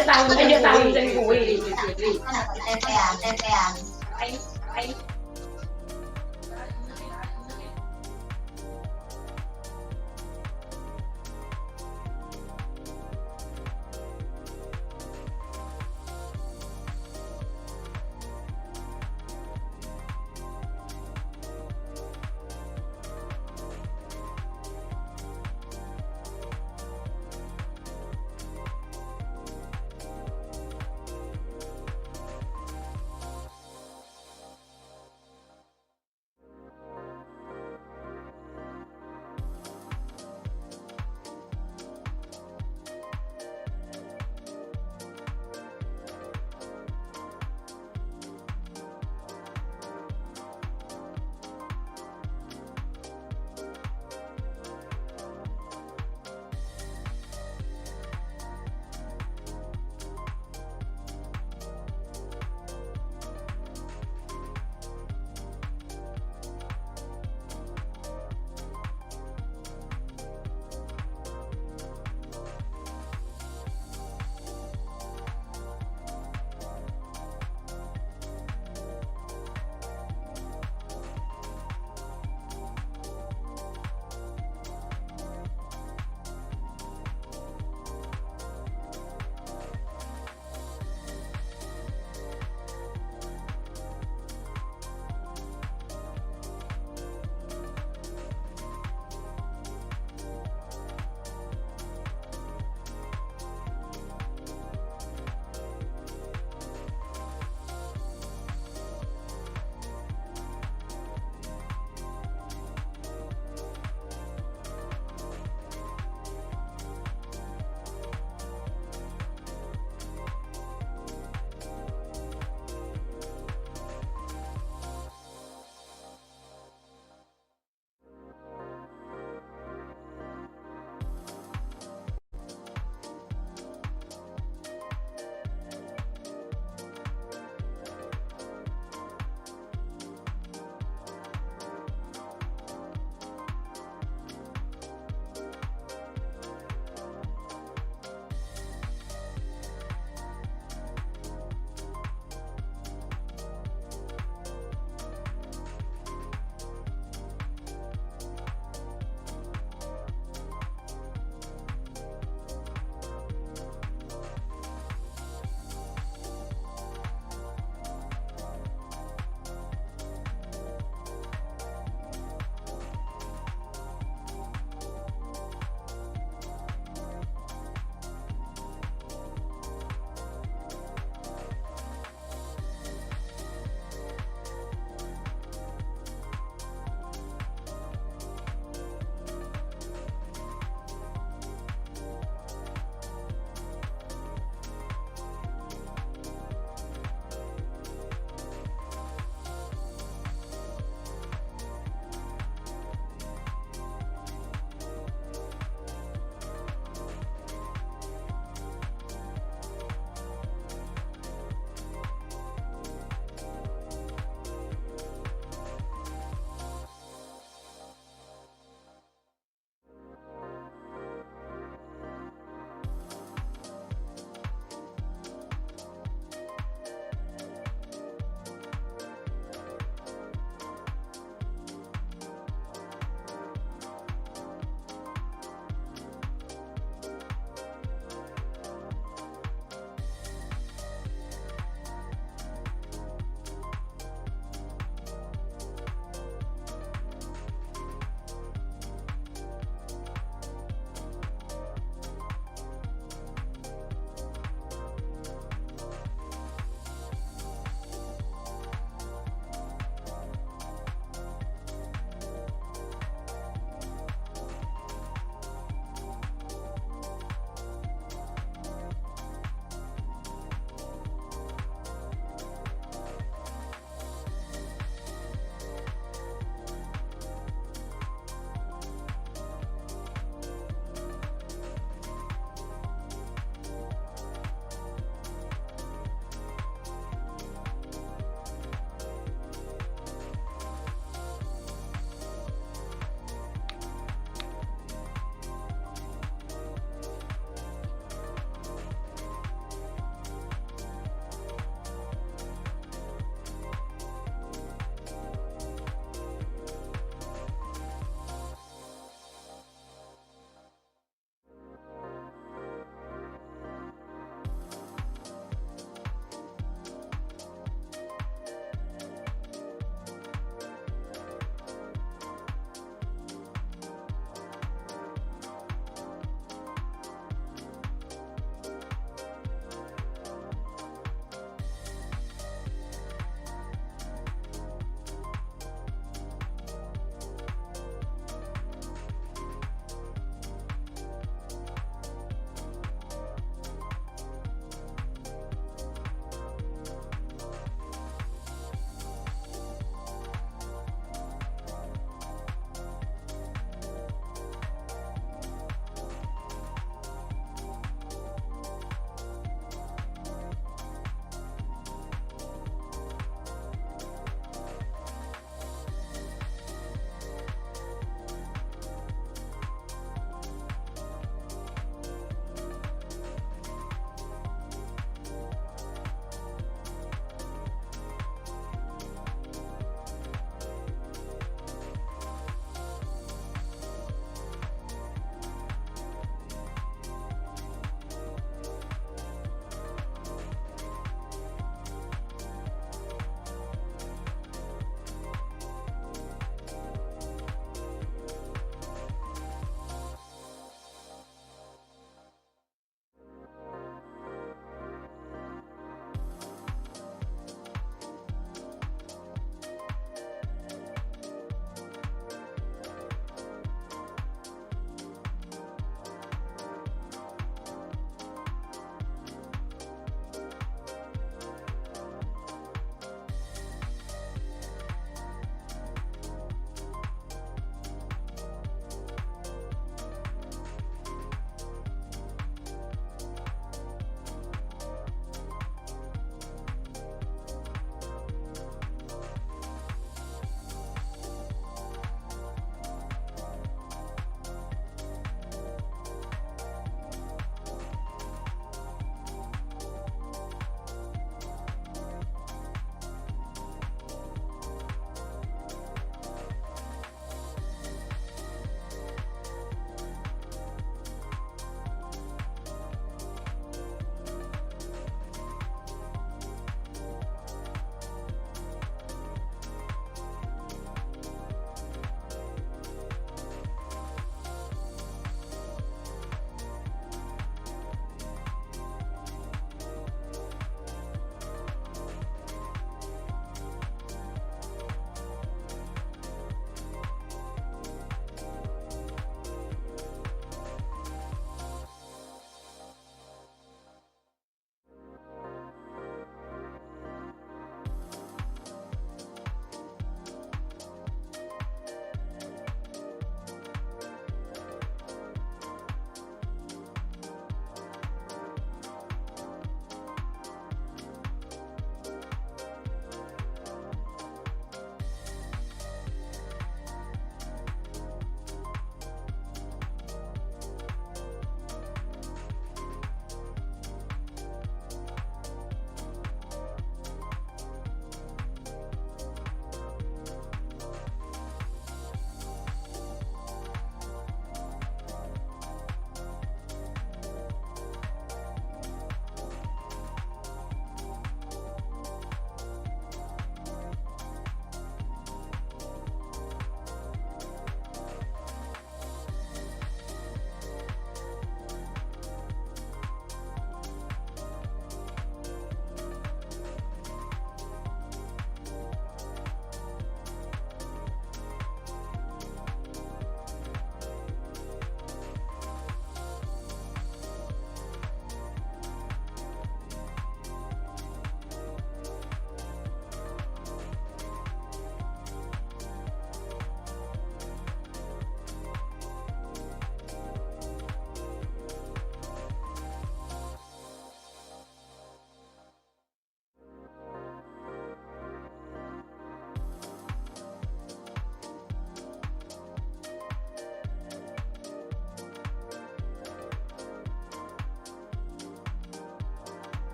tahu jadi gue. Tepean.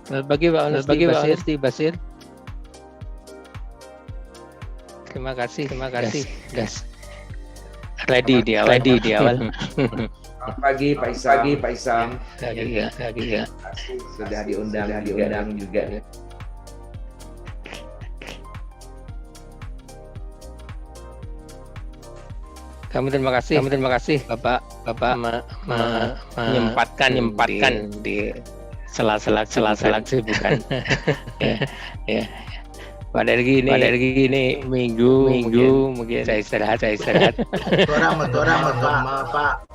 Selamat pagi Pak Honesty Basir. Terima kasih. Gas. Ready di awal. Selamat pagi Pak Isam. Ya. Sudah diundang juga. Kami terima kasih Bapak menyempatkan di sela-sela kesibukan. Ya. Pada hari ini minggu mungkin saya istirahat. Suara Pak.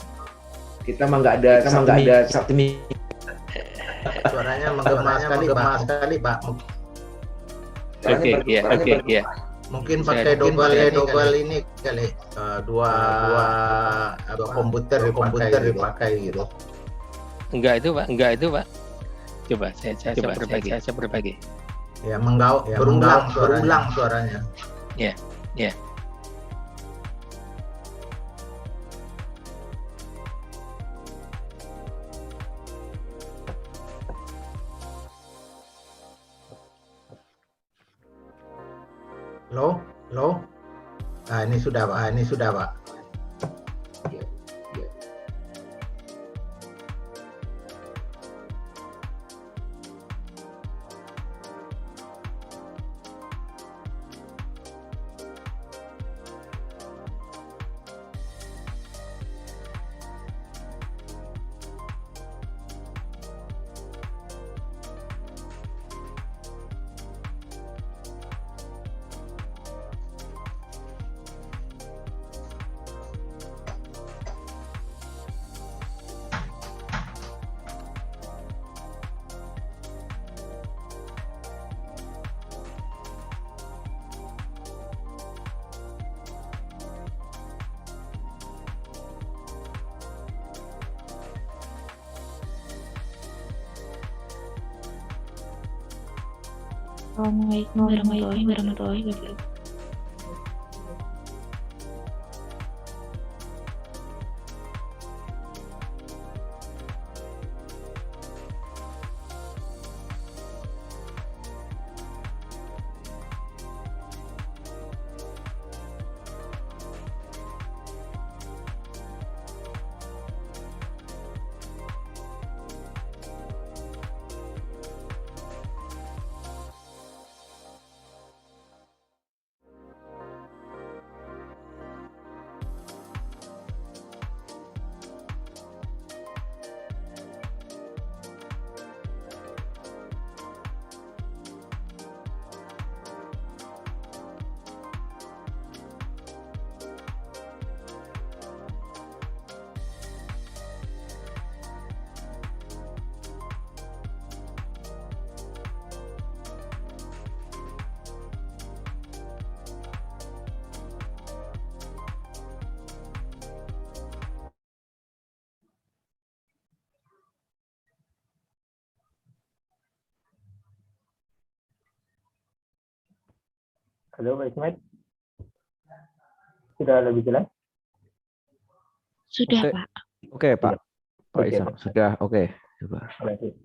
Kita mah nggak ada Sabtu Minggu. Suaranya menggema sekali Pak. Oke, ya. Mungkin pakai double ini kali, dua komputer dipakai gitu. Enggak itu Pak. Coba saya berbagi. Ya, berulang suaranya. Ya. Halo. Ini sudah Pak. Ya. Assalamualaikum warahmatullahi wabarakatuh. Halo Pak Ismet. Sudah lebih jelas? Sudah Pak. Oke Pak. Pak Oke, Isam Pak. sudah oke. Coba. Baik.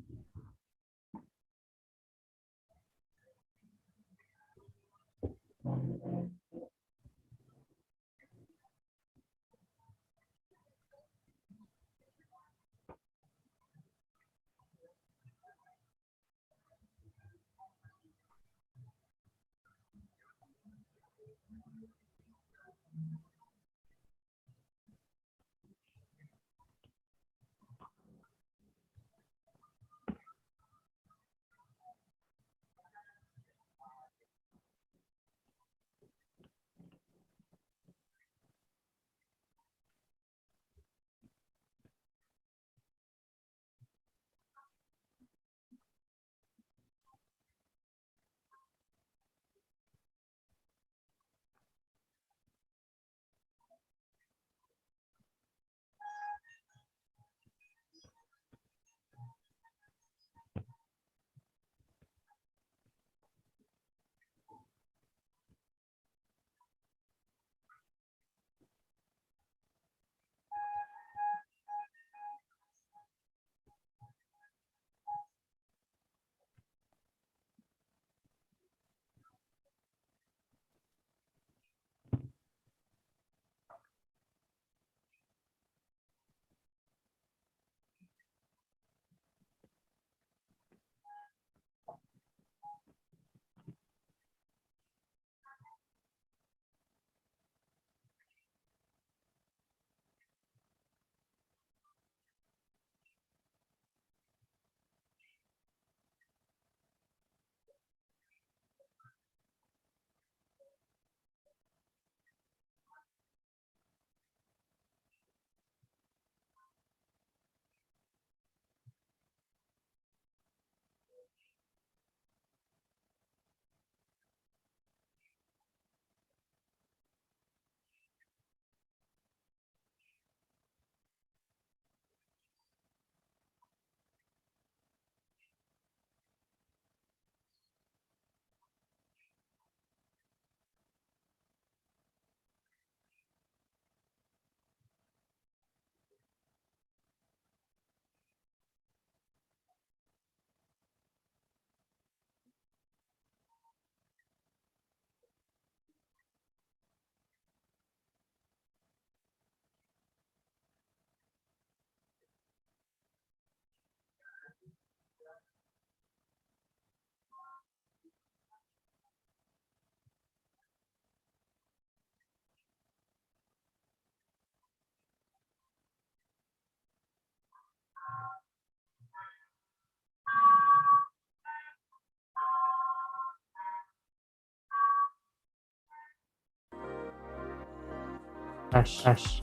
Ash.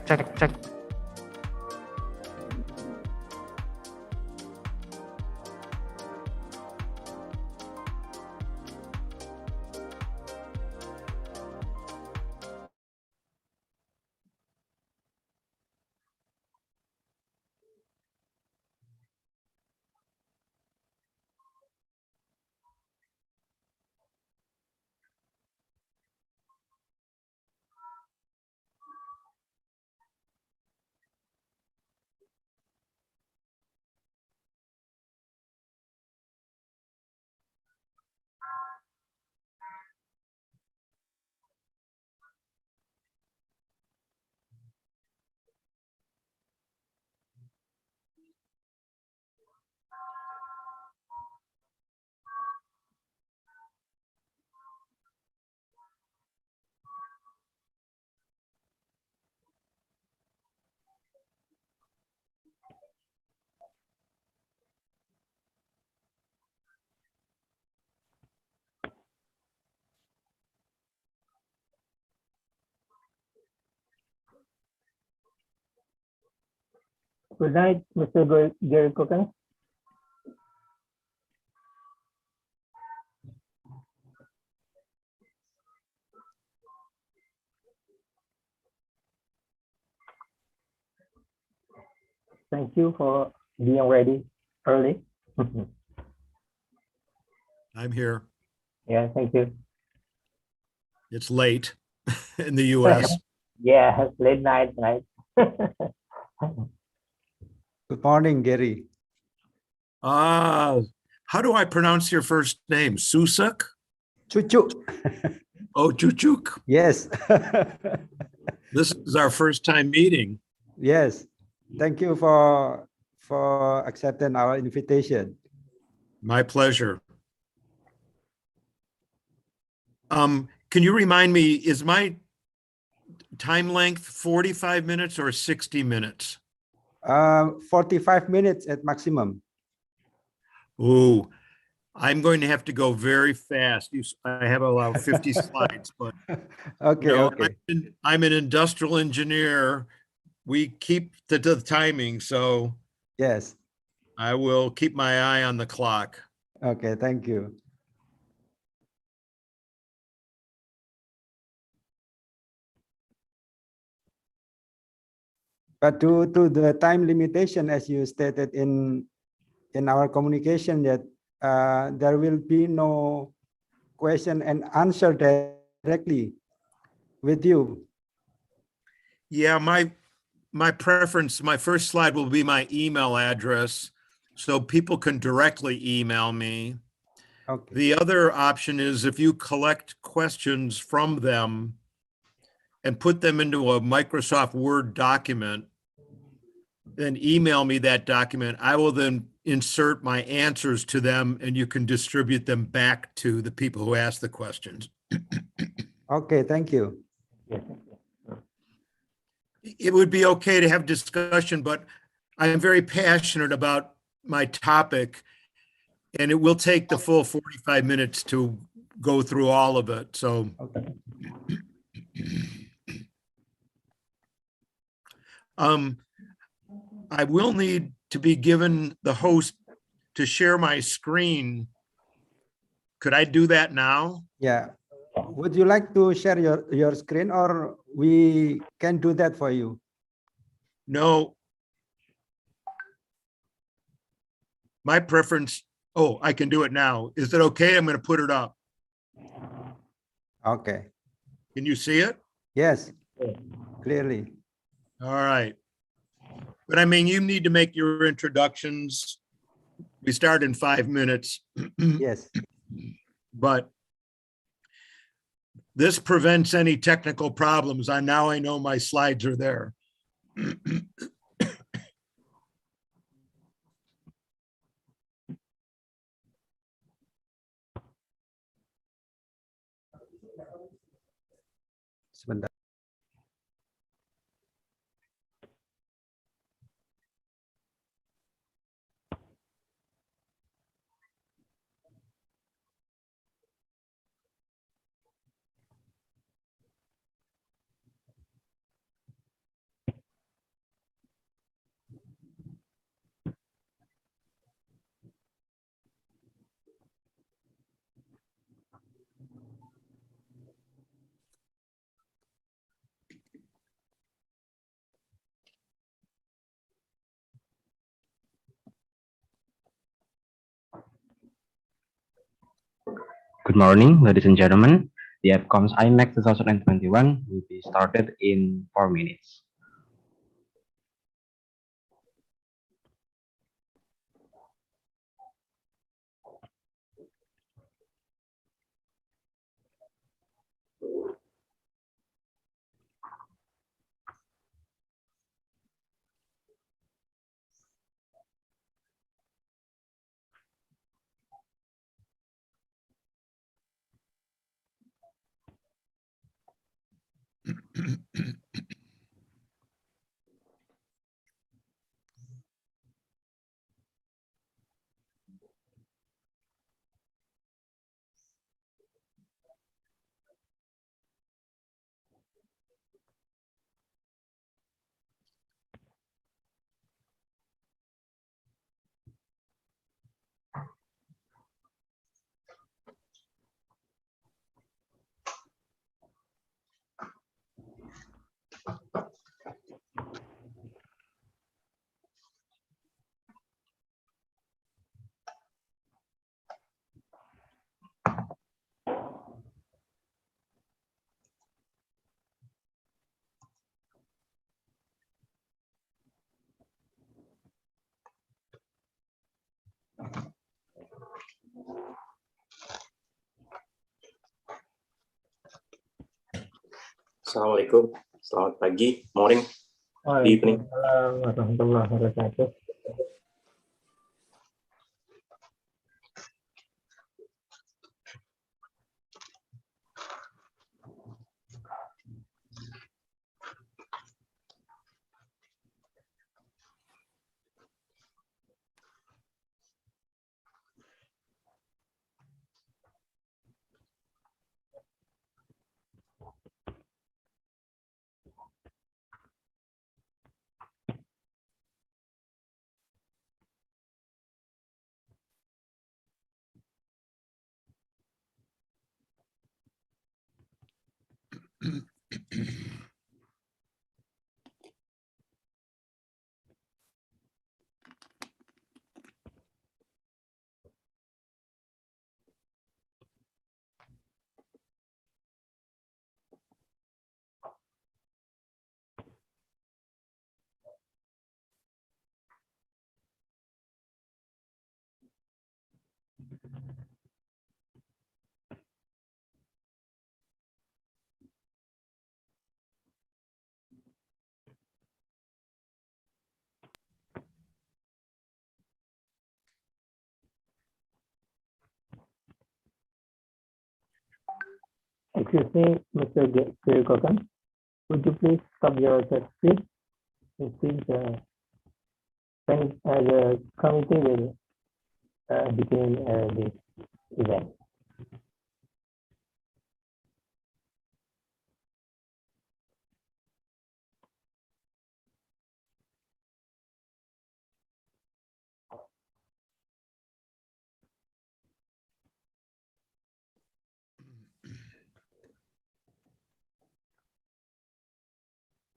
Check. Good night, Mr. Gary Cook. Thank you for being ready early. I'm here. Yeah, thank you. It's late in the US. Yeah, late night, right? Good morning, Gary. How do I pronounce your first name? Susak? Cucu. Oh, Chuchuk. Yes. This is our first time meeting. Yes. Thank you for accepting our invitation. My pleasure. Can you remind me, is my time length 45 minutes or 60 minutes? 45 minutes at maximum. Ooh, I'm going to have to go very fast. I have about 50 slides, but Okay, okay. I'm an industrial engineer. We keep the timing, so Yes. I will keep my eye on the clock. Okay, thank you. But due to the time limitation, as you stated in our communication, that there will be no question and answer directly with you. Yeah, my preference, my first slide will be my email address, so people can directly email me. Okay. The other option is if you collect questions from them and put them into a Microsoft Word document, then email me that document. I will then insert my answers to them and you can distribute them back to the people who ask the questions. Okay, thank you. It would be okay to have discussion, but I am very passionate about my topic and it will take the full 45 minutes to go through all of it. So Okay. I will need to be given the host to share my screen. Could I do that now? Yeah. Would you like to share your screen, or we can do that for you? No. My preference, oh, I can do it now. Is it okay? I'm going to put it up. Okay. Can you see it? Yes, clearly. All right. But I mean, you need to make your introductions. We start in 5 minutes. Yes. But this prevents any technical problems. Now I know my slides are there. Sebentar. Good morning, ladies and gentlemen. The APCOMS-iMEC 2021 will be started in 4 minutes. Assalamualaikum, selamat pagi, morning, evening. Waalaikumsalam warahmatullahi wabarakatuh. Excuse me, Mr. Kirkokan, would you please stop your chat, please? It seems the committee will begin this event.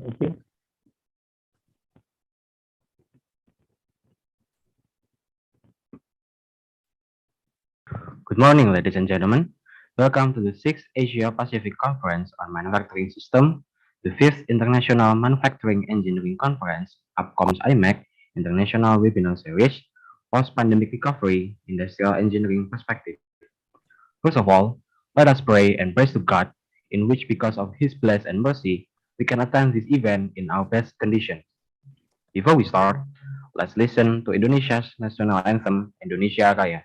Thank you. Good morning, ladies and gentlemen. Welcome to the 6th Asia Pacific Conference on Manufacturing System, the 5th International Manufacturing Engineering Conference, APCOMS-iMEC International Webinar Series, Post-Pandemic Recovery, Industrial Engineering Perspective. First of all, let us pray and praise to God, in which because of His blessing and mercy, we can attend this event in our best conditions. Before we start, let's listen to Indonesia's national anthem, Indonesia Raya.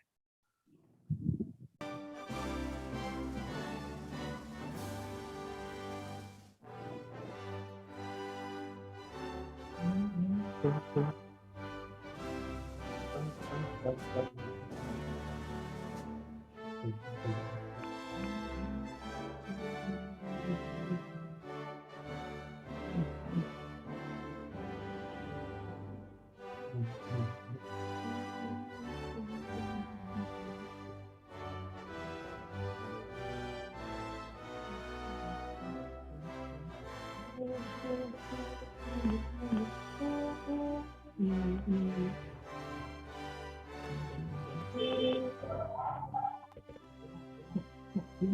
In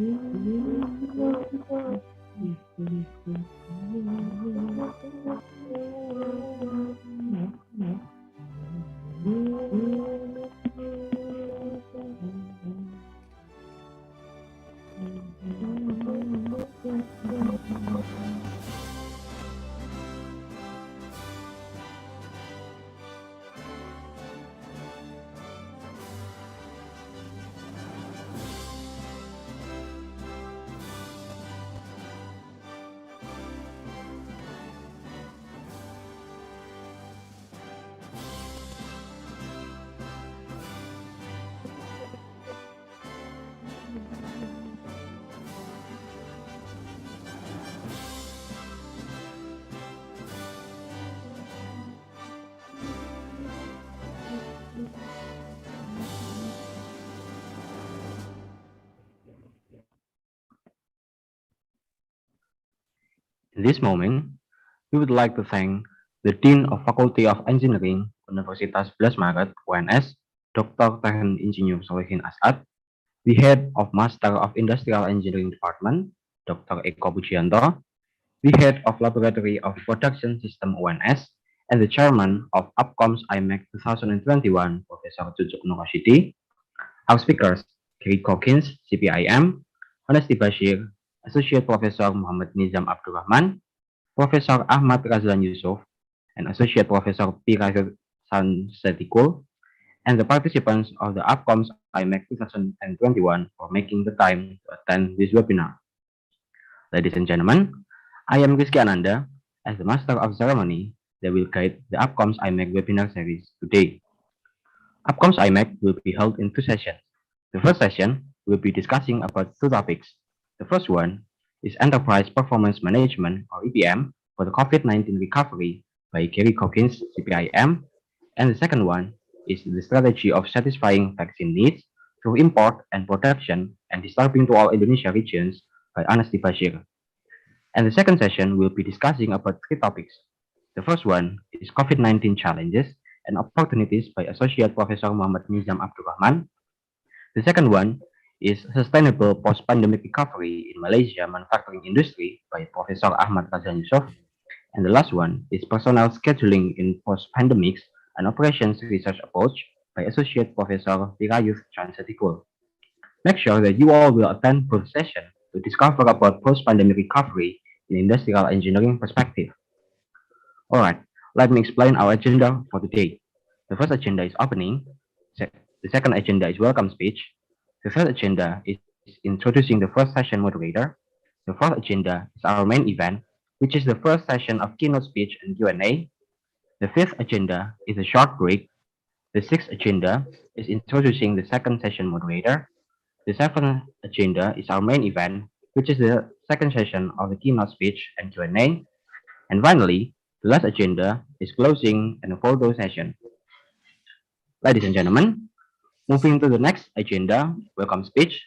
this moment, we would like to thank the Dean of Faculty of Engineering, Universitas 11 Maret, UNS, Dr. Tehen Insinyur Solihin As'ad, the Head of Master of Industrial Engineering Department, Dr. Eko Pujianto, the Head of Laboratory of Production System UNS, and the Chairman of APCOMS-iMEC 2021, Professor Cucuk Nurashidi. Our speakers, Gary Coggins, CPIM, Honesty Bashir, Associate Professor Muhammad Nizam Abdurrahman, Professor Ahmad Razlan Yusuf, and Associate Professor P. San Setikul, and the participants of the APCOMS-iMEC 2021 for making the time to attend this webinar. Ladies and gentlemen, I am Rizky Ananda, as the Master of Ceremony that will guide the APCOMS-iMEC webinar series today. APCOMS-iMEC will be held in 2 sessions. The first session will be discussing about 2 topics. The first one is Enterprise Performance Management, or EPM, for the COVID-19 recovery by Gary Coggins, CPIM, and the second one is the strategy of satisfying vaccine needs through import and production and distributing to all Indonesia regions by Honesty Bashir. And the second session will be discussing about 3 topics. The first one is COVID-19 challenges and opportunities by Associate Professor Muhammad Nizam Abdurrahman. The second one is Sustainable Post-Pandemic Recovery in Malaysia Manufacturing Industry by Professor Ahmad Razlan Yusuf. And the last one is Personnel Scheduling in Post-Pandemics and Operations Research Approach by Associate Professor Virayuth Chan Setikul. Make sure that you all will attend both sessions to discover about post-pandemic recovery in industrial engineering perspective. Alright, let me explain our agenda for today. The first agenda is opening. The second agenda is welcome speech. The third agenda is introducing the first session moderator. The fourth agenda is our main event, which is the first session of keynote speech and Q&A. The fifth agenda is a short break. The sixth agenda is introducing the second session moderator. The seventh agenda is our main event, which is the second session of the keynote speech and Q&A. And finally, the last agenda is closing and a photo session. Ladies and gentlemen, moving to the next agenda, welcome speech.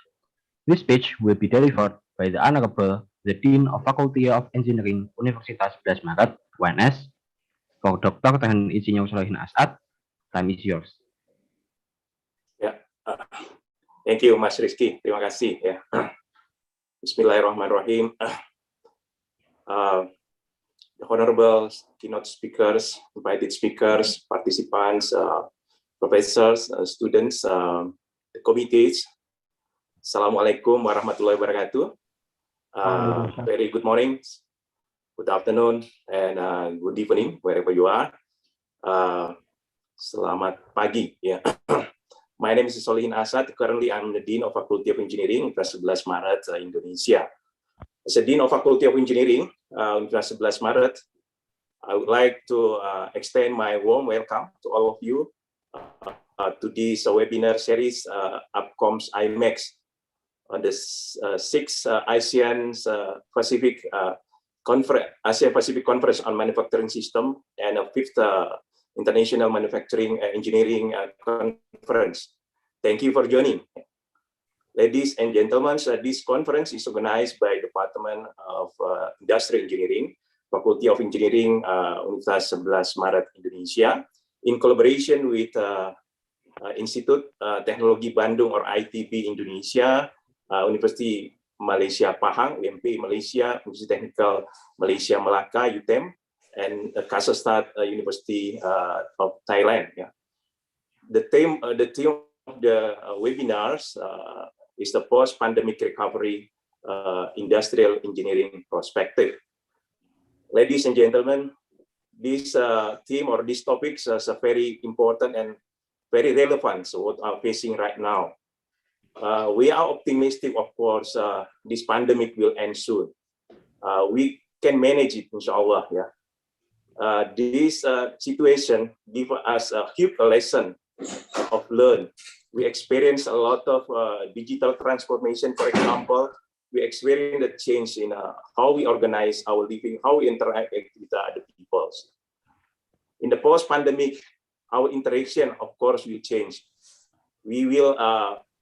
This speech will be delivered by the Honorable, the Dean of Faculty of Engineering, Universitas 11 Maret, UNS, for Dr. Tehen Insinyur Solihin As'ad. Time is yours. Ya, thank you Mas Rizky, terima kasih ya. Bismillahirrahmanirrahim. The honorable keynote speakers, invited speakers, participants, professors, students, the committees. Assalamualaikum warahmatullahi wabarakatuh. Very good morning, good afternoon, and good evening wherever you are. Selamat pagi ya. My name is Solihin As'ad. Currently, I'm the Dean of Faculty of Engineering, Universitas 11 Maret, Indonesia. As a Dean of Faculty of Engineering, Universitas 11 Maret, I would like to extend my warm welcome to all of you to this webinar series, APCOMS-iMEC, on the 6th ASEAN Pacific Conference on Manufacturing System and a 5th International Manufacturing Engineering Conference. Thank you for joining. Ladies and gentlemen, this conference is organized by Department of Industrial Engineering, Faculty of Engineering, Universitas 11 Maret, Indonesia, in collaboration with Institut Teknologi Bandung or ITB Indonesia, University Malaysia Pahang, UMP Malaysia, University Technical Malaysia Melaka, UTEM, and Kasetstat University of Thailand. Yeah. The theme of the webinars is the post-pandemic recovery industrial engineering perspective. Ladies and gentlemen, this theme or these topics is very important and very relevant to what are facing right now. We are optimistic, of course, this pandemic will end soon. We can manage it, inshallah. Yeah. This situation gives us a huge lesson of learn. We experience a lot of digital transformation. For example, we experience the change in how we organize our living, how we interact with other people. In the post-pandemic, our interaction, of course, will change. We will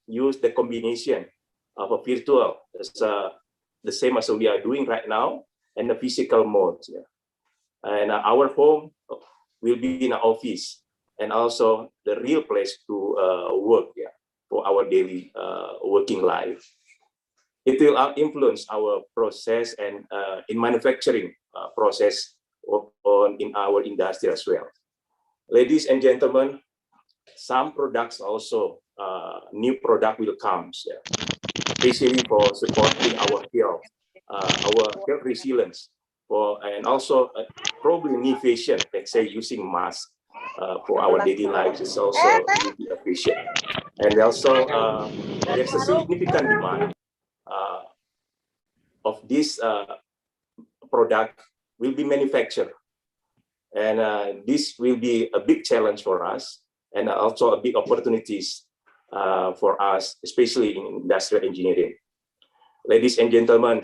use the combination of a virtual, the same as we are doing right now, and the physical mode. Yeah. And our home will be in an office, and also the real place to work, yeah, for our daily working life. It will influence our process and in manufacturing process in our industry as well. Ladies and gentlemen, some products also, new product will come, yeah, especially for supporting our health resilience, and also probably innovation, let's say using mask for our daily lives is also will be appreciated. And also there's a significant demand of this product will be manufactured, and this will be a big challenge for us, and also a big opportunities for us, especially in industrial engineering. Ladies and gentlemen,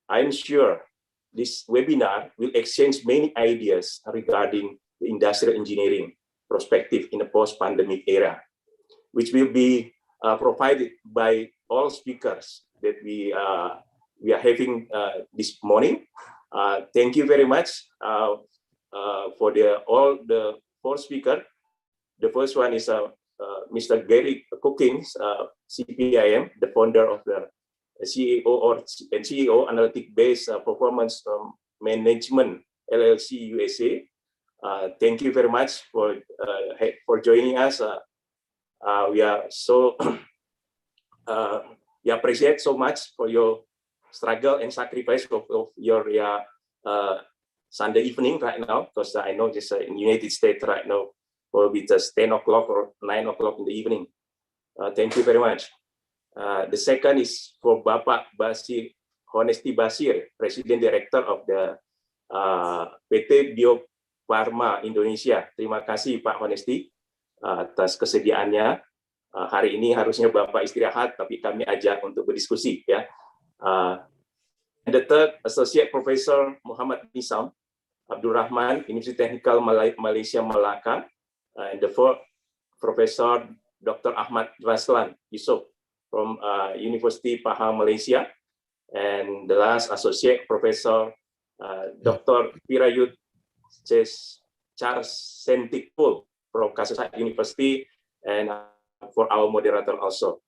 I'm sure this webinar will exchange many ideas regarding the industrial engineering perspective in the post-pandemic era, which will be provided by all speakers that we are having this morning. Thank you very much for all the four speakers. The first one is Mr. Gary Cookins, CPIM, the founder of the CEO and CEO Analytic Based Performance Management LLC USA. Thank you very much for joining us. We are so we appreciate so much for your struggle and sacrifice of your Sunday evening right now, because I know this in United States right now probably just 10 o'clock or 9 o'clock in the evening. Thank you very much. The second is for Bapak Basir Honesty Basir, President Director of the PT Bio Farma Indonesia. Terima kasih Pak Honesty atas kesediaannya. Hari ini harusnya Bapak istirahat, tapi kami ajak untuk berdiskusi, ya. And the third, Associate Professor Muhammad Nisam Abdul Rahman, University Technical Malaysia Melaka. And the fourth, Professor Dr. Ahmad Raslan Yusuf from University Pahang, Malaysia. And the last, Associate Professor Dr. Pirayut Charles Sentikpul from Kasetstat University, and for our moderator also.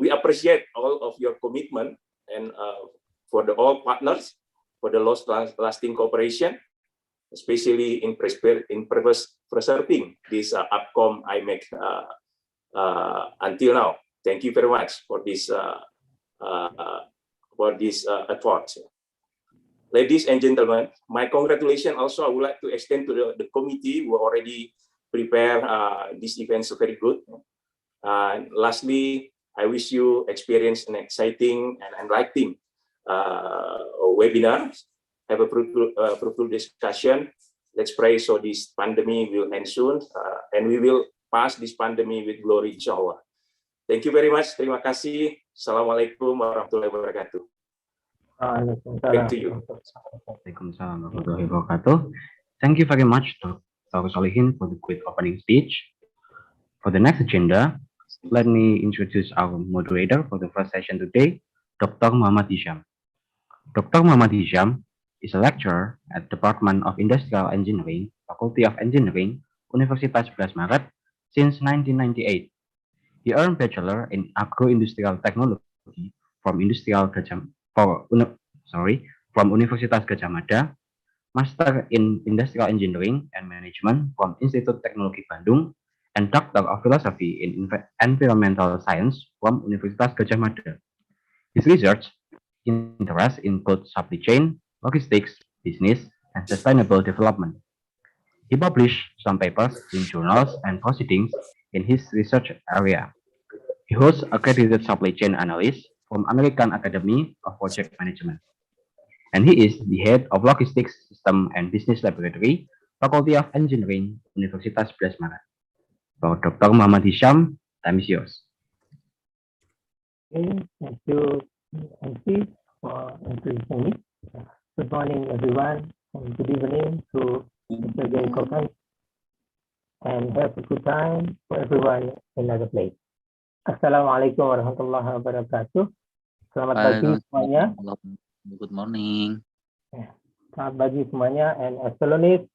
We appreciate all of your commitment, and for all partners for the lasting cooperation, especially in preserving this APCOMS-iMEC until now. Thank you very much for this effort. Ladies and gentlemen, my congratulations also I would like to extend to the committee who already prepare this event so very good. Lastly, I wish you experience an exciting and enlightening webinar. Have a fruitful discussion. Let's pray so this pandemic will end soon, and we will pass this pandemic with glory, inshallah. Thank you very much. Terima kasih. Assalamualaikum warahmatullahi wabarakatuh. Back to you. Waalaikumsalam warahmatullahi wabarakatuh. Thank you very much, Dr. Solihin, for the quick opening speech. For the next agenda, let me introduce our moderator for the first session today, Dr. Muhammad Hisham. Dr. Muhammad Hisham is a lecturer at Department of Industrial Engineering, Faculty of Engineering, Universitas 11 Maret since 1998. He earned Bachelor in Agro-Industrial Technology from from Universitas Gadjah Mada, Master in Industrial Engineering and Management from Institut Teknologi Bandung, and Doctor of Philosophy in Environmental Science from Universitas Gadjah Mada. His research interests include supply chain, logistics, business, and sustainable development. He published some papers in journals and proceedings in his research area. He holds accredited supply chain analyst from American Academy of Project Management. And he is the head of Logistics System and Business Laboratory, Faculty of Engineering, Universitas 11 Maret. For Dr. Muhammad Hisham, time is yours. Okay, thank you, MC, for introducing me. Good morning, everyone, and good evening to Mr. Gary Cochran, and have a good time for everyone in other place. Assalamualaikum warahmatullahi wabarakatuh. Selamat pagi semuanya. Good morning. Selamat pagi semuanya, and as always,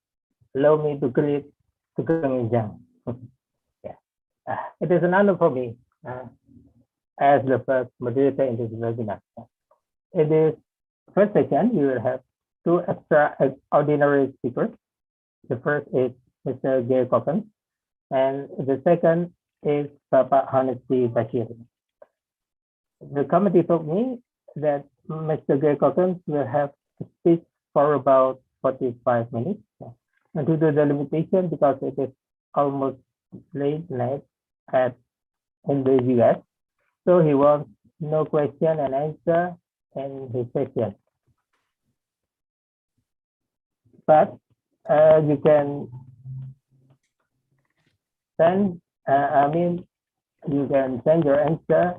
allow me to greet Sugeng Jang. It is an honor for me as the first moderator in this webinar. In this first session, we will have two extraordinary speakers. The first is Mr. Gary Cochran, and the second is Bapak Honesty Bashir. The committee told me that Mr. Gary Cochran will have to speak for about 45 minutes. And due to the limitation, because it is almost late night in the US, so he wants no question and answer in his session. But you can send, you can send your answer,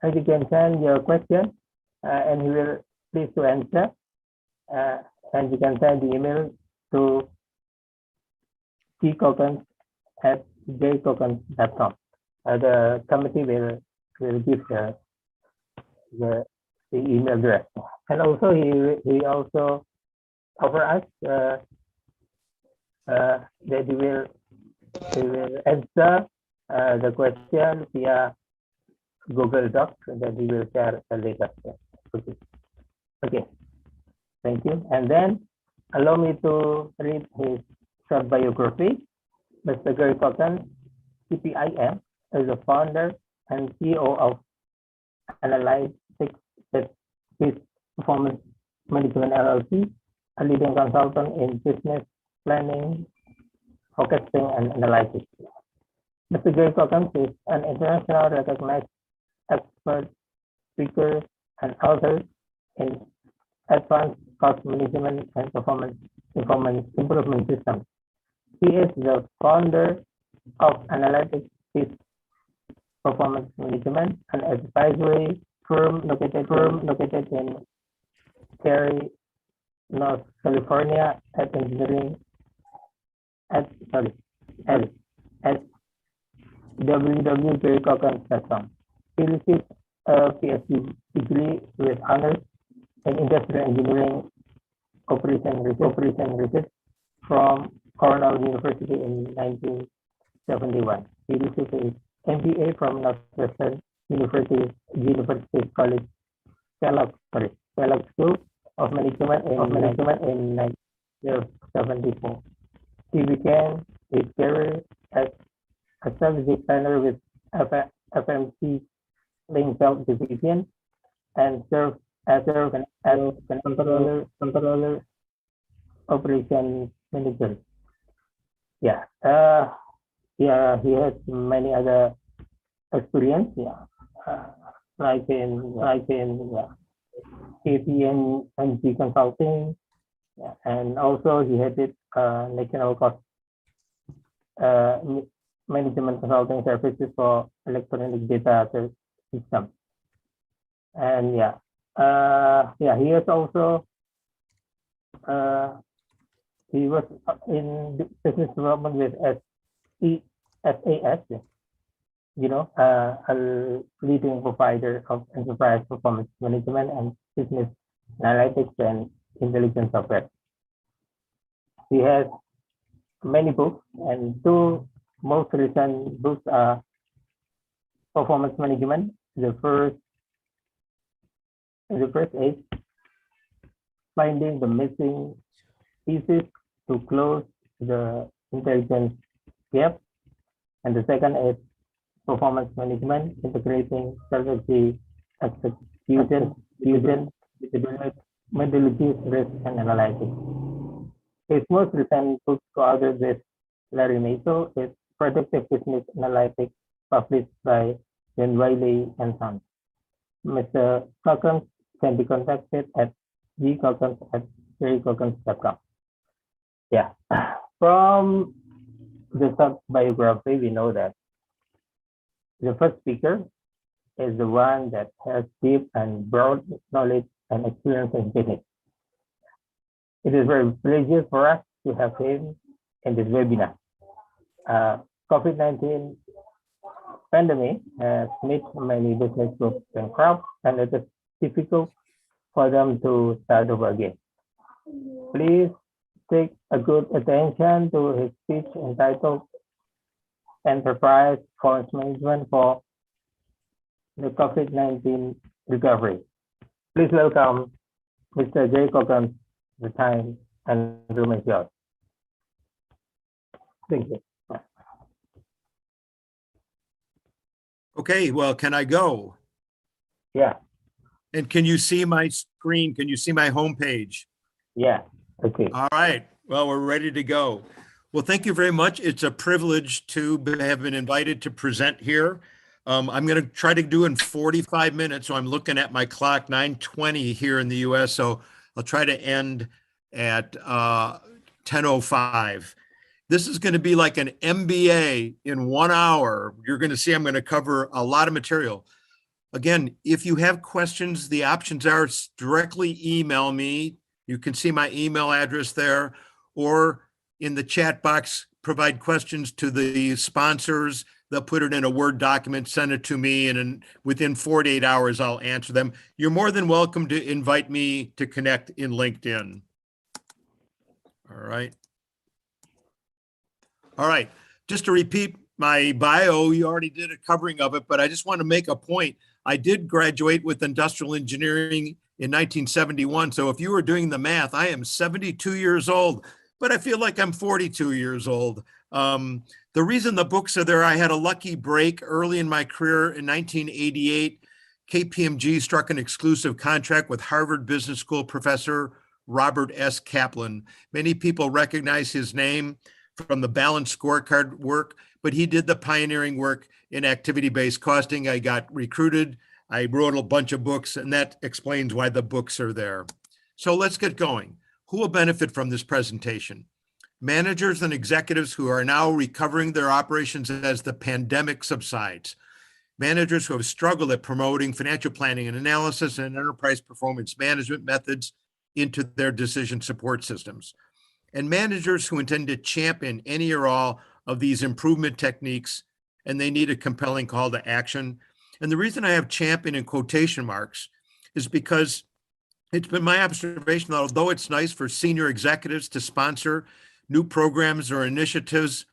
and you can send your question, and he will please to answer. And you can send the email to gcochran@jcochran.com. The committee will give the email address. And also he also offer us that he will answer the question via Google Docs that he will share later. Okay, thank you. And then allow me to read his short biography. Mr. Gary Cochran, CPIM, is the founder and CEO of Analytics Performance Management LLC, a leading consultant in business planning, forecasting, and analysis. Mr. Gary Cochran is an internationally recognized expert, speaker, and author in advanced cost management and performance improvement systems. He is the founder of Analytics Performance Management, an advisory firm located in Cary, North California, at www.garycochran.com. He received a PhD degree with honors in industrial engineering operation research from Cornell University in 1971. He received his MBA from Northwestern University College, Kellogg School of Management in 1974. He began his career as a service designer with FMC Lingbelt Division and served as controller operation manager. He has many other experience, like in KPMG Consulting, and also he headed National Cost Management Consulting Services for Electronic Data Systems. And he has also he was in business development with SAS, a leading provider of enterprise performance management and business analytics and intelligence software. He has many books, and two most recent books are performance management. The first is finding the missing pieces to close the intelligence gap. And the second is performance management, integrating strategy, execution, methodologies, risk, and analysis. His most recent book, co-authored with Larry Maso, is Predictive Business Analytics, published by John Wiley and Sons. Mr. Calkins can be contacted at gcalkins@jerrycalkins.com. Yeah, from the self-biography, we know that the first speaker is the one that has deep and broad knowledge and experience in business. It is very privilegious for us to have him in this webinar. COVID-19 pandemic has made many business groups bankrupt, and it is difficult for them to start over again. Please take a good attention to his speech entitled Enterprise Performance Management for the COVID-19 Recovery. Please welcome Mr. Jerry Calkins. The time and room is yours. Thank you. Okay, well, can I go? Yeah, And can you see my screen? Can you see my homepage? yeah, okay. All right. Well, we're ready to go. Well, thank you very much. It's a privilege to have been invited to present here. I'm going to try to do in 45 minutes. So I'm looking at my clock, 9:20 here in the US. So I'll try to end at 10:05. This is going to be like an MBA in 1 hour. You're going to see I'm going to cover a lot of material. Again, if you have questions, the options are directly email me. You can see my email address there, or in the chat box, provide questions to the sponsors. They'll put it in a Word document, send it to me, and within 48 hours, I'll answer them. You're more than welcome to invite me to connect in LinkedIn. All right. All right. Just to repeat my bio, you already did a covering of it, but I just want to make a point. I did graduate with industrial engineering in 1971. So if you were doing the math, I am 72 years old, but I feel like I'm 42 years old. The reason the books are there, I had a lucky break early in my career in 1988. KPMG struck an exclusive contract with Harvard Business School professor Robert S. Kaplan. Many people recognize his name from the balanced scorecard work, but he did the pioneering work in activity-based costing. I got recruited. I wrote a bunch of books, and that explains why the books are there. So let's get going. Who will benefit from this presentation? Managers and executives who are now recovering their operations as the pandemic subsides. Managers who have struggled at promoting financial planning and analysis and enterprise performance management methods into their decision support systems. And managers who intend to champion any or all of these improvement techniques, and they need a compelling call to action. And the reason I have champion in quotation marks is because it's been my observation that although it's nice for senior executives to sponsor new programs or initiatives,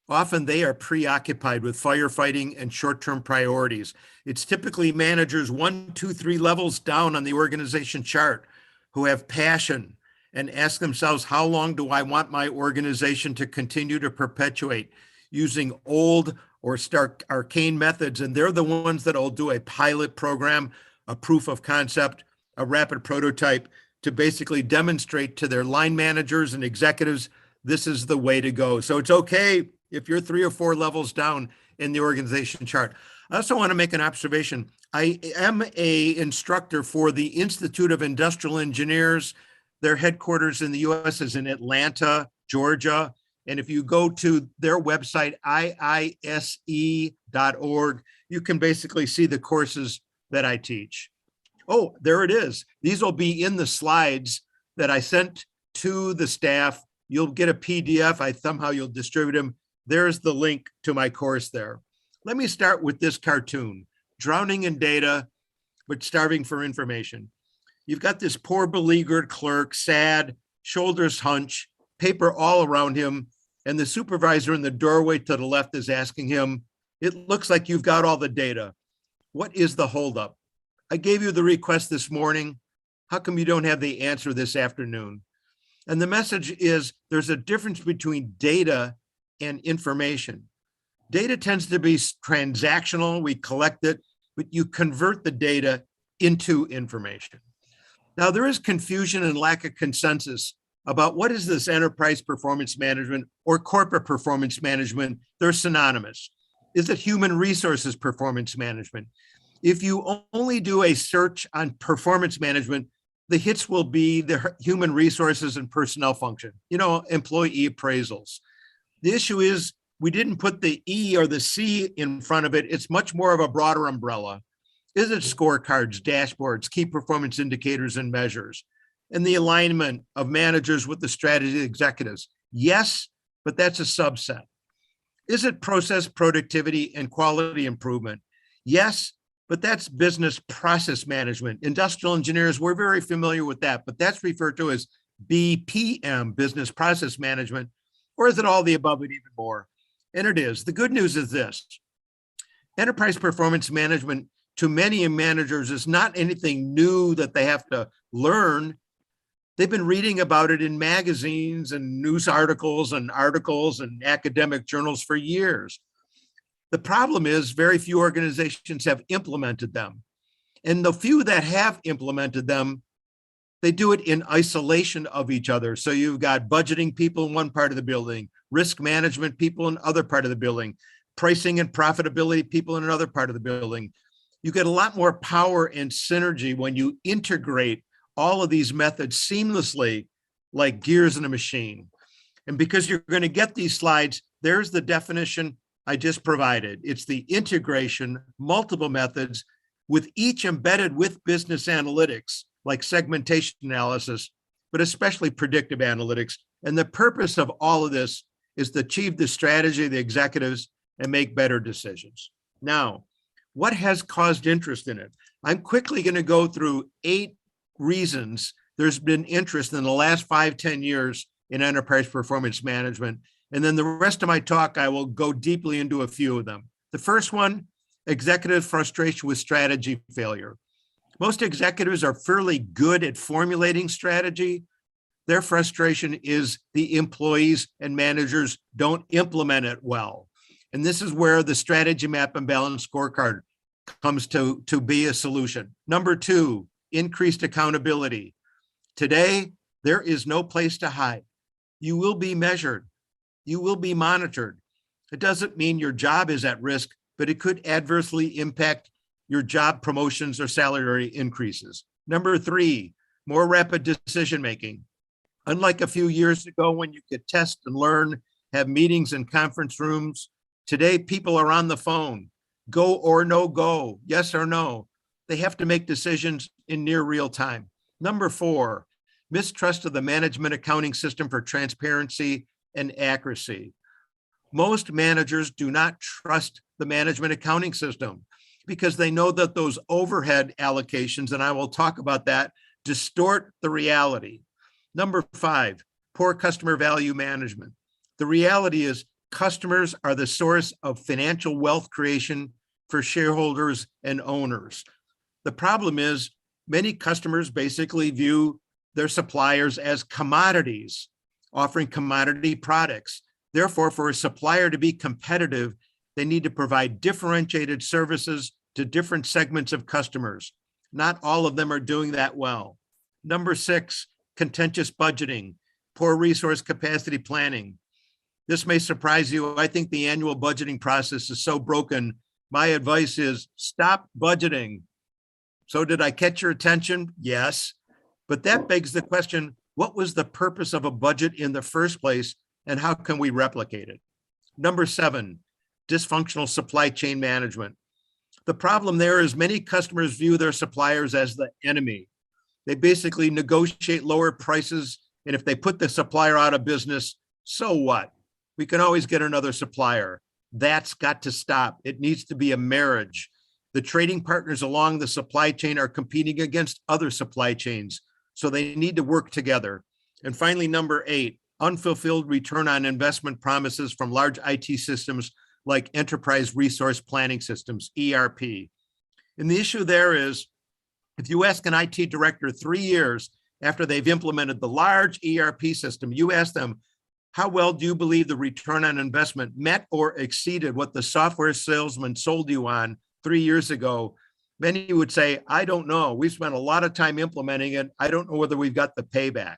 often they are preoccupied with firefighting and short-term priorities. It's typically managers 1, 2, 3 levels down on the organization chart who have passion and ask themselves, how long do I want my organization to continue to perpetuate using old or stark arcane methods? And they're the ones that will do a pilot program, a proof of concept, a rapid prototype to basically demonstrate to their line managers and executives, this is the way to go. So it's okay if you're 3 or 4 levels down in the organization chart. I also want to make an observation. I am an instructor for the Institute of Industrial Engineers. Their headquarters in the US is in Atlanta, Georgia. And if you go to their website, iise.org, you can basically see the courses that I teach. Oh, there it is. These will be in the slides that I sent to the staff. You'll get a PDF. Somehow you'll distribute them. There's the link to my course there. Let me start with this cartoon, drowning in data, but starving for information. You've got this poor beleaguered clerk, sad, shoulders hunch, paper all around him, and the supervisor in the doorway to the left is asking him, It looks like you've got all the data. What is the holdup? I gave you the request this morning. How come you don't have the answer this afternoon? And the message is there's a difference between data and information. Data tends to be transactional. We collect it, but you convert the data into information. Now, there is confusion and lack of consensus about what is this enterprise performance management or corporate performance management. They're synonymous. Is it human resources performance management? If you only do a search on performance management, the hits will be the human resources and personnel function, employee appraisals. The issue is we didn't put the E or the C in front of it. It's much more of a broader umbrella. Is it scorecards, dashboards, key performance indicators and measures, and the alignment of managers with the strategy executives? Yes, but that's a subset. Is it process productivity and quality improvement? Yes, but that's business process management. Industrial engineers, we're very familiar with that, but that's referred to as BPM, business process management, or is it all the above and even more? And it is. The good news is this: enterprise performance management to many managers is not anything new that they have to learn. They've been reading about it in magazines and news articles and academic journals for years. The problem is very few organizations have implemented them. And the few that have implemented them, they do it in isolation of each other. So you've got budgeting people in one part of the building, risk management people in other part of the building, pricing and profitability people in another part of the building. You get a lot more power and synergy when you integrate all of these methods seamlessly, like gears in a machine. And because you're going to get these slides, there's the definition I just provided. It's the integration, multiple methods, with each embedded with business analytics, like segmentation analysis, but especially predictive analytics. And the purpose of all of this is to achieve the strategy of the executives and make better decisions. Now, what has caused interest in it? I'm quickly going to go through 8 reasons there's been interest in the last 5-10 years in enterprise performance management. And then the rest of my talk, I will go deeply into a few of them. The first one, executive frustration with strategy failure. Most executives are fairly good at formulating strategy. Their frustration is the employees and managers don't implement it well. And this is where the strategy map and balance scorecard comes to be a solution. Number 2, increased accountability. Today, there is no place to hide. You will be measured. You will be monitored. It doesn't mean your job is at risk, but it could adversely impact your job promotions or salary increases. Number 3, more rapid decision-making. Unlike a few years ago when you could test and learn, have meetings in conference rooms, today people are on the phone, go or no go, yes or no. They have to make decisions in near real time. Number 4, mistrust of the management accounting system for transparency and accuracy. Most managers do not trust the management accounting system because they know that those overhead allocations, and I will talk about that, distort the reality. Number 5, poor customer value management. The reality is customers are the source of financial wealth creation for shareholders and owners. The problem is many customers basically view their suppliers as commodities, offering commodity products. Therefore, for a supplier to be competitive, they need to provide differentiated services to different segments of customers. Not all of them are doing that well. Number 6, contentious budgeting, poor resource capacity planning. This may surprise you. I think the annual budgeting process is so broken. My advice is stop budgeting. So did I catch your attention? Yes. But that begs the question, what was the purpose of a budget in the first place, and how can we replicate it? Number 7, dysfunctional supply chain management. The problem there is many customers view their suppliers as the enemy. They basically negotiate lower prices, and if they put the supplier out of business, so what? We can always get another supplier. That's got to stop. It needs to be a marriage. The trading partners along the supply chain are competing against other supply chains, so they need to work together. And finally, number 8, unfulfilled return on investment promises from large IT systems like enterprise resource planning systems, ERP. And the issue there is, if you ask an IT director 3 years after they've implemented the large ERP system, you ask them, how well do you believe the return on investment met or exceeded what the software salesman sold you on 3 years ago? Many would say, I don't know. We spent a lot of time implementing it. I don't know whether we've got the payback.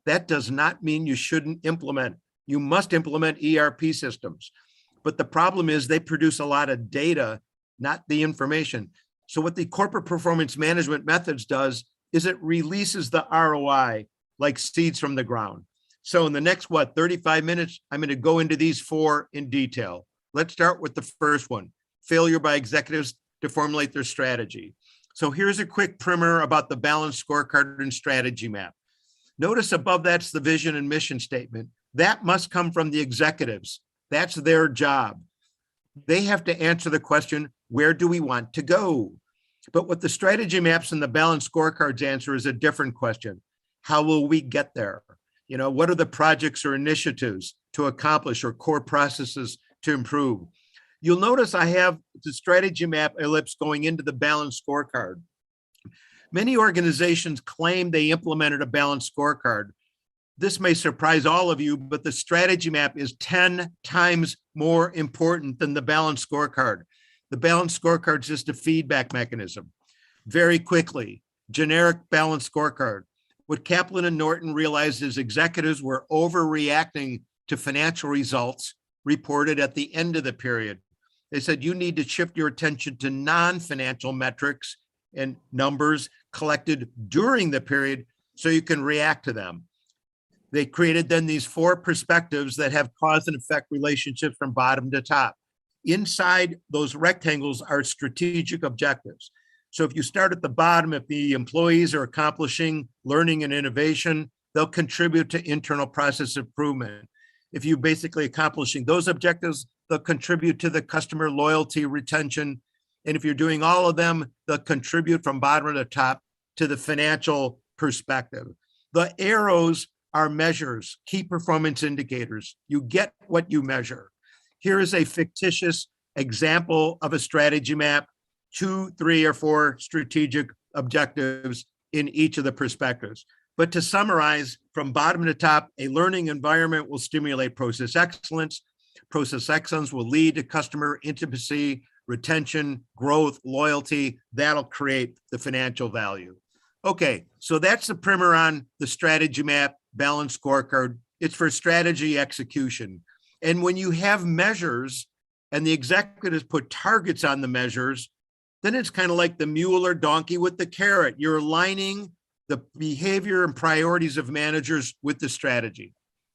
That does not mean you shouldn't implement. You must implement ERP systems. But the problem is they produce a lot of data, not the information. So what the corporate performance management methods does is it releases the ROI like seeds from the ground. So in the next, 35 minutes, I'm going to go into these 4 in detail. Let's start with the first one, failure by executives to formulate their strategy. So here's a quick primer about the balanced scorecard and strategy map. Notice above that's the vision and mission statement. That must come from the executives. That's their job. They have to answer the question, where do we want to go? But what the strategy maps and the balanced scorecards answer is a different question. How will we get there? You know, what are the projects or initiatives to accomplish or core processes to improve? You'll notice I have the strategy map ellipse going into the balanced scorecard. Many organizations claim they implemented a balanced scorecard. This may surprise all of you, but the strategy map is 10 times more important than the balanced scorecard. The balanced scorecard is just a feedback mechanism. Very quickly, generic balanced scorecard. What Kaplan and Norton realized is executives were overreacting to financial results reported at the end of the period. They said you need to shift your attention to non-financial metrics and numbers collected during the period so you can react to them. They created then these 4 perspectives that have cause and effect relationships from bottom to top. Inside those rectangles are strategic objectives. So if you start at the bottom, if the employees are accomplishing learning and innovation, they'll contribute to internal process improvement. If you basically accomplishing those objectives, they'll contribute to the customer loyalty, retention. And if you're doing all of them, they'll contribute from bottom to top to the financial perspective. The arrows are measures, key performance indicators. You get what you measure. Here is a fictitious example of a strategy map, 2, 3, or 4 strategic objectives in each of the perspectives. But to summarize, from bottom to top, a learning environment will stimulate process excellence. Process excellence will lead to customer intimacy, retention, growth, loyalty. That'll create the financial value. Okay, so that's the primer on the strategy map, balanced scorecard. It's for strategy execution. And when you have measures and the executives put targets on the measures, then it's kind of like the mule or donkey with the carrot. You're aligning the behavior and priorities of managers with the strategy.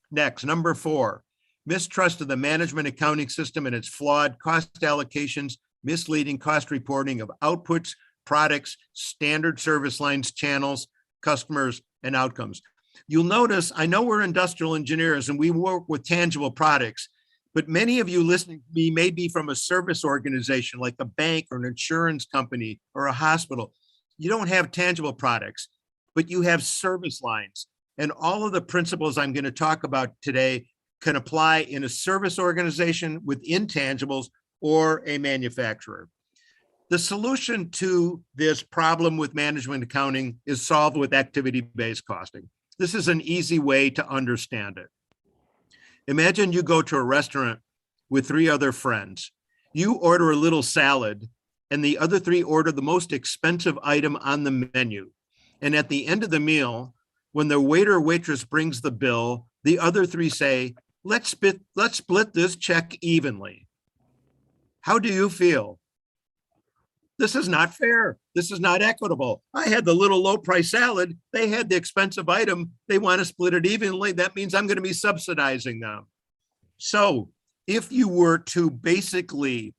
Next, number 4, mistrust of the management accounting system and its flawed cost allocations, misleading cost reporting of outputs, products, standard service lines, channels, customers, and outcomes. You'll notice, I know we're industrial engineers and we work with tangible products, but many of you listening to me may be from a service organization like a bank or an insurance company or a hospital. You don't have tangible products, but you have service lines. And all of the principles I'm going to talk about today can apply in a service organization with intangibles or a manufacturer. The solution to this problem with management accounting is solved with activity-based costing. This is an easy way to understand it. Imagine you go to a restaurant with 3 other friends. You order a little salad and the other 3 order the most expensive item on the menu. And at the end of the meal, when the waiter or waitress brings the bill, the other 3 say, let's split this check evenly. How do you feel? This is not fair. This is not equitable. I had the little low price salad. They had the expensive item. They want to split it evenly. That means I'm going to be subsidizing them. So if you were to basically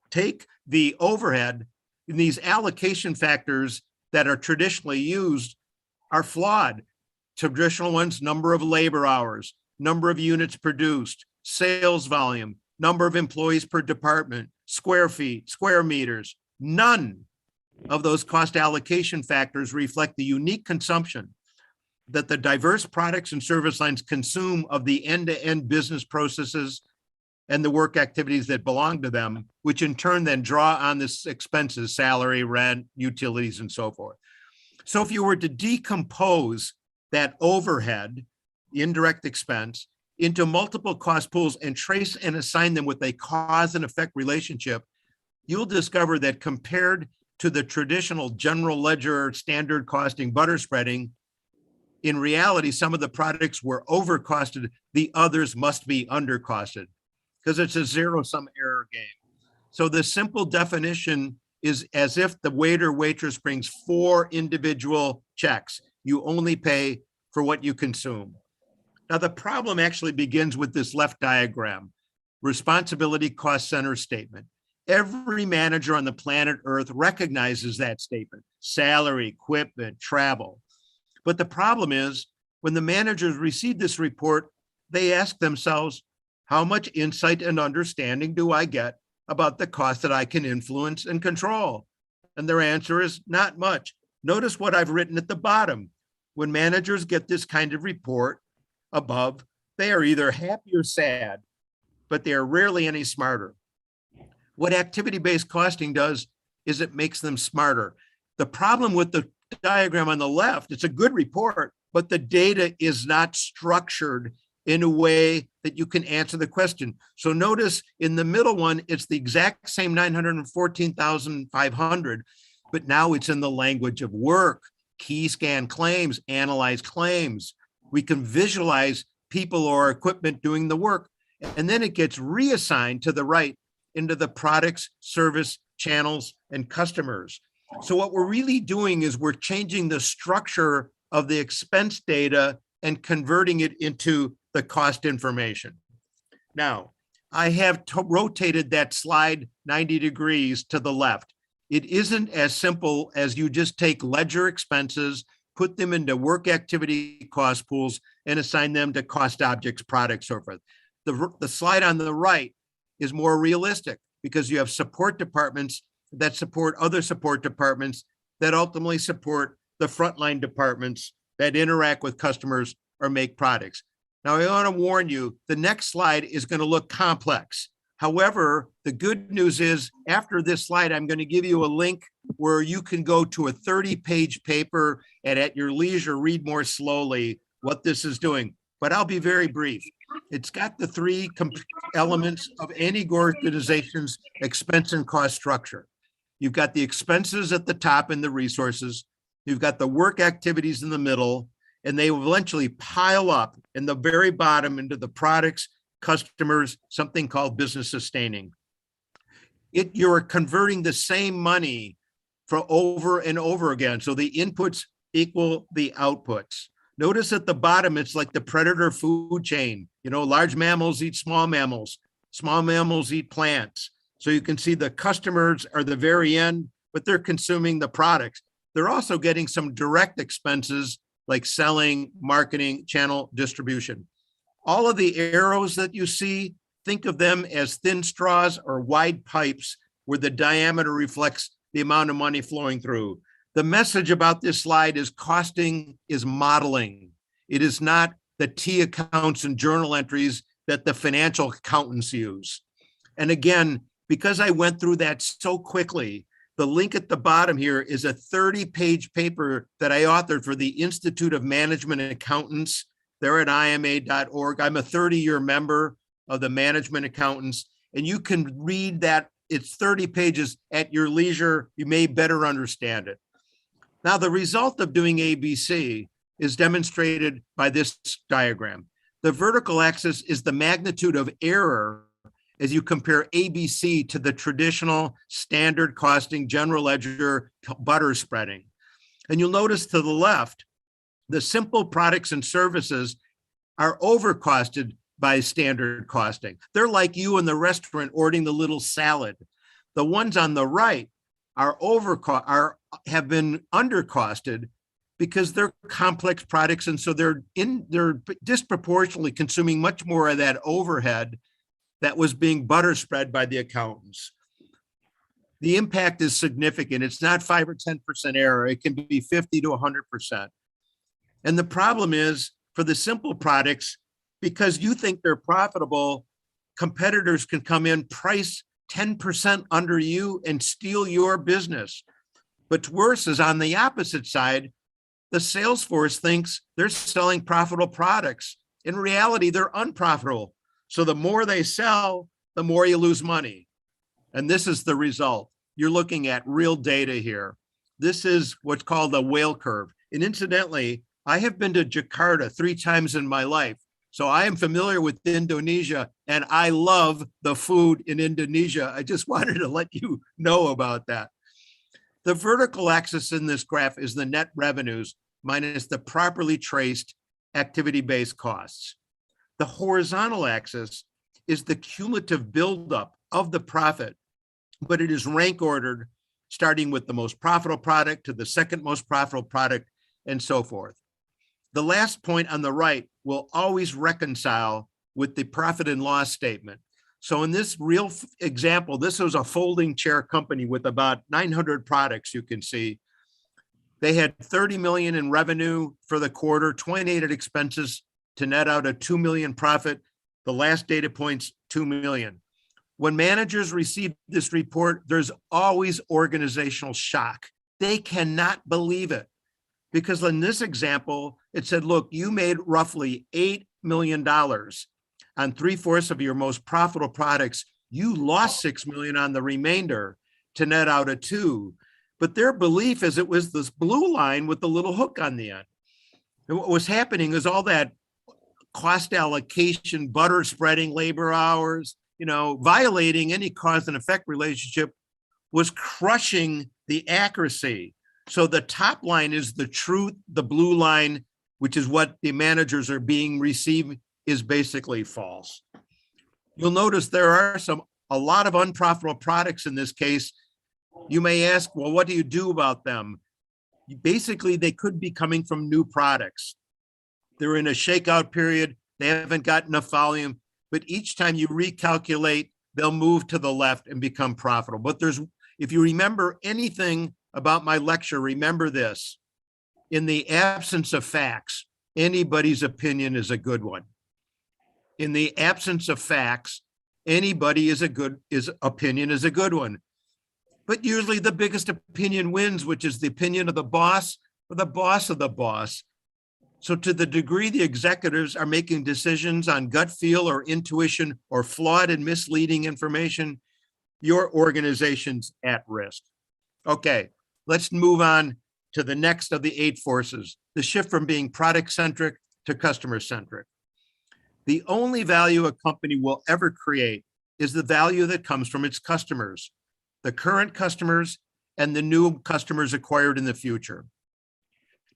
take the overhead, these allocation factors that are traditionally used are flawed. Traditional ones, number of labor hours, number of units produced, sales volume, number of employees per department, square feet, square meters. None of those cost allocation factors reflect the unique consumption that the diverse products and service lines consume of the end-to-end business processes and the work activities that belong to them, which in turn then draw on this expenses, salary, rent, utilities, and so forth. So if you were to decompose that overhead, the indirect expense, into multiple cost pools and trace and assign them with a cause and effect relationship, you'll discover that compared to the traditional general ledger standard costing butter spreading, in reality, some of the products were overcosted, the others must be undercosted, because it's a zero-sum error game. So the simple definition is as if the waiter waitress brings 4 individual checks. You only pay for what you consume. Now, the problem actually begins with this left diagram, responsibility cost center statement. Every manager on the planet Earth recognizes that statement: salary, equipment, travel. But the problem is, when the managers receive this report, they ask themselves, how much insight and understanding do I get about the cost that I can influence and control? And their answer is not much. Notice what I've written at the bottom. When managers get this kind of report above, they are either happy or sad, but they are rarely any smarter. What activity-based costing does is it makes them smarter. The problem with the diagram on the left, it's a good report, but the data is not structured in a way that you can answer the question. So notice in the middle one, it's the exact same 914,500, but now it's in the language of work, key scan claims, analyze claims. We can visualize people or equipment doing the work, and then it gets reassigned to the right into the products, service, channels, and customers. So what we're really doing is we're changing the structure of the expense data and converting it into the cost information. Now, I have rotated that slide 90 degrees to the left. It isn't as simple as you just take ledger expenses, put them into work activity cost pools, and assign them to cost objects, products, so forth. The slide on the right is more realistic because you have support departments that support other support departments that ultimately support the frontline departments that interact with customers or make products. Now, I want to warn you, the next slide is going to look complex. However, the good news is after this slide, I'm going to give you a link where you can go to a 30-page paper and at your leisure, read more slowly what this is doing. But I'll be very brief. It's got the 3 elements of any organization's expense and cost structure. You've got the expenses at the top and the resources. You've got the work activities in the middle, and they will eventually pile up in the very bottom into the products, customers, something called business sustaining. You're converting the same money for over and over again. So the inputs equal the outputs. Notice at the bottom, it's like the predator food chain. You know, large mammals eat small mammals eat plants. So you can see the customers are the very end, but they're consuming the products. They're also getting some direct expenses like selling, marketing, channel distribution. All of the arrows that you see, think of them as thin straws or wide pipes where the diameter reflects the amount of money flowing through. The message about this slide is costing is modeling. It is not the T accounts and journal entries that the financial accountants use. And again, because I went through that so quickly, the link at the bottom here is a 30-page paper that I authored for the Institute of Management and Accountants. They're at ima.org. I'm a 30-year member of the Management Accountants, and you can read that. It's 30 pages at your leisure. You may better understand it. Now, the result of doing ABC is demonstrated by this diagram. The vertical axis is the magnitude of error as you compare ABC to the traditional standard costing general ledger butter spreading. And you'll notice to the left, the simple products and services are overcosted by standard costing. They're like you in the restaurant ordering the little salad. The ones on the right are have been undercosted because they're complex products, and so they're disproportionately consuming much more of that overhead that was being butter spread by the accountants. The impact is significant. It's not 5 or 10% error. It can be 50 to 100%. And the problem is for the simple products, because you think they're profitable, competitors can come in, price 10% under you and steal your business. But worse is on the opposite side, the sales force thinks they're selling profitable products. In reality, they're unprofitable. So the more they sell, the more you lose money. And this is the result. You're looking at real data here. This is what's called a whale curve. And incidentally, I have been to Jakarta 3 times in my life. So I am familiar with Indonesia and I love the food in Indonesia. I just wanted to let you know about that. The vertical axis in this graph is the net revenues minus the properly traced activity-based costs. The horizontal axis is the cumulative buildup of the profit, but it is rank ordered, starting with the most profitable product to the second most profitable product and so forth. The last point on the right will always reconcile with the profit and loss statement. So in this real example, this was a folding chair company with about 900 products, you can see. They had 30 million in revenue for the quarter, 28 at expenses to net out a 2 million profit. The last data point's 2 million. When managers receive this report, there's always organizational shock. They cannot believe it. Because in this example, it said, look, you made roughly $8 million on 3/4 of your most profitable products. You lost 6 million on the remainder to net out a 2. But their belief is it was this blue line with the little hook on the end. And what was happening is all that cost allocation, butter spreading, labor hours, violating any cause and effect relationship was crushing the accuracy. So the top line is the truth, the blue line, which is what the managers are being received, is basically false. You'll notice there are a lot of unprofitable products in this case. You may ask, well, what do you do about them? Basically, they could be coming from new products. They're in a shakeout period. They haven't got enough volume, but each time you recalculate, they'll move to the left and become profitable. But if you remember anything about my lecture, remember this: in the absence of facts, anybody's opinion is a good one. In the absence of facts, anybody's opinion is a good one. But usually the biggest opinion wins, which is the opinion of the boss or the boss of the boss. So to the degree the executives are making decisions on gut feel or intuition or flawed and misleading information, your organization's at risk. Okay, let's move on to the next of the 8 forces, the shift from being product-centric to customer-centric. The only value a company will ever create is the value that comes from its customers, the current customers and the new customers acquired in the future.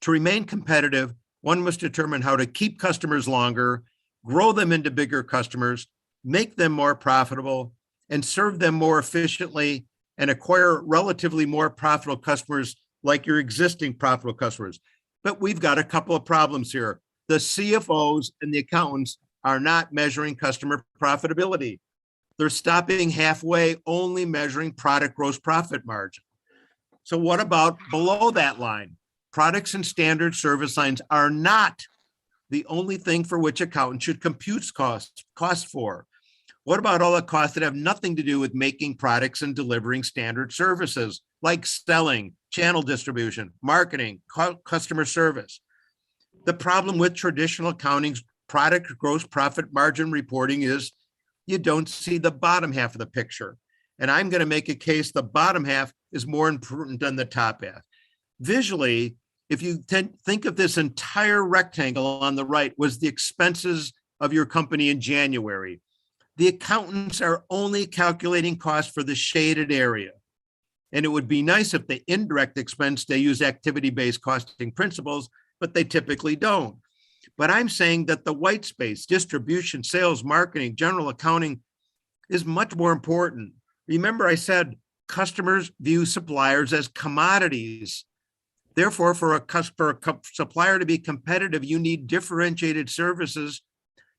To remain competitive, one must determine how to keep customers longer, grow them into bigger customers, make them more profitable, and serve them more efficiently, and acquire relatively more profitable customers like your existing profitable customers. But we've got a couple of problems here. The CFOs and the accountants are not measuring customer profitability. They're stopping halfway, only measuring product gross profit margin. So what about below that line? Products and standard service lines are not the only thing for which accountants should compute costs for. What about all the costs that have nothing to do with making products and delivering standard services, like selling, channel distribution, marketing, customer service? The problem with traditional accounting's product gross profit margin reporting is you don't see the bottom half of the picture. And I'm going to make a case the bottom half is more important than the top half. Visually, if you think of this entire rectangle on the right was the expenses of your company in January, the accountants are only calculating costs for the shaded area. And it would be nice if the indirect expense, they use activity-based costing principles, but they typically don't. But I'm saying that the white space, distribution, sales, marketing, general accounting is much more important. Remember, I said customers view suppliers as commodities. Therefore, for a supplier to be competitive, you need differentiated services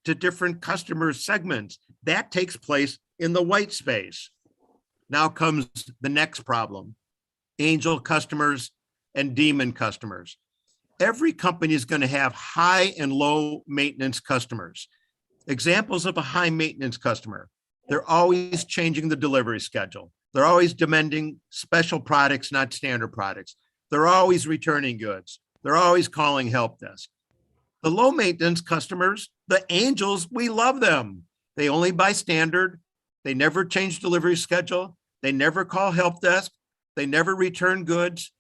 to different customer segments. That takes place in the white space. Now comes the next problem: angel customers and demon customers. Every company is going to have high and low maintenance customers. Examples of a high maintenance customer: They're always changing the delivery schedule. They're always demanding special products, not standard products. They're always returning goods. They're always calling help desk. The low maintenance customers, the angels, we love them. They only buy standard. They never change delivery schedule. They never call help desk. They never return goods.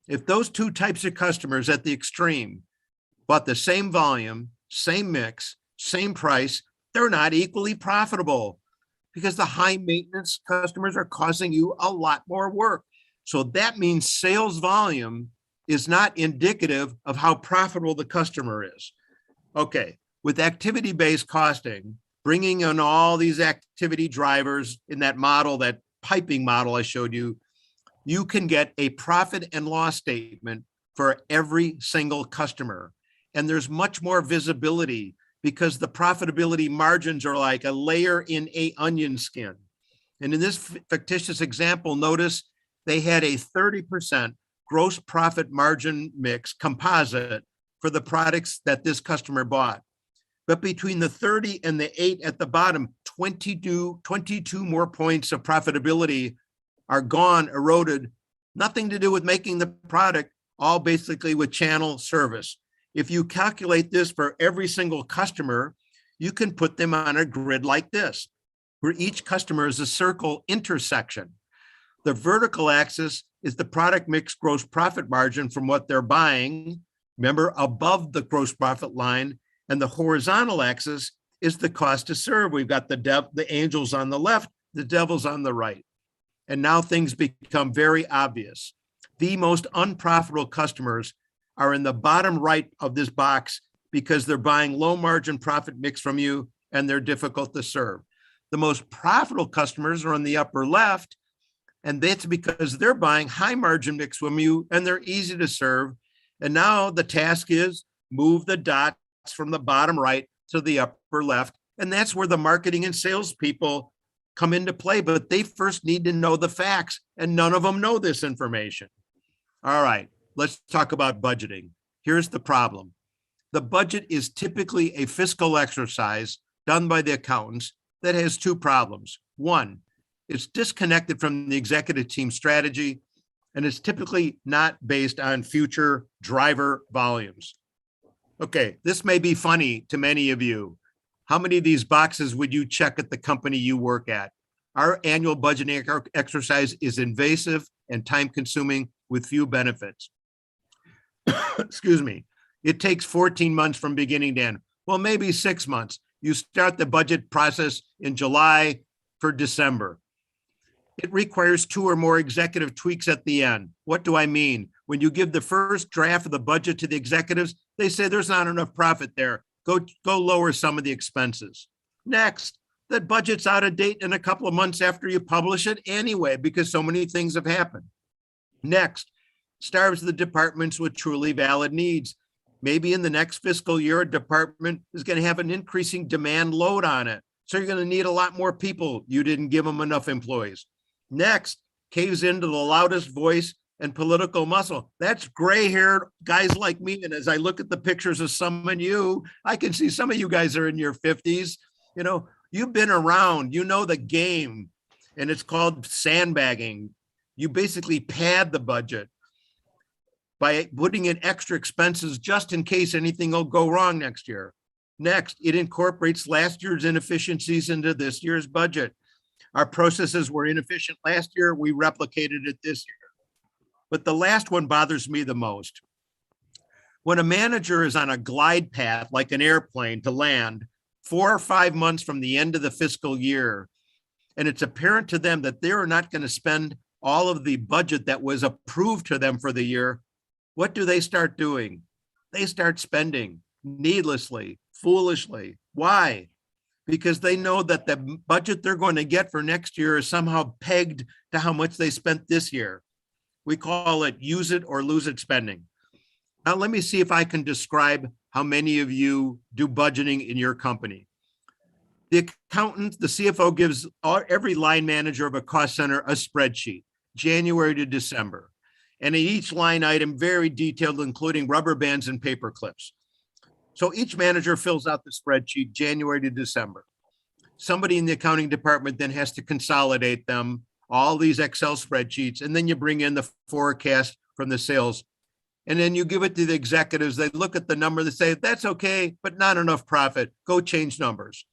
If those two types of customers at the extreme bought the same volume, same mix, same price, they're not equally profitable because the high maintenance customers are causing you a lot more work. So that means sales volume is not indicative of how profitable the customer is. Okay, with activity-based costing, bringing in all these activity drivers in that model, that piping model I showed you, you can get a profit and loss statement for every single customer. And there's much more visibility because the profitability margins are like a layer in an onion skin. And in this fictitious example, notice they had a 30% gross profit margin mix composite for the products that this customer bought. But between the 30 and the 8 at the bottom, 22 more points of profitability are gone, eroded, nothing to do with making the product, all basically with channel service. If you calculate this for every single customer, you can put them on a grid like this, where each customer is a circle intersection. The vertical axis is the product mix gross profit margin from what they're buying, remember, above the gross profit line, and the horizontal axis is the cost to serve. We've got the angels on the left, the devils on the right. And now things become very obvious. The most unprofitable customers are in the bottom right of this box because they're buying low margin profit mix from you and they're difficult to serve. The most profitable customers are in the upper left, and that's because they're buying high margin mix from you and they're easy to serve. And now the task is move the dots from the bottom right to the upper left. And that's where the marketing and sales people come into play, but they first need to know the facts, and none of them know this information. All right, let's talk about budgeting. Here's the problem. The budget is typically a fiscal exercise done by the accountants that has two problems. One, it's disconnected from the executive team strategy, and it's typically not based on future driver volumes. Okay, this may be funny to many of you. How many of these boxes would you check at the company you work at? Our annual budgeting exercise is invasive and time-consuming with few benefits. Excuse me. It takes 14 months from beginning to end. Well, maybe 6 months. You start the budget process in July for December. It requires 2 or more executive tweaks at the end. What do I mean? When you give the first draft of the budget to the executives, they say there's not enough profit there. Go lower some of the expenses. Next, that budget's out of date in a couple of months after you publish it anyway, because so many things have happened. Next, starves the departments with truly valid needs. Maybe in the next fiscal year, a department is going to have an increasing demand load on it. So you're going to need a lot more people. You didn't give them enough employees. Next, caves into the loudest voice and political muscle. That's gray-haired guys like me. And as I look at the pictures of some of you, I can see some of you guys are in your 50s. You know, you've been around, you know the game, and it's called sandbagging. You basically pad the budget by putting in extra expenses just in case anything will go wrong next year. Next, it incorporates last year's inefficiencies into this year's budget. Our processes were inefficient last year. We replicated it this year. But the last one bothers me the most. When a manager is on a glide path, like an airplane, to land 4 or 5 months from the end of the fiscal year, and it's apparent to them that they are not going to spend all of the budget that was approved to them for the year, what do they start doing? They start spending needlessly, foolishly. Why? Because they know that the budget they're going to get for next year is somehow pegged to how much they spent this year. We call it use it or lose it spending. Now, let me see if I can describe how many of you do budgeting in your company. The accountant, the CFO, gives every line manager of a cost center a spreadsheet, January to December. And in each line item, very detailed, including rubber bands and paper clips. So each manager fills out the spreadsheet January to December. Somebody in the accounting department then has to consolidate them, all these Excel spreadsheets, and then you bring in the forecast from the sales. And then you give it to the executives. They look at the number, they say, that's okay, but not enough profit. Go change numbers.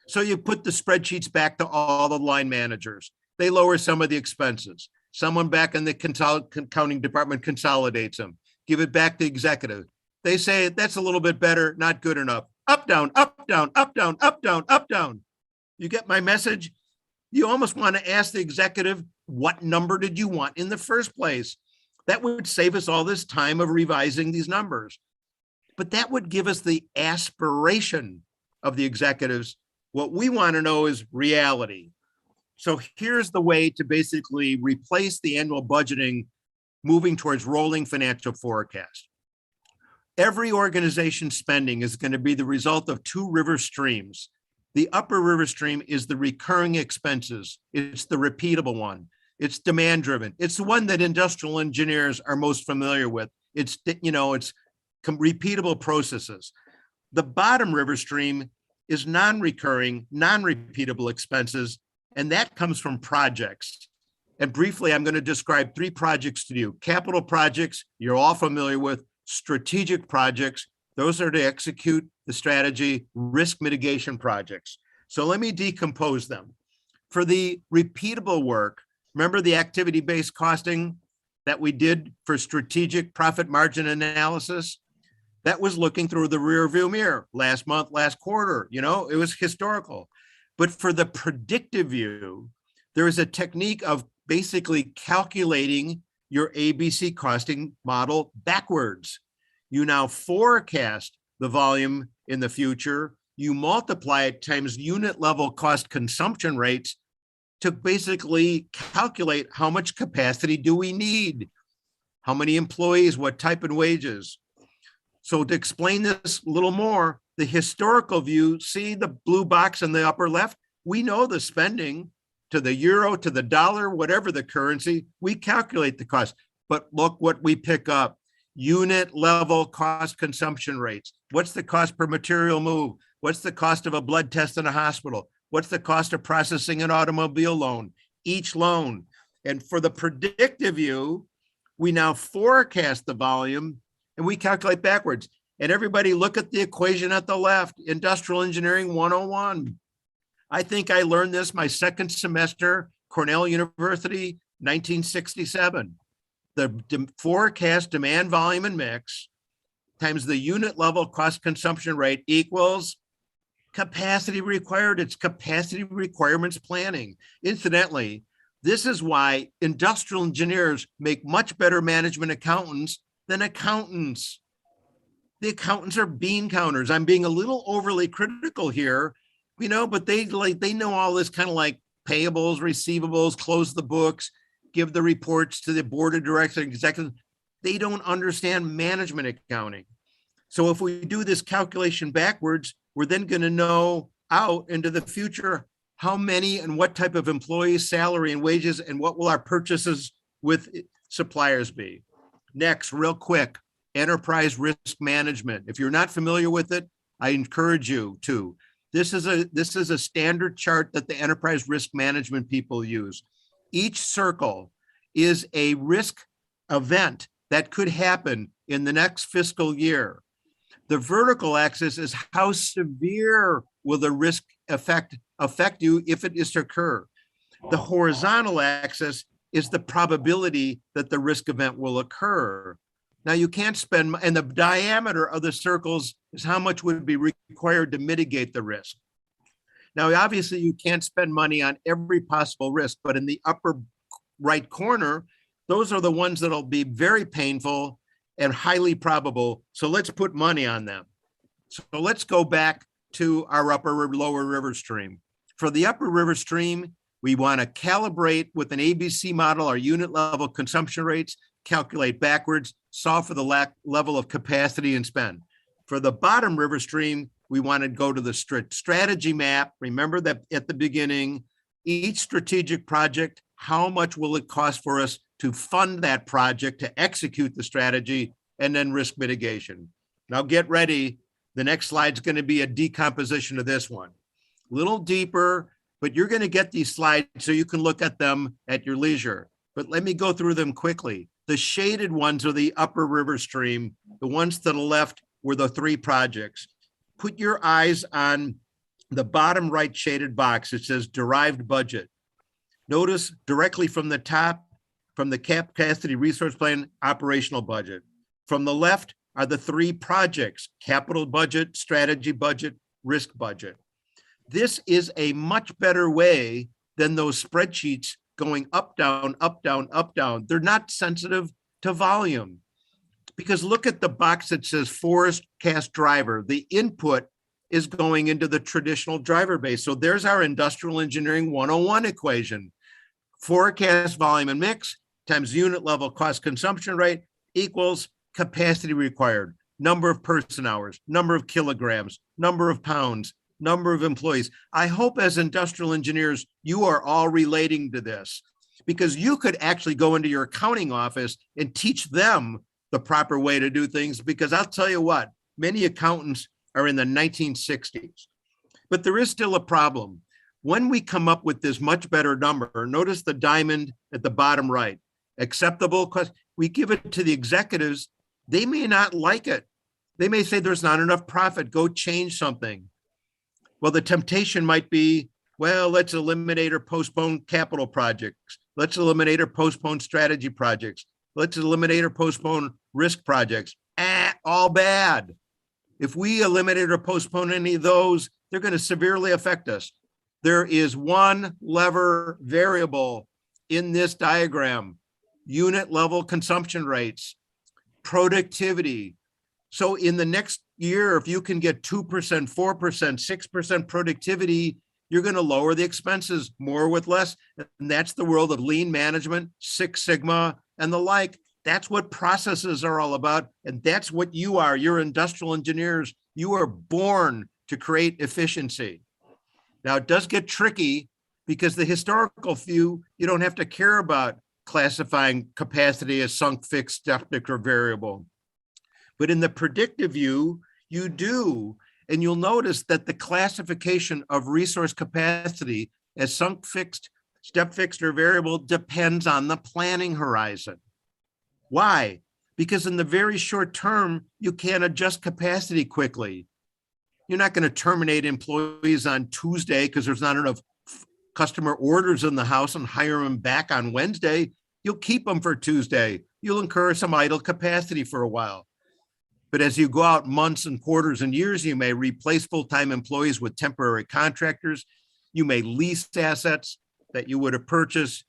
So you put the spreadsheets back to all the line managers. They lower some of the expenses. Someone back in the accounting department consolidates them. Give it back to the executive. They say, that's a little bit better, not good enough. Up, down, up, down, up, down, up, down, up, down. You get my message? You almost want to ask the executive, what number did you want in the first place? That would save us all this time of revising these numbers. But that would give us the aspiration of the executives. What we want to know is reality. So here's the way to basically replace the annual budgeting, moving towards rolling financial forecast. Every organization's spending is going to be the result of two river streams. The upper river stream is the recurring expenses. It's the repeatable one. It's demand driven. It's the one that industrial engineers are most familiar with. It's, it's repeatable processes. The bottom river stream is non-recurring, non-repeatable expenses, and that comes from projects. And briefly, I'm going to describe 3 projects to you. Capital projects, you're all familiar with. Strategic projects, those are to execute the strategy. Risk mitigation projects. So let me decompose them. For the repeatable work, remember the activity-based costing that we did for strategic profit margin analysis? That was looking through the rear view mirror last month, last quarter, it was historical. But for the predictive view, there is a technique of basically calculating your ABC costing model backwards. You now forecast the volume in the future. You multiply it times unit level cost consumption rates to basically calculate how much capacity do we need? How many employees, what type and wages? So to explain this a little more, the historical view, see the blue box in the upper left? We know the spending to the euro, to the dollar, whatever the currency, we calculate the cost. But look what we pick up. Unit level cost consumption rates. What's the cost per material move? What's the cost of a blood test in a hospital? What's the cost of processing an automobile loan? Each loan. And for the predictive view, we now forecast the volume and we calculate backwards. And everybody look at the equation at the left, Industrial Engineering 101. I think I learned this my second semester, Cornell University, 1967. The forecast demand, volume, and mix times the unit level cost consumption rate equals capacity required. It's capacity requirements planning. Incidentally, this is why industrial engineers make much better management accountants than accountants. The accountants are bean counters. I'm being a little overly critical here, but they know all this kind of like payables, receivables, close the books, give the reports to the board of directors, executives. They don't understand management accounting. So if we do this calculation backwards, we're then going to know out into the future how many and what type of employees, salary and wages, and what will our purchases with suppliers be. Next, real quick, enterprise risk management. If you're not familiar with it, I encourage you to. This is a standard chart that the enterprise risk management people use. Each circle is a risk event that could happen in the next fiscal year. The vertical axis is how severe will the risk affect you if it is to occur. The horizontal axis is the probability that the risk event will occur. Now you can't spend, and the diameter of the circles is how much would be required to mitigate the risk. Now, obviously you can't spend money on every possible risk, but in the upper right corner, those are the ones that'll be very painful and highly probable. So let's put money on them. So let's go back to our lower river stream. For the upper river stream, we want to calibrate with an ABC model our unit level consumption rates, calculate backwards, solve for the level of capacity and spend. For the bottom river stream, we want to go to the strategy map. Remember that at the beginning, each strategic project, how much will it cost for us to fund that project, to execute the strategy, and then risk mitigation. Now get ready. The next slide is going to be a decomposition of this one. little deeper, but you're going to get these slides so you can look at them at your leisure. But let me go through them quickly. The shaded ones are the upper river stream. The ones to the left were the 3 projects. Put your eyes on the bottom right shaded box. It says derived budget. Notice directly from the top, from the capacity resource plan, operational budget. From the left are the 3 projects: capital budget, strategy budget, risk budget. This is a much better way than those spreadsheets going up, down, up, down, up, down. They're not sensitive to volume. Because look at the box that says forecast driver. The input is going into the traditional driver base. So there's our industrial engineering 101 equation. Forecast volume and mix times unit level cost consumption rate equals capacity required, number of person hours, number of kilograms, number of pounds, number of employees. I hope as industrial engineers, you are all relating to this, because you could actually go into your accounting office and teach them the proper way to do things, because I'll tell you what, many accountants are in the 1960s. But there is still a problem. When we come up with this much better number, notice the diamond at the bottom right, acceptable cost, we give it to the executives, they may not like it. They may say there's not enough profit, go change something. Well, the temptation might be, well, let's eliminate or postpone capital projects. Let's eliminate or postpone strategy projects. Let's eliminate or postpone risk projects. All bad. If we eliminate or postpone any of those, they're going to severely affect us. There is one lever variable in this diagram: unit level consumption rates, productivity. So in the next year, if you can get 2%, 4%, 6% productivity, you're going to lower the expenses more with less. And that's the world of lean management, Six Sigma, and the like. That's what processes are all about. And that's what you are. You're industrial engineers. You are born to create efficiency. Now, it does get tricky because the historical view, you don't have to care about classifying capacity as sunk, fixed, skeptic, or variable. But in the predictive view, you do. And you'll notice that the classification of resource capacity as sunk, fixed, step fixed, or variable depends on the planning horizon. Why? Because in the very short term, you can't adjust capacity quickly. You're not going to terminate employees on Tuesday because there's not enough customer orders in the house and hire them back on Wednesday. You'll keep them for Tuesday. You'll incur some idle capacity for a while. But as you go out months and quarters and years, you may replace full-time employees with temporary contractors. You may lease assets that you would have purchased.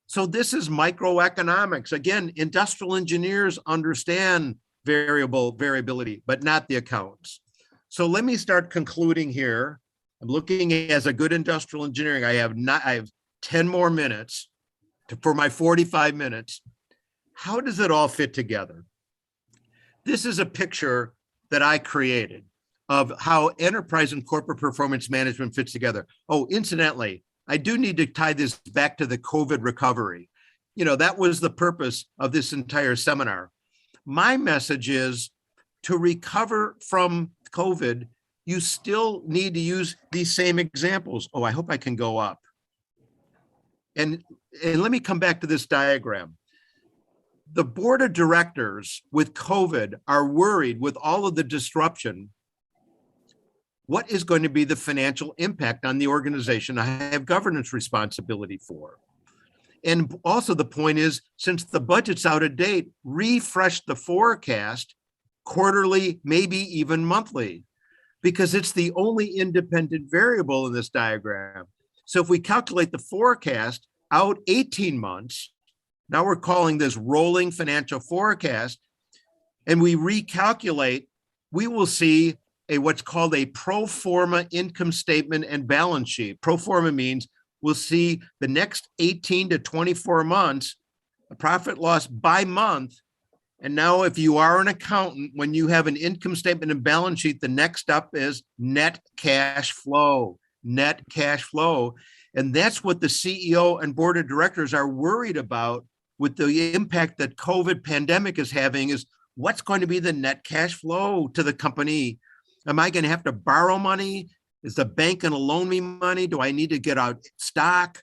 So this is microeconomics. Again, industrial engineers understand variability, but not the accountants. So let me start concluding here. I'm looking as a good industrial engineering. I have 10 more minutes for my 45 minutes. How does it all fit together? This is a picture that I created of how enterprise and corporate performance management fits together. Oh, incidentally, I do need to tie this back to the COVID recovery. You know, that was the purpose of this entire seminar. My message is to recover from COVID, you still need to use these same examples. Oh, I hope I can go up. And let me come back to this diagram. The board of directors with COVID are worried with all of the disruption. What is going to be the financial impact on the organization I have governance responsibility for? And also the point is, since the budget's out of date, refresh the forecast quarterly, maybe even monthly, because it's the only independent variable in this diagram. So if we calculate the forecast out 18 months, now we're calling this rolling financial forecast, and we recalculate, we will see what's called a pro forma income statement and balance sheet. Pro forma means we'll see the next 18 to 24 months, a profit loss by month. And now if you are an accountant, when you have an income statement and balance sheet, the next up is net cash flow, net cash flow. And that's what the CEO and board of directors are worried about with the impact that COVID pandemic is having, is what's going to be the net cash flow to the company? Am I going to have to borrow money? Is the bank going to loan me money? Do I need to get out stock?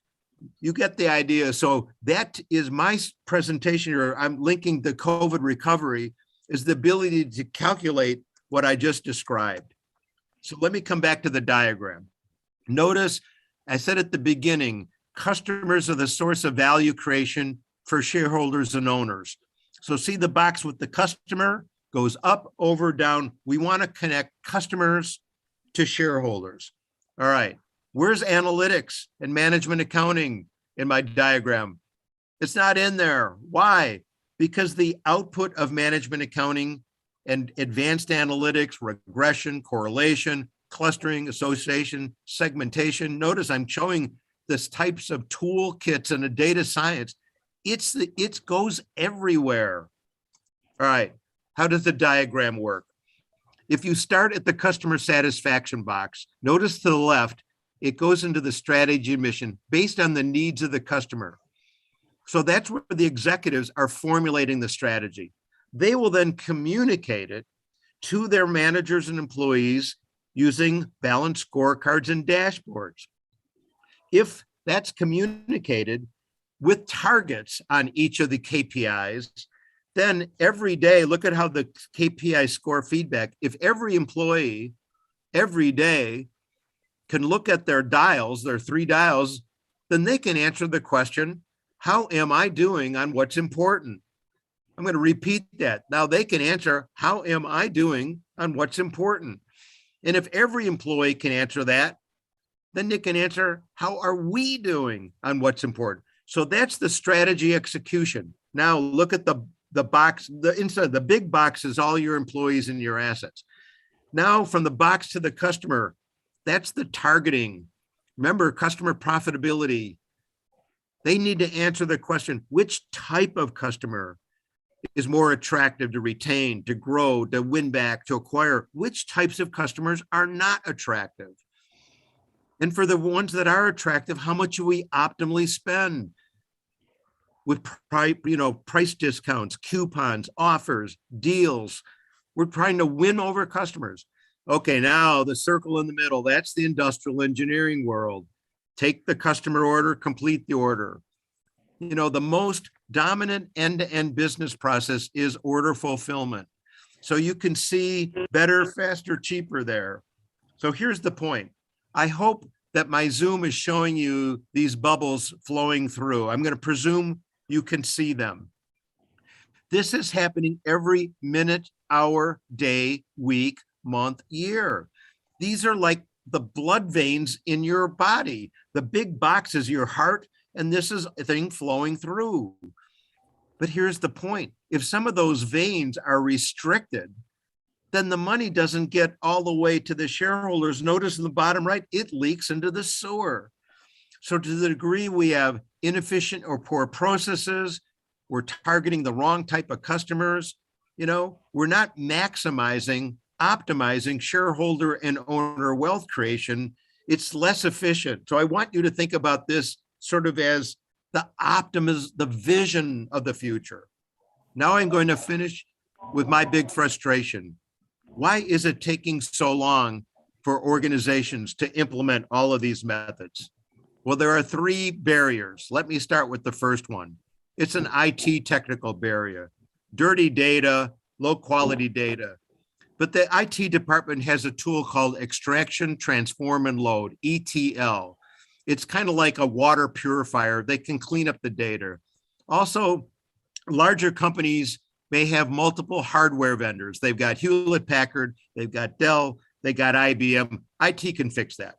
You get the idea. So that is my presentation here. I'm linking the COVID recovery is the ability to calculate what I just described. So let me come back to the diagram. Notice I said at the beginning, customers are the source of value creation for shareholders and owners. So see the box with the customer goes up, over, down. We want to connect customers to shareholders. All right. Where's analytics and management accounting in my diagram? It's not in there. Why? Because the output of management accounting and advanced analytics, regression, correlation, clustering, association, segmentation. Notice I'm showing this types of toolkits and a data science. It goes everywhere. All right. How does the diagram work? If you start at the customer satisfaction box, notice to the left, it goes into the strategy and mission based on the needs of the customer. So that's where the executives are formulating the strategy. They will then communicate it to their managers and employees using balanced scorecards and dashboards. If that's communicated with targets on each of the KPIs, then every day, look at how the KPI score feedback. If every employee every day can look at their dials, their 3 dials, then they can answer the question, how am I doing on what's important? I'm going to repeat that. Now they can answer, how am I doing on what's important? And if every employee can answer that, then they can answer, how are we doing on what's important? So that's the strategy execution. Now look at the box, the inside, the big box is all your employees and your assets. Now from the box to the customer, that's the targeting. Remember, customer profitability. They need to answer the question, which type of customer is more attractive to retain, to grow, to win back, to acquire? Which types of customers are not attractive? And for the ones that are attractive, how much do we optimally spend? With price discounts, coupons, offers, deals. We're trying to win over customers. Okay, now the circle in the middle, that's the industrial engineering world. Take the customer order, complete the order. The most dominant end-to-end business process is order fulfillment. So you can see better, faster, cheaper there. So here's the point. I hope that my Zoom is showing you these bubbles flowing through. I'm going to presume you can see them. This is happening every minute, hour, day, week, month, year. These are like the blood veins in your body. The big box is your heart, and this is a thing flowing through. But here's the point. If some of those veins are restricted, then the money doesn't get all the way to the shareholders. Notice in the bottom right, it leaks into the sewer. So to the degree we have inefficient or poor processes, we're targeting the wrong type of customers, we're not maximizing, optimizing shareholder and owner wealth creation. It's less efficient. So I want you to think about this sort of as the optimism, the vision of the future. Now I'm going to finish with my big frustration. Why is it taking so long for organizations to implement all of these methods? Well, there are 3 barriers. Let me start with the first one. It's an IT technical barrier. Dirty data, low quality data. But the IT department has a tool called extraction, transform, and load, ETL. It's kind of like a water purifier. They can clean up the data. Also, larger companies may have multiple hardware vendors. They've got Hewlett Packard, they've got Dell, they got IBM. IT can fix that.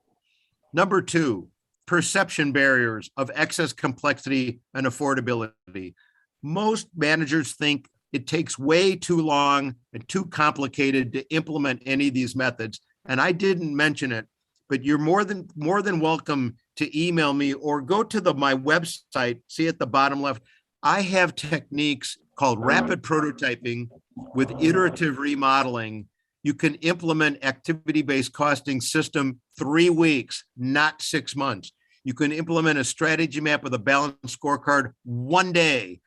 Number 2, perception barriers of excess complexity and affordability. Most managers think it takes way too long and too complicated to implement any of these methods. And I didn't mention it, but you're more than welcome to email me or go to my website. See at the bottom left, I have techniques called rapid prototyping with iterative remodeling. You can implement activity-based costing system 3 weeks, not 6 months. You can implement a strategy map with a balanced scorecard 1 day.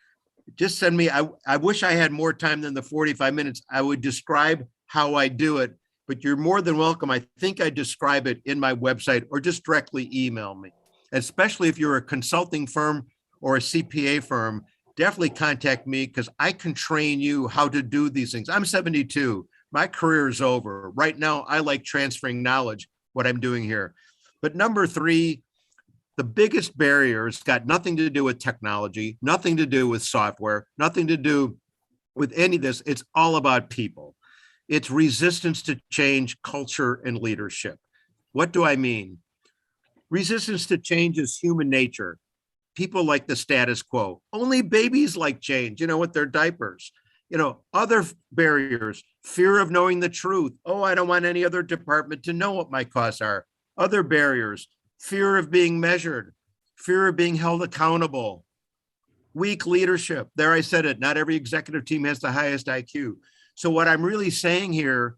Just send me, I wish I had more time than the 45 minutes. I would describe how I do it, but you're more than welcome. I think I describe it in my website, or just directly email me, especially if you're a consulting firm or a CPA firm. Definitely contact me, because I can train you how to do these things. I'm 72. My career is over. Right now, I like transferring knowledge, what I'm doing here. But number 3, the biggest barriers got nothing to do with technology, nothing to do with software, nothing to do with any of this. It's all about people. It's resistance to change, culture, and leadership. What do I mean? Resistance to change is human nature. People like the status quo. Only babies like change, with their diapers. Other barriers, fear of knowing the truth. Oh, I don't want any other department to know what my costs are. Other barriers, fear of being measured, fear of being held accountable, weak leadership. There, I said it. Not every executive team has the highest IQ. So what I'm really saying here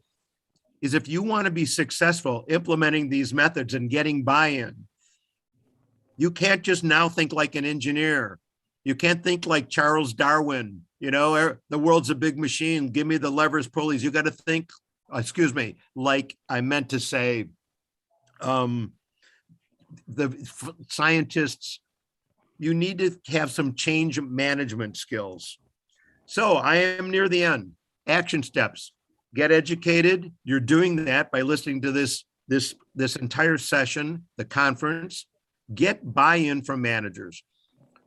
is, if you want to be successful implementing these methods and getting buy-in, you can't just now think like an engineer. You can't think like Charles Darwin. The world's a big machine. Give me the levers, pulleys. You got to think, like I meant to say, the scientists, you need to have some change management skills. So I am near the end. Action steps: get educated. You're doing that by listening to this entire session, the conference. Get buy-in from managers.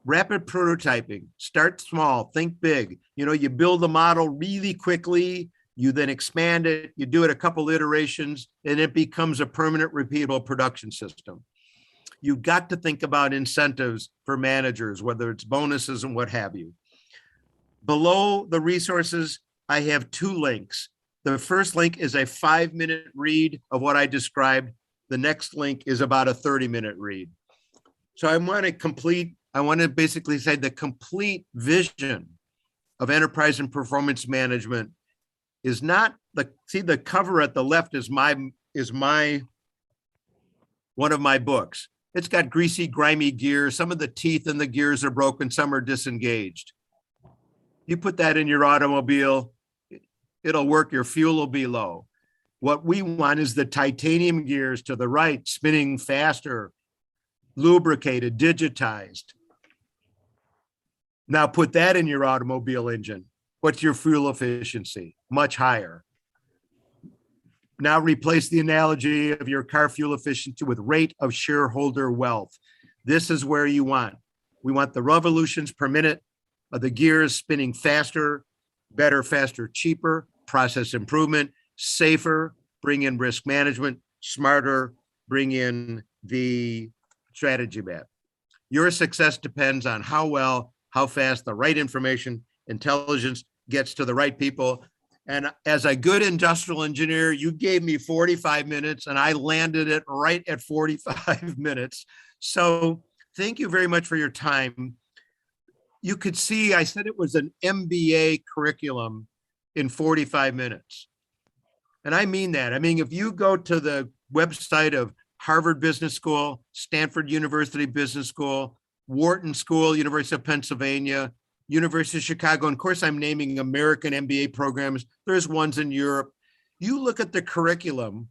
Rapid prototyping. Start small, think big. You build a model really quickly, you then expand it, you do it a couple iterations, and it becomes a permanent, repeatable production system. You've got to think about incentives for managers, whether it's bonuses and what have you. Below the resources, I have 2 links. The first link is a 5-minute read of what I described. The next link is about a 30-minute read. So I want to basically say the complete vision of enterprise and performance management is not the cover at the left is one of my books. It's got greasy, grimy gears. Some of the teeth in the gears are broken, some are disengaged. You put that in your automobile, it'll work, your fuel will be low. What we want is the titanium gears to the right, spinning faster, lubricated, digitized. Now put that in your automobile engine. What's your fuel efficiency? Much higher. Now replace the analogy of your car fuel efficiency with rate of shareholder wealth. This is where we want the revolutions per minute of the gears spinning faster, better, faster, cheaper, process improvement, safer, bring in risk management, smarter, bring in the strategy map. Your success depends on how fast the right information, intelligence gets to the right people. And as a good industrial engineer, you gave me 45 minutes and I landed it right at 45 minutes. So thank you very much for your time. You could see, I said it was an MBA curriculum in 45 minutes. And I mean that. I mean, if you go to the website of Harvard Business School, Stanford University Business School, Wharton School, University of Pennsylvania, University of Chicago, and of course I'm naming American MBA programs. There's ones in Europe. You look at the curriculum,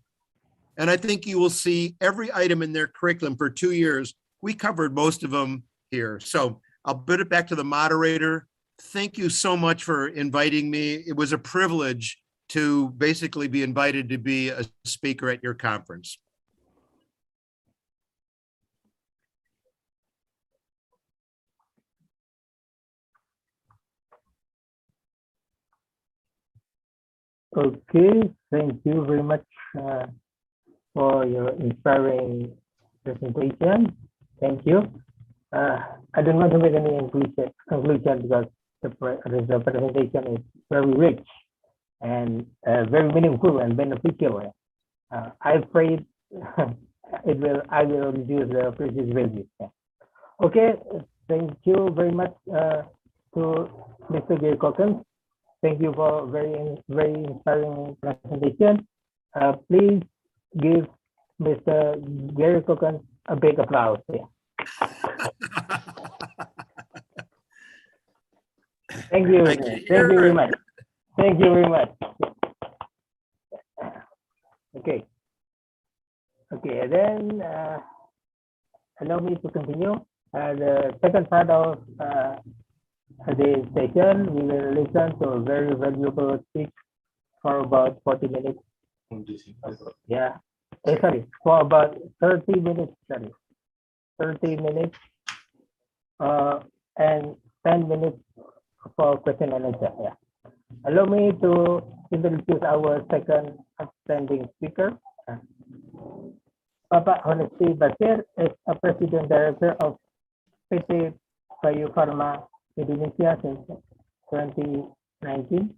and I think you will see every item in their curriculum for 2 years. We covered most of them here. So I'll put it back to the moderator. Thank you so much for inviting me. It was a privilege to basically be invited to be a speaker at your conference. Okay, thank you very much for your inspiring presentation. Thank you. I don't want to make any conclusion because the presentation is very rich and very meaningful and beneficial. I pray I will reduce the previous value. Okay, thank you very much to Mr. Gary Cochran. Thank you for very inspiring presentation. Please give Mr. Gary Cochran a big applause. Yeah. Thank you. Thank you very much. Thank you very much. Okay. Okay, and then allow me to continue. The second part of the session, we will listen to a very valuable speech for about 40 minutes. Yeah, sorry, for about 30 minutes, sorry. 30 minutes and 10 minutes for question and answer. Yeah. Allow me to introduce our second outstanding speaker. Bapak Honesty Basir is a President Director of PT Bio Farma Indonesia since 2019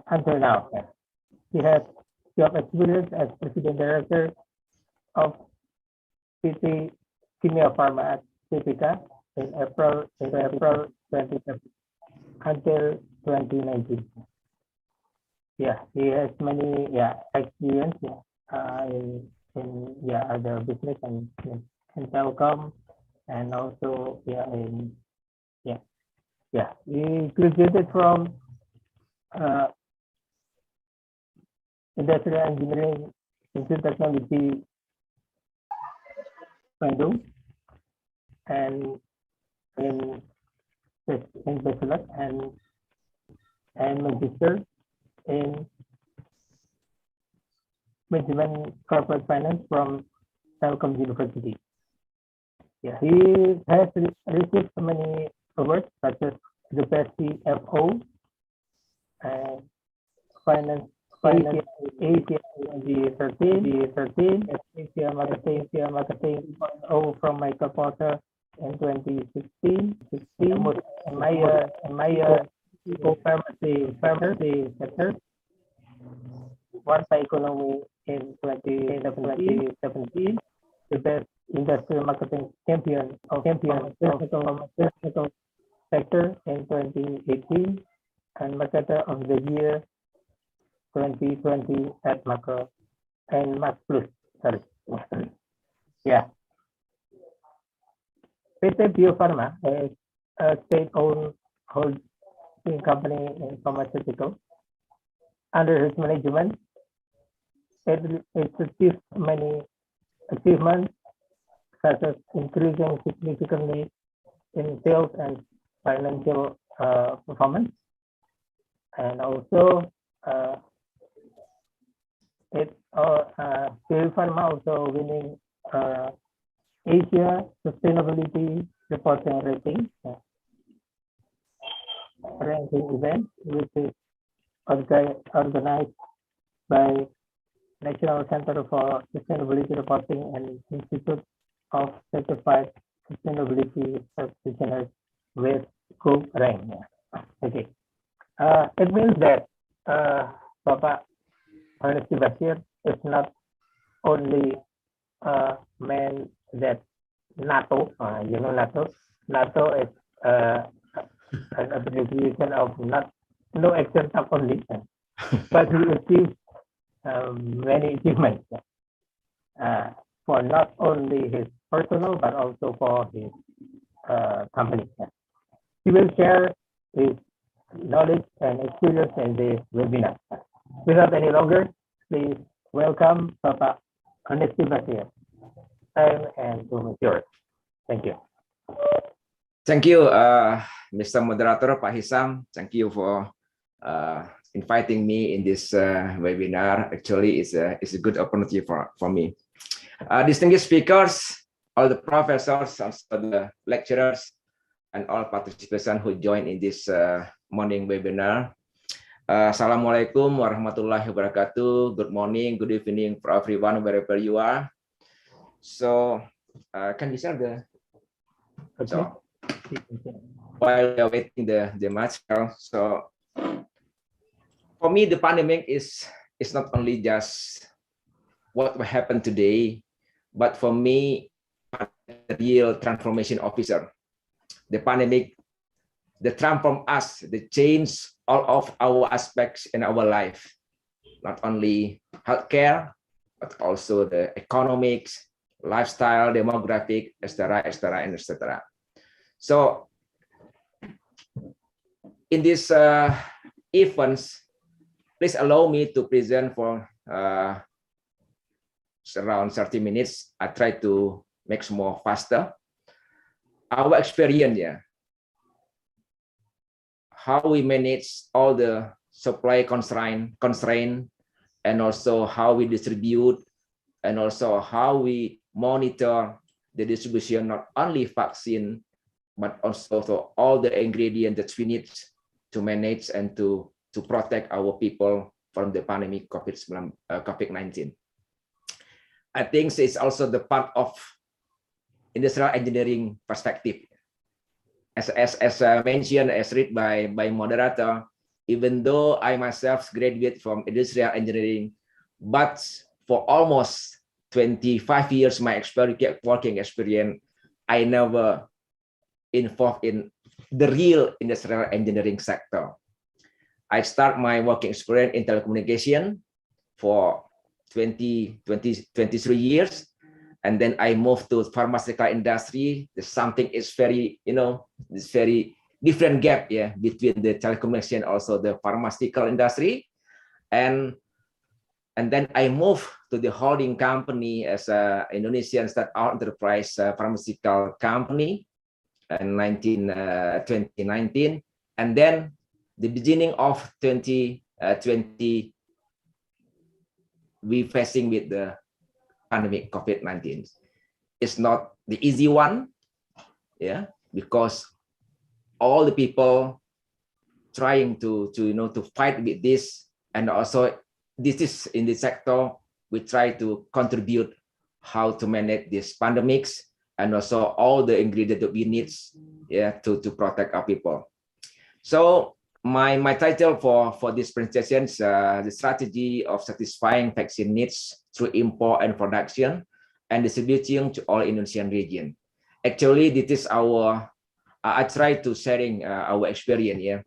until now. He has job experience as President Director of PT Kimia Pharma TPK in April 2017 until 2019. Yeah, he has many experience in other business and in telecom, and also he graduated from Industrial Engineering Institute Technology Bandung, and in Bachelor and Magister in Management Corporate Finance from Telkom University. Yeah, he has received many awards such as the best CFO and Finance Asia 13 Asia Marketing from Michael Porter in 2016. Maya pharmacy sector. Warta Economy in 2017, the best industrial marketing champion of technical sector in 2018, and marketer of the year 2020 at Macro and Max Plus. Sorry. Yeah. PT Bio Farma is a state-owned holding company in pharmaceutical. Under his management, it achieved many achievements, such as increasing significantly in sales and financial performance, and also Bio Farma also winning Asia Sustainability Reporting Ranking event, which is organized by National Center for Sustainability Reporting and Institute of Certified Sustainability Practitioners with Group rank. Okay. It means that Bapak Honesty Basir is not only a man that NATO, you know NATO. NATO is an abbreviation of no action talk only, but he achieved many achievements for not only his personal but also for his company. He will share his knowledge and experience in this webinar. Without any longer, please welcome Bapak Honesty Basir. Time and to yours. Thank you. Thank you, Mr. Moderator, Pak Hisam. Thank you for inviting me in this webinar. Actually, it's a good opportunity for me. Distinguished speakers, all the professors, also the lecturers, and all participants who joined in this morning webinar. Assalamualaikum warahmatullahi wabarakatuh. Good morning, good evening for everyone, wherever you are. So, can we share the... So, while we are waiting the material, so for me, the pandemic is not only just what will happen today, but for me, the real transformation officer. The pandemic, the transform us, the change all of our aspects in our life, not only healthcare, but also the economics, lifestyle, demographic, etc., etc., and etc. So, in this events, please allow me to present for around 30 minutes. I try to make more faster. Our experience, yeah, how we manage all the supply constraint, and also how we distribute, and also how we monitor the distribution, not only vaccine, but also for all the ingredients that we need to manage and to protect our people from the pandemic COVID-19. I think it's also the part of industrial engineering perspective. As mentioned, as read by moderator, even though I myself graduate from industrial engineering, but for almost 25 years, my working experience, I never involved in the real industrial engineering sector. I start my working experience in telecommunication for 23 years. And then I moved to pharmaceutical industry. There's something is very, this very different gap, yeah, between the telecommunication, also the pharmaceutical industry. And then I moved to the holding company as a Indonesian startup enterprise pharmaceutical company in 2019. And then the beginning of 2020, we facing with the pandemic COVID-19. It's not the easy one, yeah, because all the people trying to fight with this, and also this is in the sector we try to contribute how to manage these pandemics, and also all the ingredients that we need, yeah, to protect our people. So my title for this presentation is the strategy of satisfying vaccine needs through import and production and distributing to all Indonesian region. Actually, this is our I try to sharing our experience, yeah,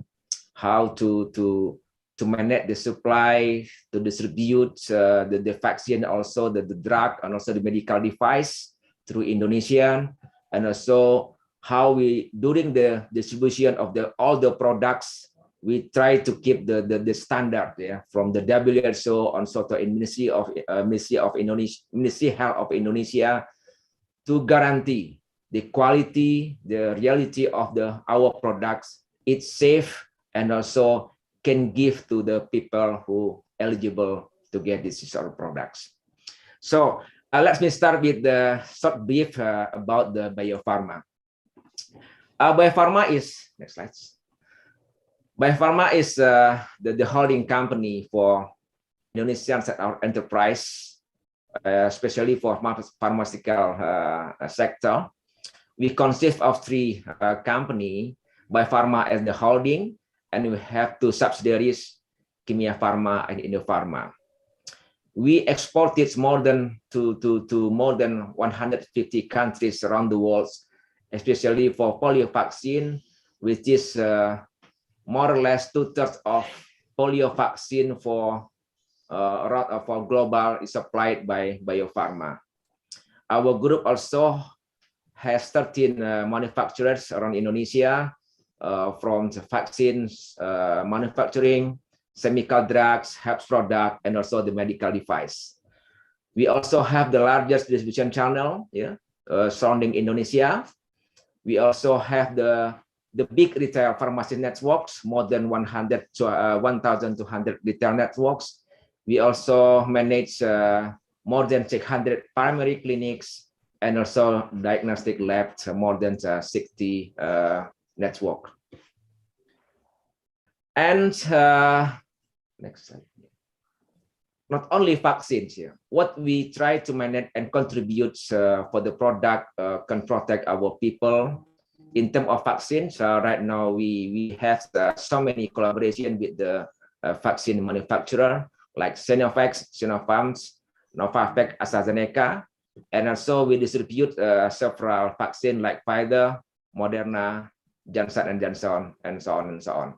how to manage the supply, to distribute the vaccine, also the drug, and also the medical device through Indonesia, and also how we during the distribution of all the products, we try to keep the standard, yeah, from the WHO and also to Ministry of Indonesia, Ministry Health of Indonesia, to guarantee the quality, the reality of our products. It's safe and also can give to the people who eligible to get these sort of products. So let me start with the short brief about the biopharma. Biopharma is, next slide. Biopharma is the holding company for Indonesian enterprise, especially for pharmaceutical sector. We consist of three companies: Biopharma as the holding, and we have two subsidiaries, Kimia Pharma and Indopharma. We exported more than to more than 150 countries around the world, especially for polio vaccine, which is more or less 2/3 of polio vaccine for global is supplied by Biopharma. Our group also has 13 manufacturers around Indonesia, from the vaccines, manufacturing, chemical drugs, health product, and also the medical device. We also have the largest distribution channel, yeah, surrounding Indonesia. We also have the big retail pharmacy networks, more than 1,200 retail networks. We also manage more than 600 primary clinics, and also diagnostic labs, more than 60 network. And next slide. Not only vaccines here, what we try to manage and contribute for the product can protect our people. In terms of vaccines, right now we have so many collaboration with the vaccine manufacturer like Sinovac, Sinopharm, Novavax, AstraZeneca, and also we distribute several vaccines like Pfizer, Moderna, Johnson & Johnson, and so on and so on.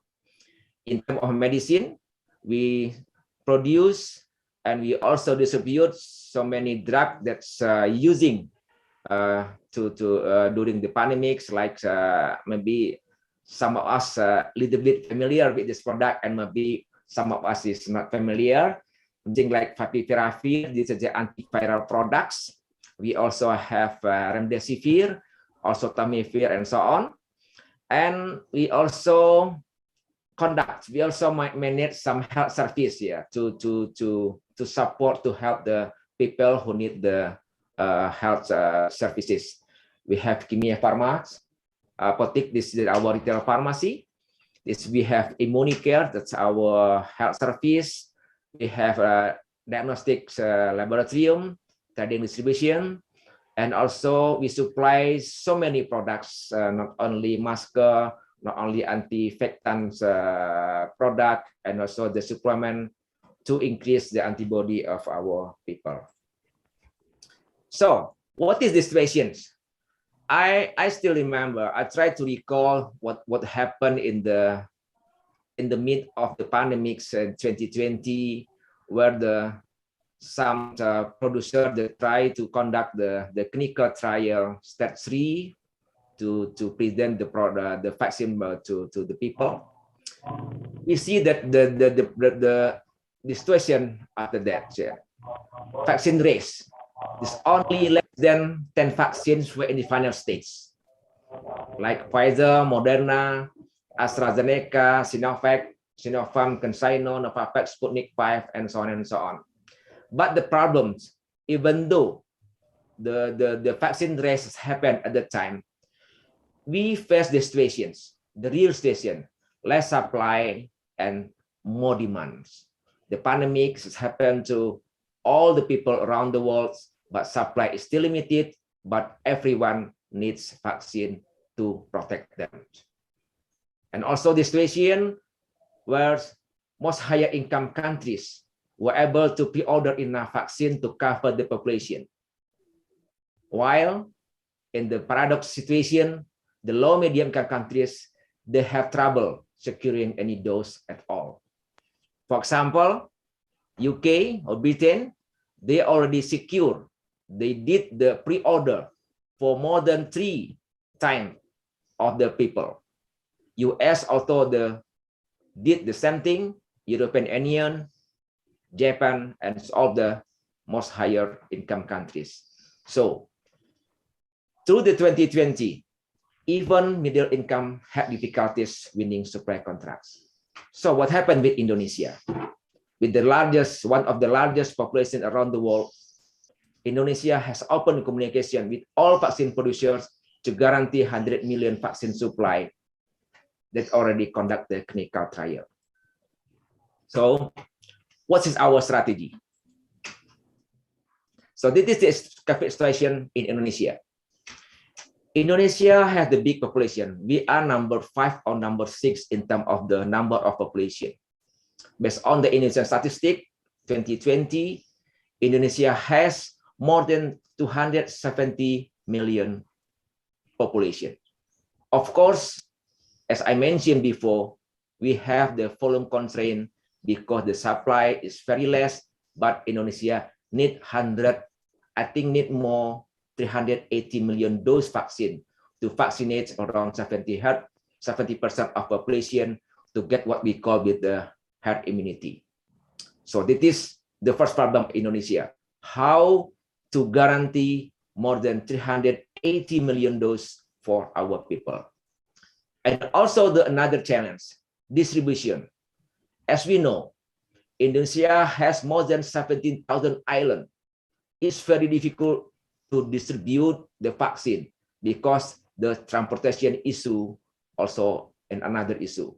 In terms of medicine, we produce and we also distribute so many drugs that's using during the pandemics, like maybe some of us a little bit familiar with this product, and maybe some of us is not familiar. things like favipiravir. These are the antiviral products. We also have remdesivir, also tamifir, and so on. And we also manage some health service here to support, to help the people who need the health services. We have Kimia Pharma, Apotek, this is our retail pharmacy. We have Immunicare, that's our health service. We have diagnostics laboratorium, trading distribution, and also we supply so many products, not only mask, not only anti-infectants product, and also the supplement to increase the antibody of our people. So what is the situation? I still remember, I try to recall what happened in the mid of the pandemics in 2020, where some producer they try to conduct the clinical trial stage 3 to present the vaccine to the people. We see that the situation after that, vaccine race is only less than 10 vaccines were in the final stage, like Pfizer, Moderna, AstraZeneca, Sinovac, Sinopharm, CanSino, Novavax, Sputnik 5, and so on and so on. But the problems, even though the vaccine race happened at that time, we face the situations, the real situation, less supply and more demands. The pandemic has happened to all the people around the world, but supply is still limited, but everyone needs vaccine to protect them. And also the situation where most higher income countries were able to pre-order enough vaccine to cover the population. While in the paradox situation, the low medium income countries, they have trouble securing any dose at all. For example, UK or Britain, they already secure, they did the pre-order for more than 3 times of the people. US also did the same thing, European Union, Japan, and all the most higher income countries. So through the 2020, even middle income had difficulties winning supply contracts. So what happened with Indonesia? With the largest, one of the largest population around the world, Indonesia has open communication with all vaccine producers to guarantee 100 million vaccine supply that already conduct the clinical trial. So what is our strategy? So this is the COVID situation in Indonesia. Indonesia has the big population. We are number 5 or number 6 in terms of the number of population. Based on the Indonesian statistic, 2020, Indonesia has more than 270 million population. Of course, as I mentioned before, we have the volume constraint because the supply is very less, but Indonesia need need more 380 million dose vaccine to vaccinate around 70% of population to get what we call with the herd immunity. So this is the first problem in Indonesia, how to guarantee more than 380 million dose for our people. And also another challenge, distribution. As we know, Indonesia has more than 17,000 islands. It's very difficult to distribute the vaccine because the transportation issue also and another issue.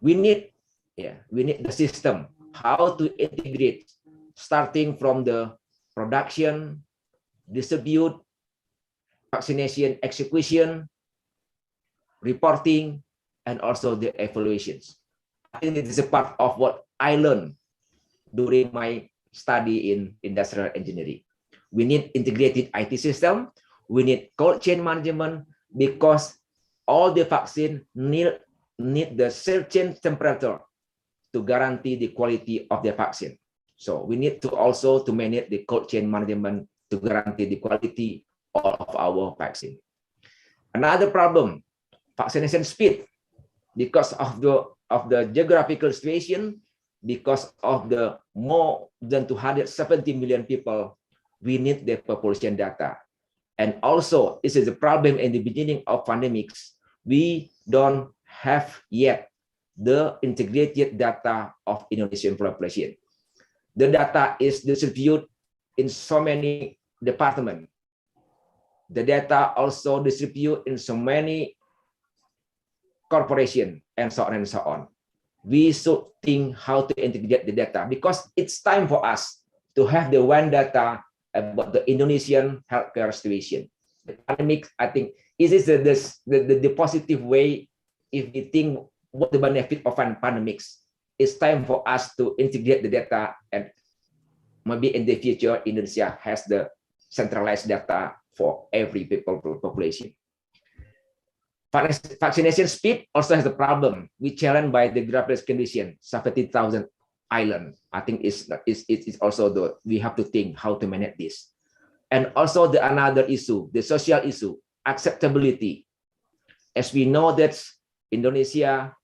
We need the system, how to integrate, starting from the production, distribute, vaccination, execution, reporting, and also the evaluations. I think it is a part of what I learned during my study in industrial engineering. We need integrated IT system. We need cold chain management because all the vaccine need the certain temperature to guarantee the quality of the vaccine. So we need to also to manage the cold chain management to guarantee the quality of our vaccine. Another problem, vaccination speed. Because of the geographical situation, because of the more than 270 million people, we need the population data. And also, this is a problem in the beginning of pandemics. We don't have yet the integrated data of Indonesian population. The data is distributed in so many departments. The data also distributed in so many corporations and so on and so on. We should think how to integrate the data, because it's time for us to have the one data about the Indonesian healthcare situation. The pandemic, I think, is the positive way. If we think what the benefit of pandemics, it's time for us to integrate the data, and maybe in the future, Indonesia has the centralized data for every population. Vaccination speed also has a problem. We challenged by the geographical condition, 70,000 island. I think it's also we have to think how to manage this. And also another issue, the social issue, acceptability. As we know that Indonesia,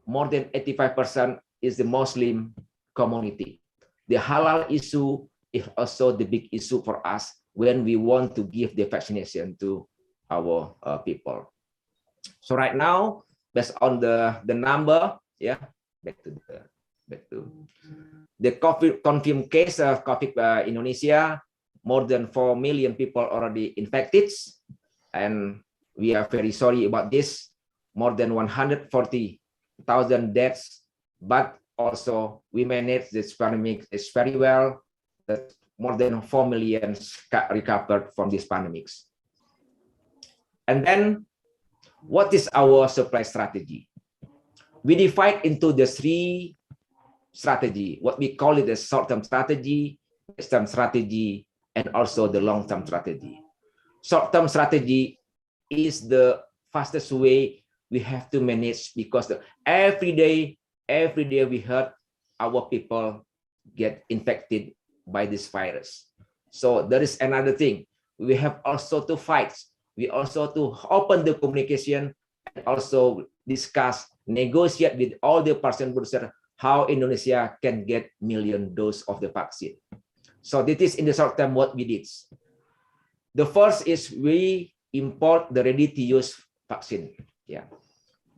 more than 85% is the Muslim community. The halal issue is also the big issue for us when we want to give the vaccination to our people. So right now, based on the number, yeah, back to the COVID confirmed case of COVID Indonesia, more than 4 million people already infected, and we are very sorry about this. More than 140,000 deaths, but also we managed this pandemic very well. More than 4 million recovered from these pandemics. And then, what is our supply strategy? We divide into the 3 strategy. What we call it the short-term strategy, mid-term strategy, and also the long-term strategy. Short-term strategy is the fastest way we have to manage, because every day we heard our people get infected by this virus. So there is another thing. We have also to fight. We also to open the communication and also discuss, negotiate with all the producers how Indonesia can get million doses of the vaccine. So this is in the short term what we did. The first is we import the ready-to-use vaccine. Yeah,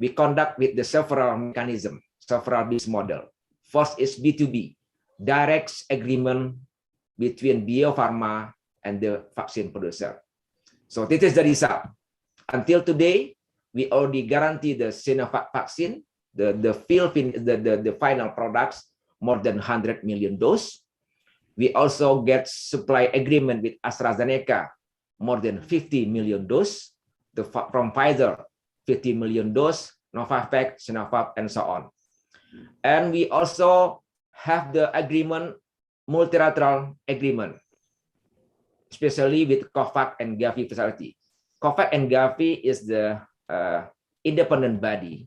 we conduct with the several mechanisms, several business model. First is B2B, direct agreement between Bio Farma and the vaccine producer. So this is the result. Until today, we already guarantee the Sinovac vaccine, the final products, more than 100 million doses. We also get supply agreement with AstraZeneca, more than 50 million doses. From Pfizer, 50 million doses, Novavax, Sinovac, and so on. And we also have the agreement, multilateral agreement, especially with COVAX and Gavi facility. COVAX and Gavi is the independent body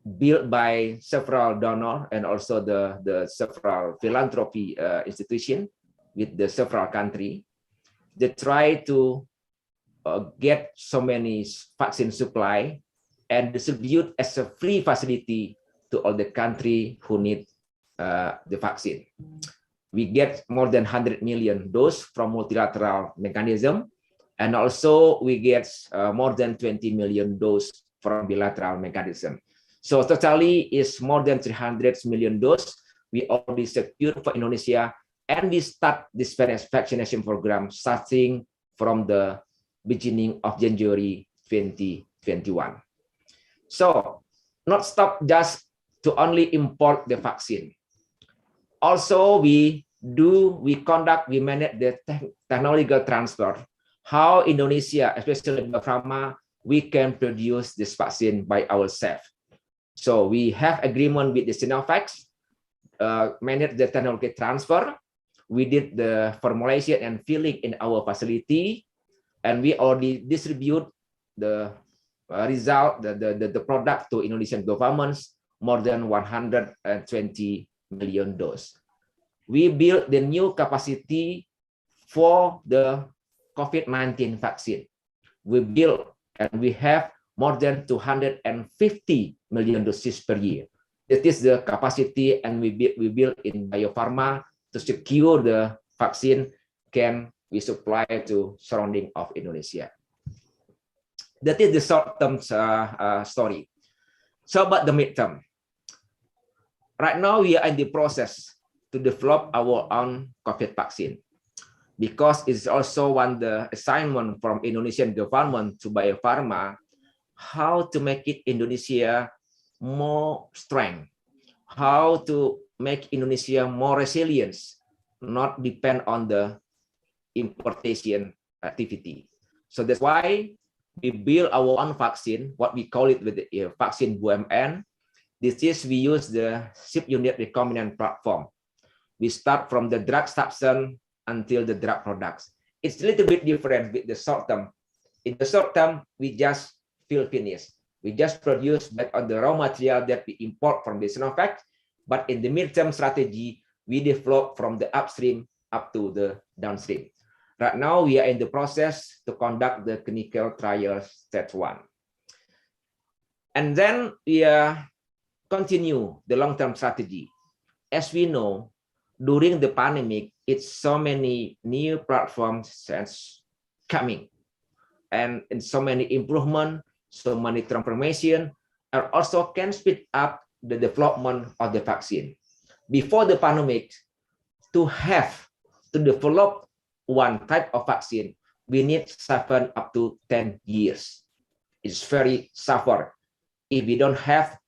built by several donors and also the several philanthropy institution with the several countries. They try to get so many vaccine supply and distribute as a free facility to all the country who need the vaccine. We get more than 100 million doses from multilateral mechanism, and also we get more than 20 million doses from bilateral mechanism. So totally is more than 300 million doses we already secured for Indonesia, and we start this vaccination program starting from the beginning of January 2021. So not stop just to only import the vaccine. Also, we manage the technological transfer. How Indonesia, especially Bio Farma, we can produce this vaccine by ourselves. So we have agreement with the Sinovac, manage the technology transfer. We did the formulation and filling in our facility, and we already distribute the result, the product to Indonesian governments, more than 120 million doses. We built the new capacity for the COVID-19 vaccine. We built and we have more than 250 million doses per year. It is the capacity and we build in biopharma to secure the vaccine can be supplied to surrounding of Indonesia. That is the short-term story. So about the midterm. Right now we are in the process to develop our own COVID vaccine, because it's also one the assignment from Indonesian government to biopharma, how to make it Indonesia more strength, how to make Indonesia more resilient, not depend on the importation activity. So that's why we build our own vaccine, what we call it with the vaccine BUMN. This is we use the ship unit recombinant platform. We start from the drug substance until the drug products. It's a little bit different with the short term. In the short term, we just fill finish. We just produce based on the raw material that we import from the Sinovac. But in the midterm strategy, we develop from the upstream up to the downstream. Right now, we are in the process to conduct the clinical trials stage 1. And then we continue the long-term strategy. As we know, during the pandemic, it's so many new platforms coming, and so many improvement, so many transformation, and also can speed up the development of the vaccine. Before the pandemic, to develop one type of vaccine, we need 7 up to 10 years. It's very suffer if we don't have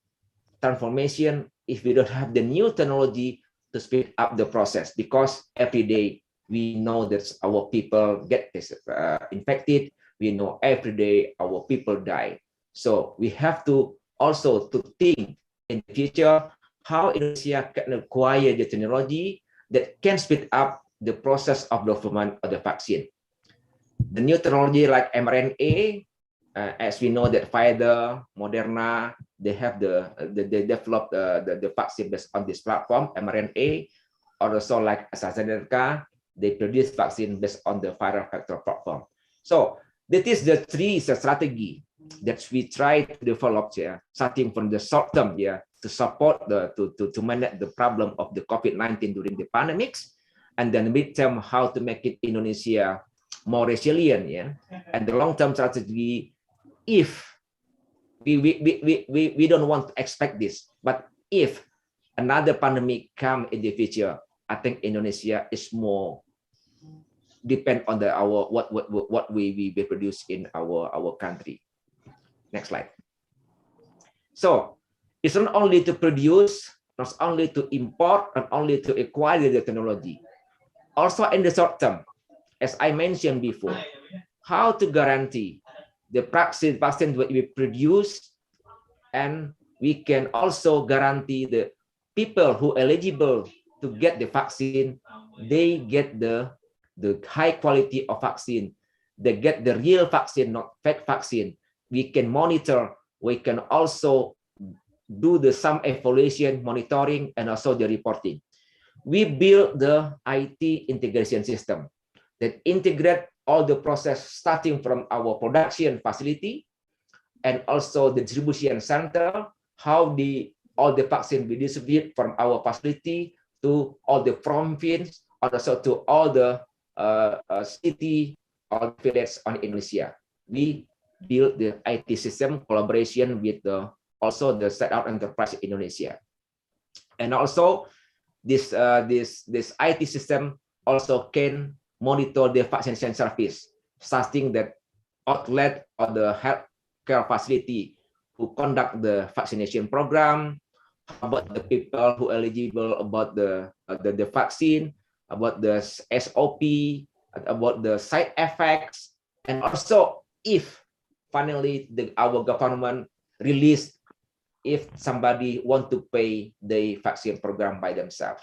transformation, if we don't have the new technology to speed up the process, because every day we know that our people get infected. We know every day our people die. So we have to also to think in the future how Indonesia can acquire the technology that can speed up the process of development of the vaccine. The new technology like mRNA, as we know that Pfizer, Moderna, they have they developed the vaccine based on this platform mRNA, or also like AstraZeneca, they produce vaccine based on the viral vector platform. So that is the 3 strategy that we try to develop here, starting from the short term to support to manage the problem of the COVID-19 during the pandemics, and then midterm how to make it Indonesia more resilient, and the long-term strategy. If we don't want to expect this, but if another pandemic come in the future, I think Indonesia is more depend on what we produce in our country. Next slide. So it's not only to produce, not only to import, not only to acquire the technology, also in the short term, as I mentioned before, how to guarantee the vaccine that we produce, and we can also guarantee the people who are eligible to get the vaccine, they get the high quality of vaccine, they get the real vaccine, not fake vaccine. We can monitor, we can also do some evaluation, monitoring, and also the reporting. We build the IT integration system that integrate all the process starting from our production facility and also the distribution center, how all the vaccine we distribute from our facility to all the province, also to all the city or village on Indonesia. We build the IT system collaboration with also the startup enterprise in Indonesia, and also this IT system also can monitor the vaccination service, starting that outlet or the healthcare facility who conduct the vaccination program, about the people who are eligible about the vaccine, about the SOP, about the side effects, and also if finally our government release if somebody want to pay the vaccine program by themselves,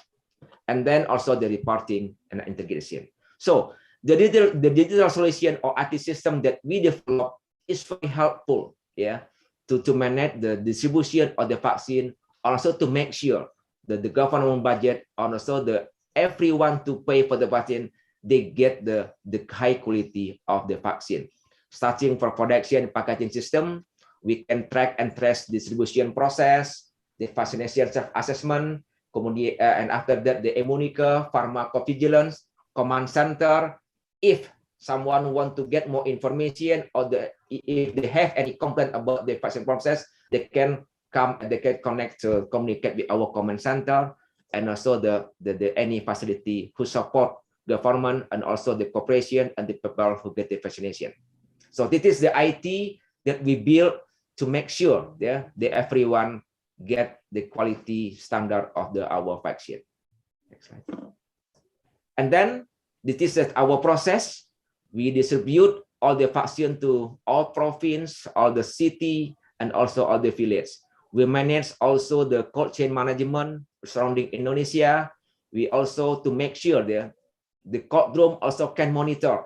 and then also the reporting and integration. So the digital solution or IT system that we develop is very helpful, to manage the distribution of the vaccine, also to make sure that the government budget, also everyone to pay for the vaccine, they get the high quality of the vaccine. Starting from production packaging system, we can track and trace distribution process, the vaccination self-assessment, and after that, the immunica, pharmacovigilance, command center. If someone want to get more information or if they have any complaint about the vaccine process, they can come and they can communicate with our command center, and also the any facility who support government and also the corporation and the people who get the vaccination. So this is the IT that we build to make sure that everyone get the quality standard of our vaccine. Next slide. And then this is our process. We distribute all the vaccine to all province, all the city, and also all the village. We manage also the cold chain management surrounding Indonesia. We also to make sure that the cold room also can monitor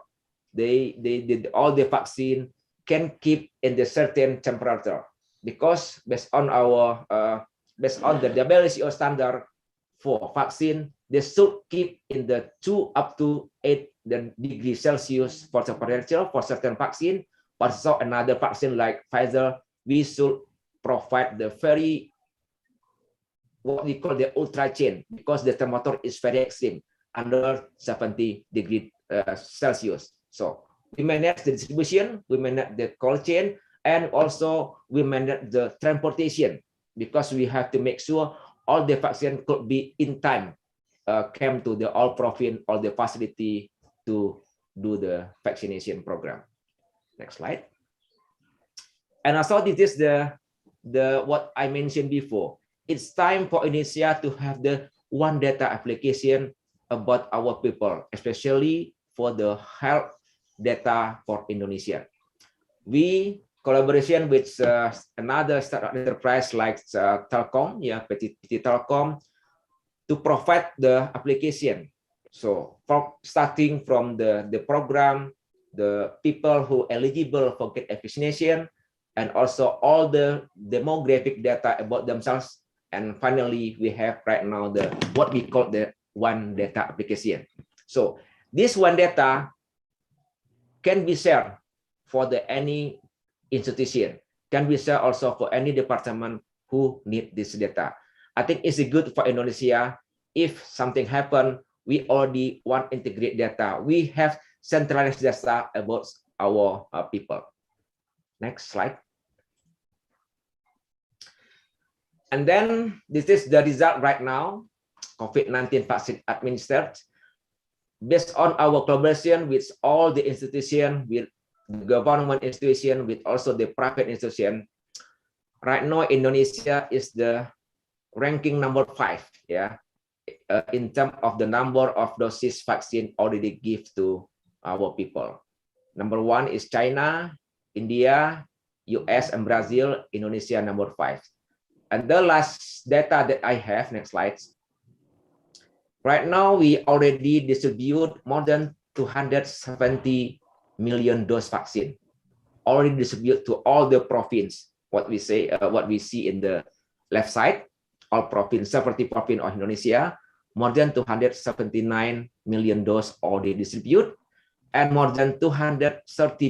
all the vaccine can keep in the certain temperature, because based on the WHO standard for vaccine, they should keep in the 2 up to 8 degrees Celsius for temperature for certain vaccine. But so another vaccine like Pfizer, we should provide the very what we call the ultra chain, because the temperature is very extreme, under 70 degrees Celsius. So we manage the distribution, we manage the cold chain, and also we manage the transportation, because we have to make sure all the vaccine could be in time came to the all province or the facility to do the vaccination program. Next slide. And also this is the what I mentioned before. It's time for Indonesia to have the one data application about our people, especially for the health data for Indonesia. We collaboration with another startup enterprise like Telkom, PT Telkom, to provide the application. So starting from the program, the people who eligible for get vaccination, and also all the demographic data about themselves. And finally, we have right now what we call the one data application. So this one data can be shared for any institution, can be shared also for any department who need this data. I think it's good for Indonesia. If something happen, we already want integrate data. We have centralized data about our people. Next slide. And then this is the result right now. COVID-19 vaccine administered. Based on our collaboration with all the institutions, with the government institution, with also the private institution, right now Indonesia is the ranking number 5, in terms of the number of doses vaccine already give to our people. Number 1 is China, India, US, and Brazil. Indonesia number 5. And the last data that I have, next slide. Right now, we already distribute more than 270 million dose vaccine, already distributed to all the province. What we see in the left side, all province, 70 province of Indonesia, more than 279 million dose already distributed, and more than 230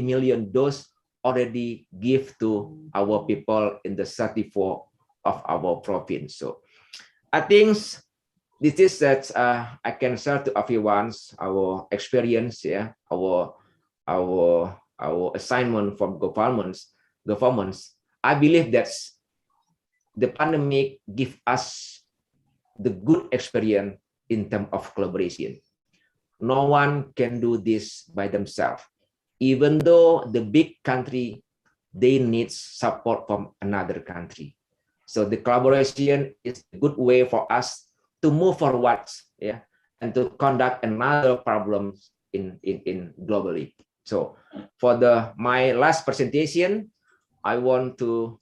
million dose already give to our people in the 34 of our province. So I think this is that I can share to everyone our experience, our assignment from governments. I believe that the pandemic give us the good experience in terms of collaboration. No one can do this by themselves. Even though the big country, they need support from another country. So the collaboration is a good way for us to move forward, and to conduct another problems in globally. So for my last presentation, I want to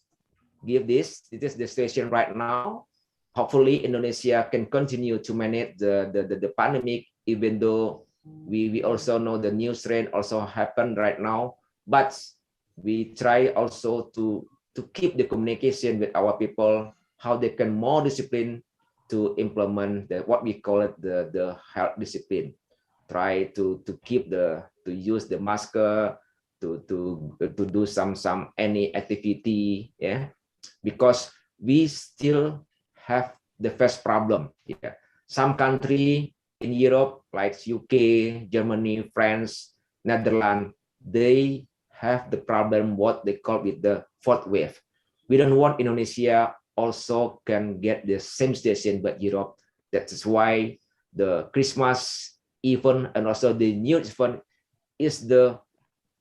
give this. This is the situation right now. Hopefully, Indonesia can continue to manage the pandemic, even though we also know the new strain also happened right now. But we try also to keep the communication with our people, how they can more discipline to implement what we call it the health discipline. Try to keep to use the mask, to do some any activity, because we still have the first problem. Yeah. Some country in Europe, like UK, Germany, France, Netherlands, they have the problem what they call with the fourth wave. We don't want Indonesia also can get the same situation but Europe. That is why the Christmas event and also the New Year event is the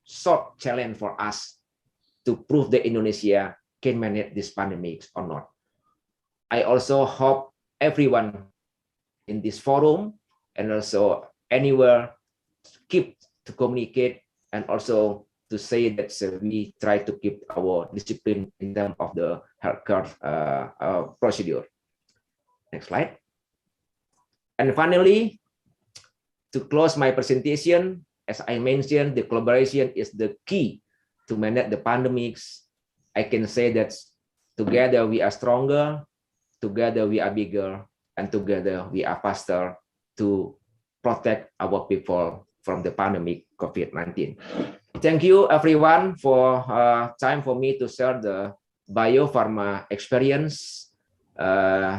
short challenge for us to prove that Indonesia can manage this pandemic or not. I also hope everyone in this forum and also anywhere keep to communicate and also to say that we try to keep our discipline in terms of the healthcare procedure. Next slide. And finally, to close my presentation, as I mentioned, the collaboration is the key to manage the pandemics. I can say that together we are stronger, together we are bigger, and together we are faster to protect our people from the pandemic COVID-19. Thank you everyone for time for me to share the biopharma experience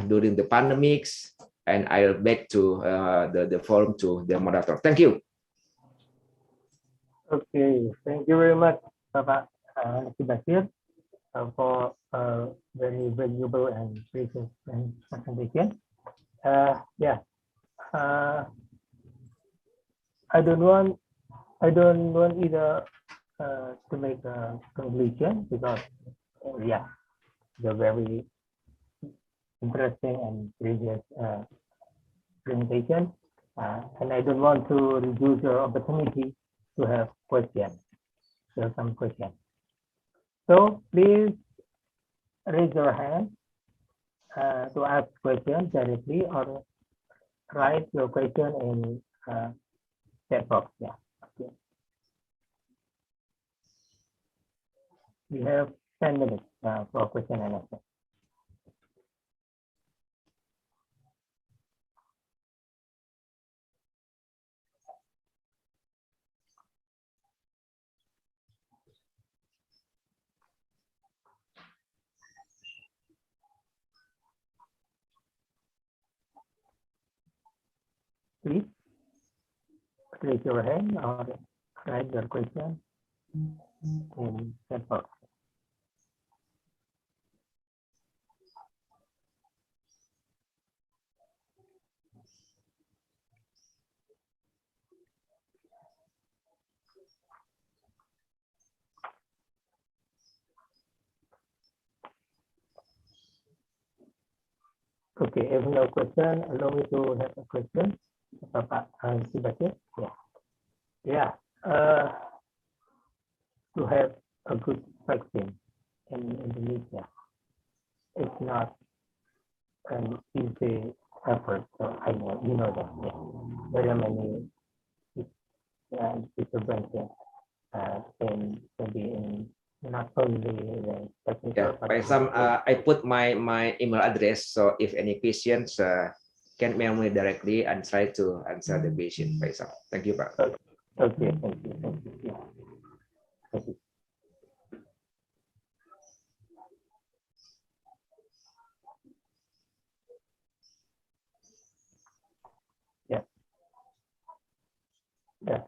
during the pandemics, and I'll back to the forum to the moderator. Thank you. Okay, thank you very much, Bapak Basir, for very valuable and precious presentation. I don't want either to make a conclusion because they're very interesting and previous presentation, and I don't want to reduce your opportunity to have questions. There are some questions. So please raise your hand to ask questions directly or write your question in chat box. Yeah. Okay. We have 10 minutes for question and answer. Please raise your hand or write your question in chat box. Okay, if no question, allow me to have a question. Bapak Basir. Yeah. To have a good vaccine in Indonesia, it's not an easy effort. So I know you know that. Yeah. There are many interventions in not only the technical. By some, I put my email address. So if any questions, can mail me directly and try to answer the question. By some. Thank you, Pak. Okay, thank you. Yeah. Thank you. Yeah.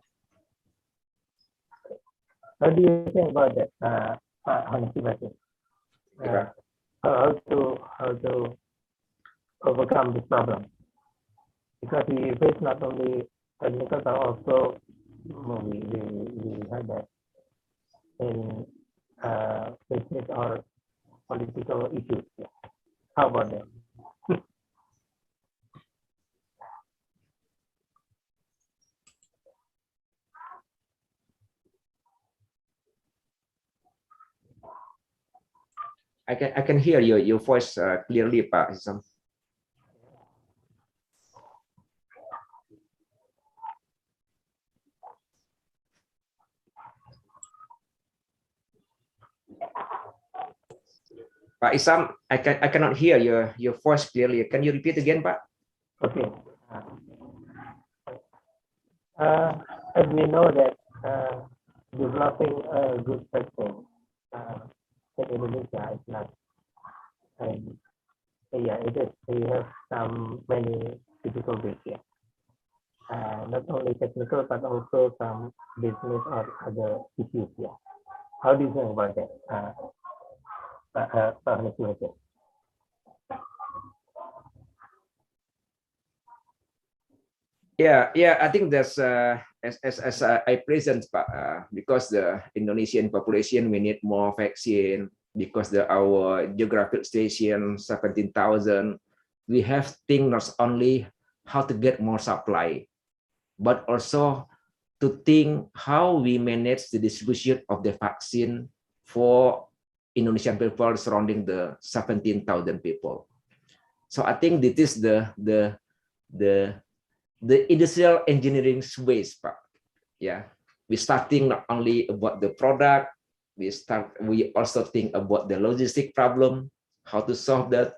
How do you think about that, Honestly, how to overcome this problem? Because we face not only technical but also we had that in business or political issues. How about that? I can hear your voice clearly, Pak Hisam. Pak Isam, I cannot hear your voice clearly. Can you repeat again, Pak? Okay. As we know that developing a good vaccine in Indonesia is not an Yeah, it is. We have many difficulties here. Not only technical, but also some business or other issues here. How do you think about that, Pak Hanif? Yeah, I think that's as I present, because the Indonesian population, we need more vaccine because our geographic station 17,000. We have to think not only how to get more supply, but also to think how we manage the distribution of the vaccine for Indonesian people surrounding the 17,000 people. So I think this is the industrial engineering ways, Pak. Yeah, we starting not only about the product, we also think about the logistic problem, how to solve that.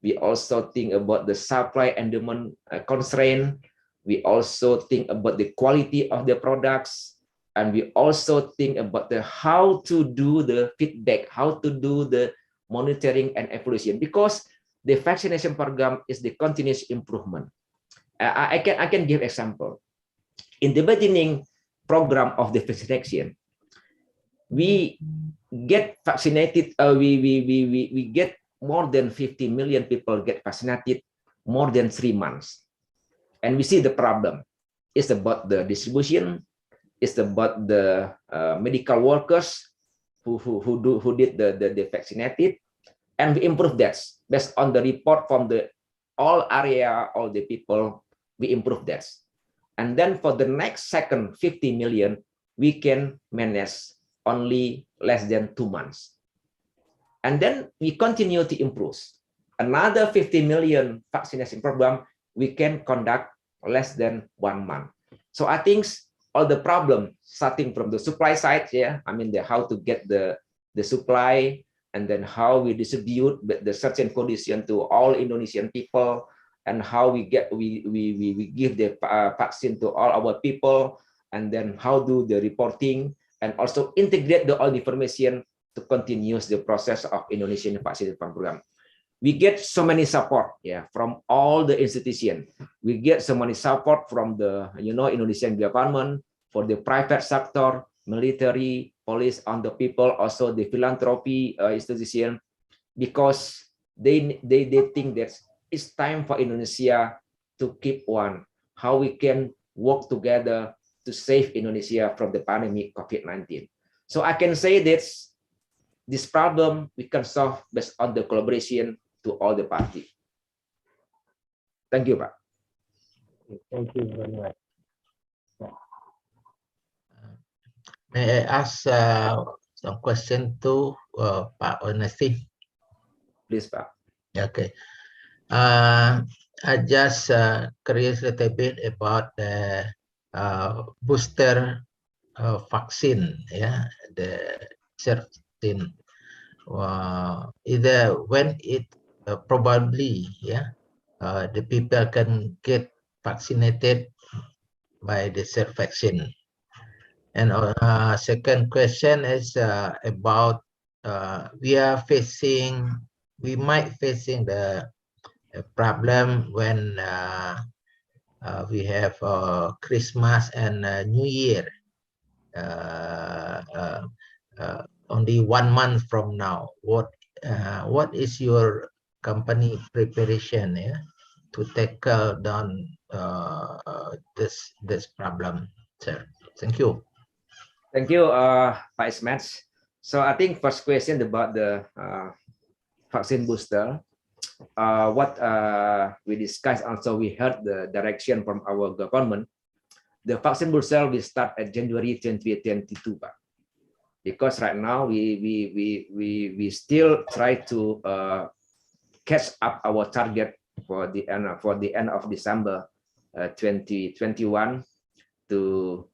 We also think about the supply and demand constraint. We also think about the quality of the products, and we also think about how to do the feedback, how to do the monitoring and evaluation, because the vaccination program is the continuous improvement. I can give example. In the beginning program of the vaccination, we get vaccinated. We get more than 50 million people get vaccinated more than 3 months, and we see the problem. It's about the distribution. It's about the medical workers who did the vaccinated, and we improve that based on the report from the all area, all the people. We improve that, and then for the next second 50 million, we can manage only less than 2 months, and then we continue to improve. Another 50 million vaccination program we can conduct less than 1 month. So I think all the problem starting from the supply side, I mean how to get the supply, and then how we distribute the certain condition to all Indonesian people, and how we give the vaccine to all our people, and then how do the reporting, and also integrate all the information to continue the process of Indonesian vaccination program. We get so many support, from all the institutions. We get so many support from the Indonesian government, for the private sector, military, police, and the people, also the philanthropy institution, because they think that it's time for Indonesia to keep one, how we can work together to save Indonesia from the pandemic COVID-19. So I can say that this problem we can solve based on the collaboration to all the parties. Thank you, Pak. Thank you very much. May I ask some question to Pak Onesti? Please, Pak. Okay. I just curious a little bit about the booster vaccine, the certain either when it probably, the people can get vaccinated by the self vaccine. And second question is about we might facing the problem when we have Christmas and New Year only 1 month from now. What is your company preparation to tackle down this problem, sir? Thank you. Thank you, Pak Ismet. So I think first question about the vaccine booster. What we discussed, also we heard the direction from our government. The vaccine booster will start at January 2022, Pak. Because right now we still try to catch up our target for the end of December 2021 to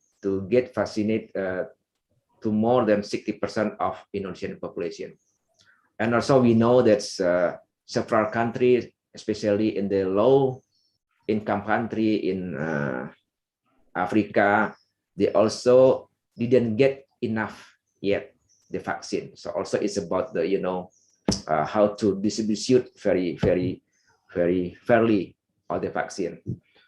get vaccinated to more than 60% of Indonesian population. And also we know that several countries, especially in the low income country in Africa, they also didn't get enough yet the vaccine. So also it's about the how to distribute very fairly all the vaccine.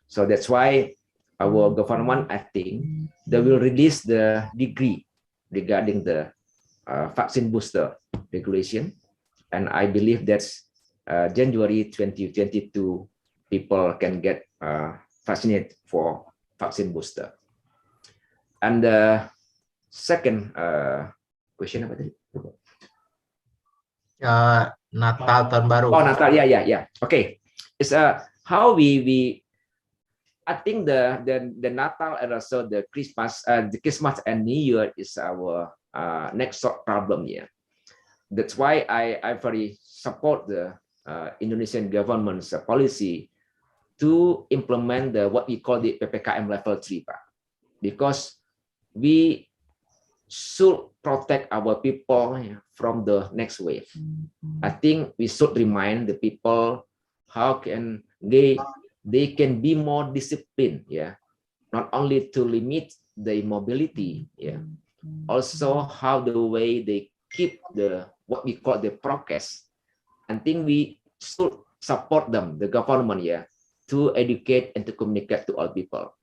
So that's why our government, I think, they will release the decree regarding the vaccine booster regulation, and I believe that's January 2022 people can get vaccinated for vaccine booster. And the second question apa tadi? Natal tahun baru. Oh, Natal, yeah. Okay, it's how we I think the Natal and also the Christmas and New Year is our next problem here. That's why I very support the Indonesian government's policy to implement the what we call the PPKM level 3, Pak, because we should protect our people from the next wave. I think we should remind the people how can they can be more disciplined, not only to limit the mobility, also how the way they keep the what we call the prokes. I think we should support them, the government, to educate and to communicate to all people.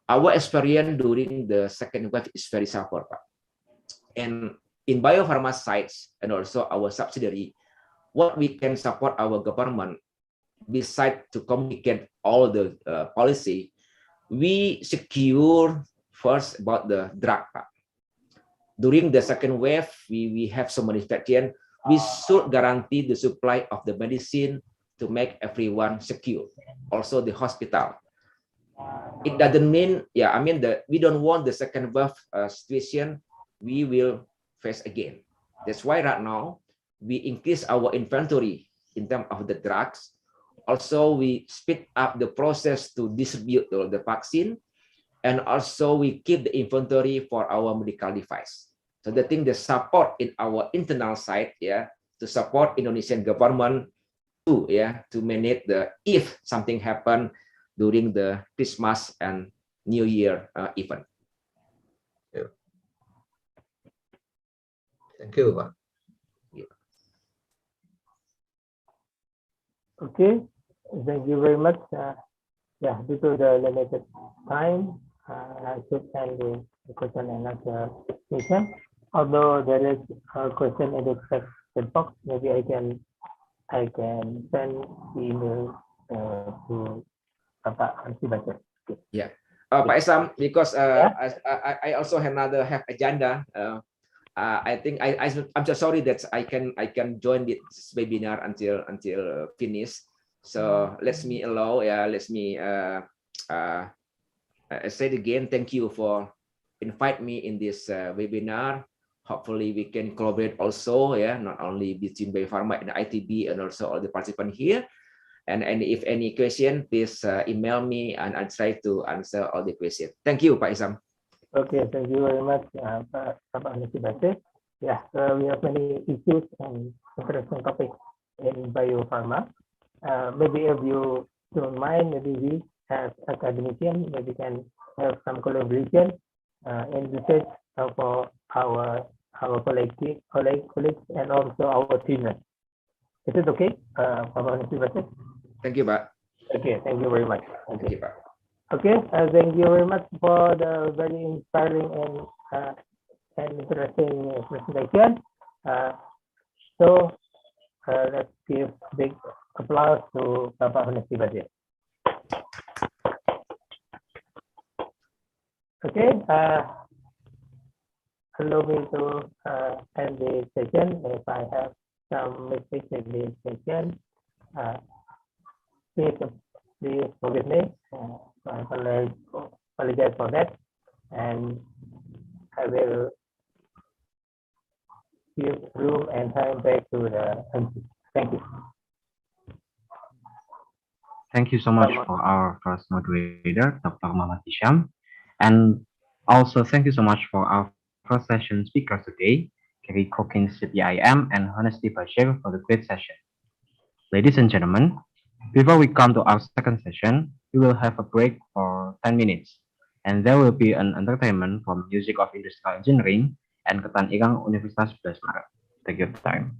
Our experience during the second wave is very suffer, Pak. And in biopharma sites and also our subsidiary, what we can support our government, besides to communicate all the policy, we secure first about the drug, Pak. During the second wave, we have some manufacturing. We should guarantee the supply of the medicine to make everyone secure. Also the hospital. It doesn't mean, we don't want the second wave situation we will face again. That's why right now we increase our inventory in terms of the drugs. Also, we speed up the process to distribute the vaccine, and also we keep the inventory for our medical device. So the thing, the support in our internal side, to support Indonesian government to manage the if something happen during the Christmas and New Year event. Thank you, Pak. Okay, thank you very much. Due to the limited time, I should end the question and answer session. Although there is a question in the chat box, maybe I can send the email to Pak Hansi Baca. Yeah, Pak Isam, because I also have agenda. I think I'm just sorry that I can join this webinar until finish. So let me I said again, thank you for invite me in this webinar. Hopefully we can collaborate also, not only between Biopharma and ITB and also all the participants here. And if any question, please email me and I'll try to answer all the questions. Thank you, Pak Isam. Okay, thank you very much, Pak Hansi Baca. We have many issues and interesting topics in biopharma. Maybe if you don't mind, maybe we as academicians maybe can have some collaboration in research for our colleagues and also our team. Is it okay, Pak Hansi Baca? Thank you, Pak. Okay, thank you very much. Thank you, Pak. Okay, thank you very much for the very inspiring and interesting presentation. So let's give big applause to Bapak Hansi Baca. Okay, allow me to end the session. If I have some mistakes in the session, please forgive me. I apologize for that, and I will give room and time back to the MC. Thank you. Thank you so much for our first moderator, Dr. Muhammad Hisham. And also thank you so much for our first session speakers today, Kerry Cookins, CPIM, and Honesty Bashir for the great session. Ladies and gentlemen, before we come to our second session, we will have a break for 10 minutes. And there will be an entertainment from Music of Industrial Engineering and Ketan Irang Universitas 11 Maret. Take your time.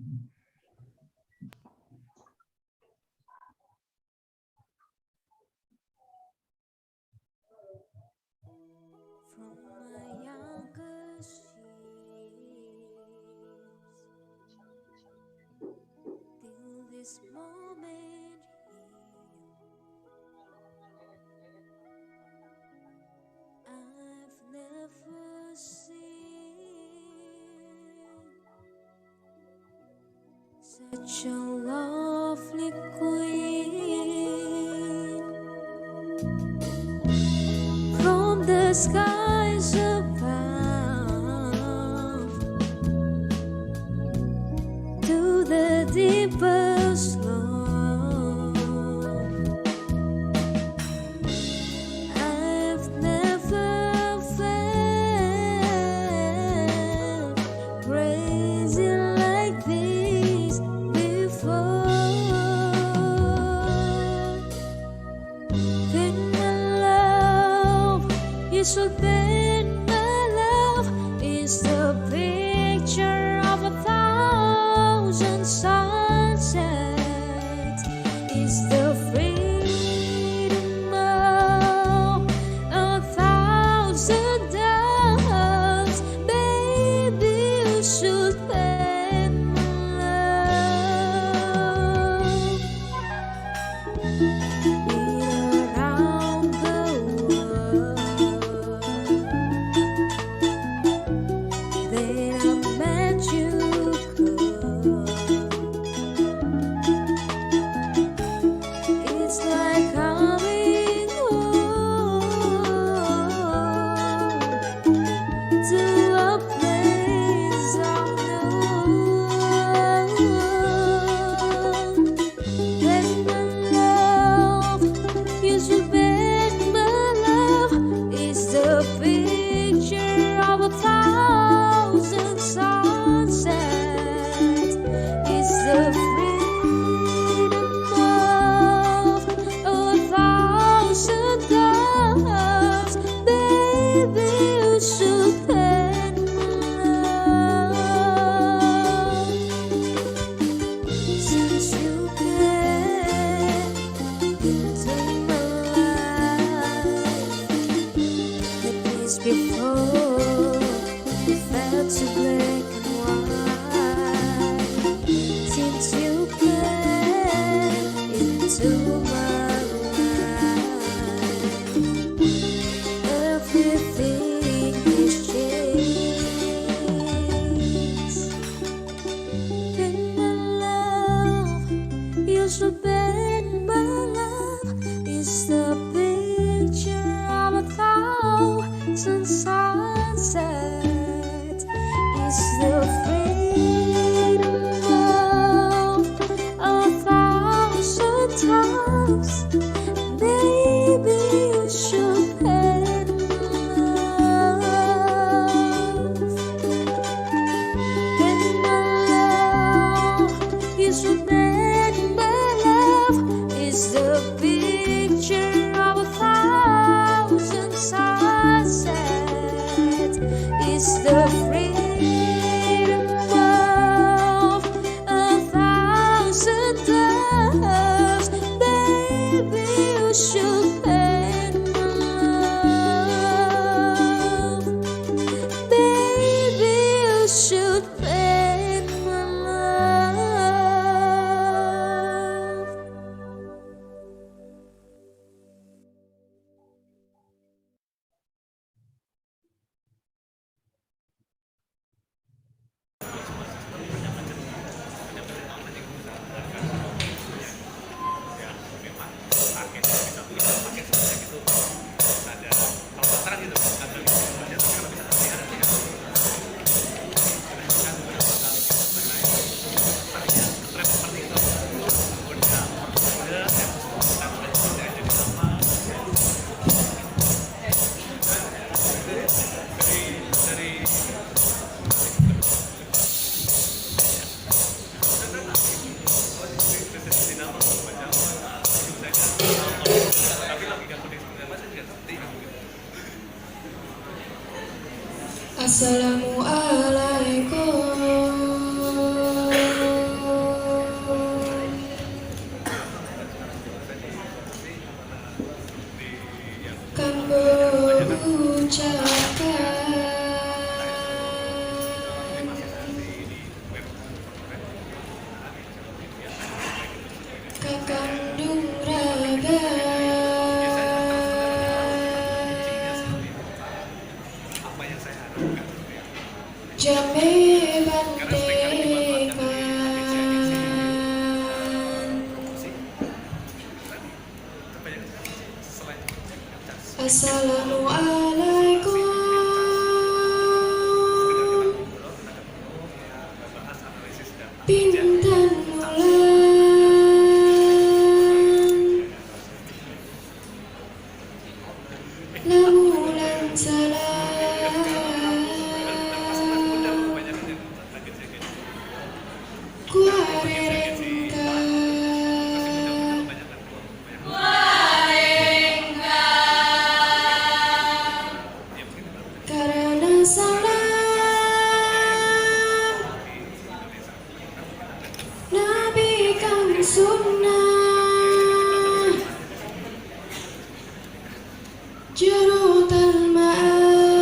skies above to the deepest love. I've never felt crazy like this before. Then my love, you should bet my love is the picture of 1,000 sunsets. It's the freedom of 1,000 doves. Baby, you should bet my love. Around the world, then I met you, girl. It's like coming home to a place I know. Bet my love, you should bet my love is the picture of 1,000 sunsets. It's the freedom of 1,000 doves. Baby, you should bet my love. Since you came into my life, the days before it felt so black and white. Since you came into my life, everything has changed. Then my love, you should bet my love is the picture of 1,000 sunsets. It's the freedom of 1,000 times. Baby, you should bet my love. Bet my love, you should bet my love is the picture of 1,000 sunsets. It's the freedom of 1,000 doves. Baby, you should bet my love. Baby, you should bet my love. Assalamualaikum. Kan berucapkan kakandung raga jame bantekan. Assalamualaikum. lamulan salam ku arerengkan karena salam Nabi kang sunnah jurutan ma'at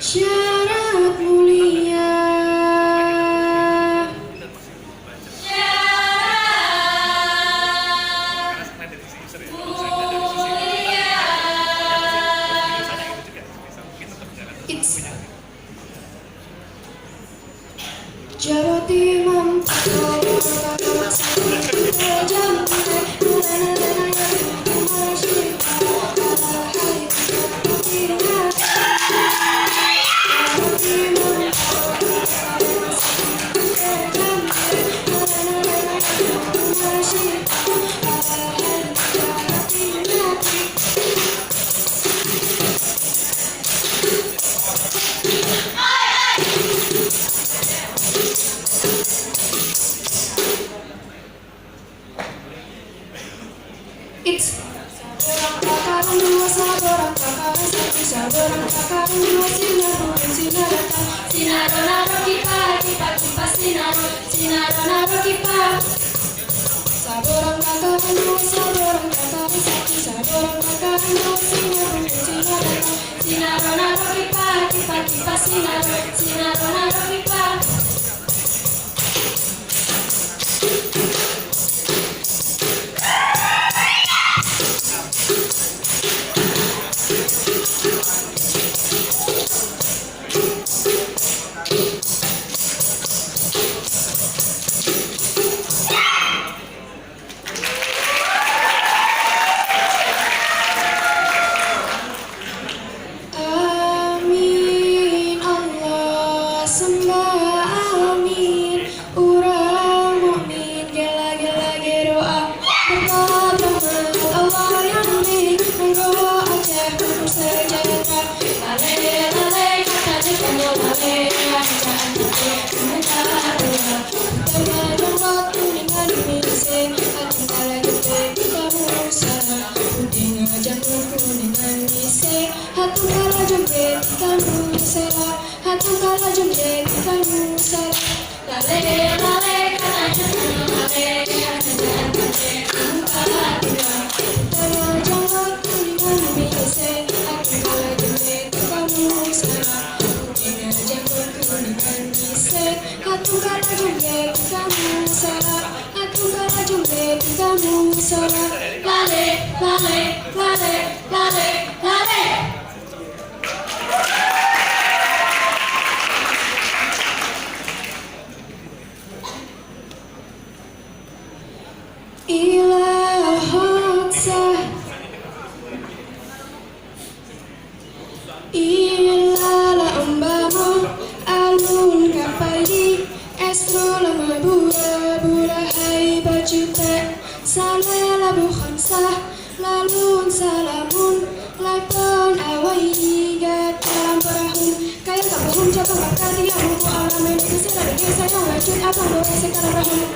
syarat mulia It's Jaroti It's Saborang dua saborang kakaran satu saborang kakaran dua sinaro sinarata sinaro naro kipa kipa kipa sinaro naro kipa saborang kakaran dua saborang kakaran satu saborang kakaran dua sinaro sinarata sinaro naro kipa kipa kipa sinaro naro kipa Amin Allah sembah amin urang mukmin gela-gela geroa berkat Allah yang baik menggawa Aceh penuh sejahtera lale lale katanya kamu lale ajaan hati terkadang waktu dengan misi hati kala gede kamu sana udin jangan dengan misi hatu kala joget kamu salah hatu kala joget kamu salah lale lale katanya kamu lale ajaan hati kala gede terkadang waktu dengan misi hatu kala joget kamu salah udin jangan dengan misi hatu kala joget kamu salah hatu kala joget kamu salah lale lale lale lale lale Ilahotsa Ilala umbamo alun kapaidi estro lama bura hai baju te salela bukhamsah lalun salamun lakon awaidi gataram perahun kaya kabahum jabang bakati yang buku alamen kesira dengan saya wajud abang boleh sekarang rahun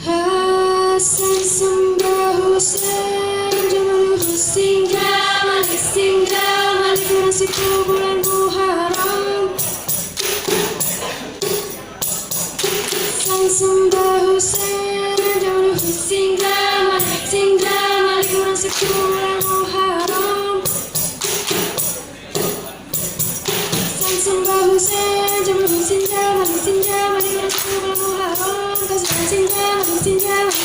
Hasan sembah Husain Jamal Husin Jamal Husin Jamal Nasibu bulan Muharram Hasan sembah Husain Jamal Husin Jamal Husin Jamal Nasibu bulan Muharram Hasan sembah Husain Jamal Husin Jamal Husin Jamal Nasibu bulan Muharram Kasih Husin Jamal Husin Jamal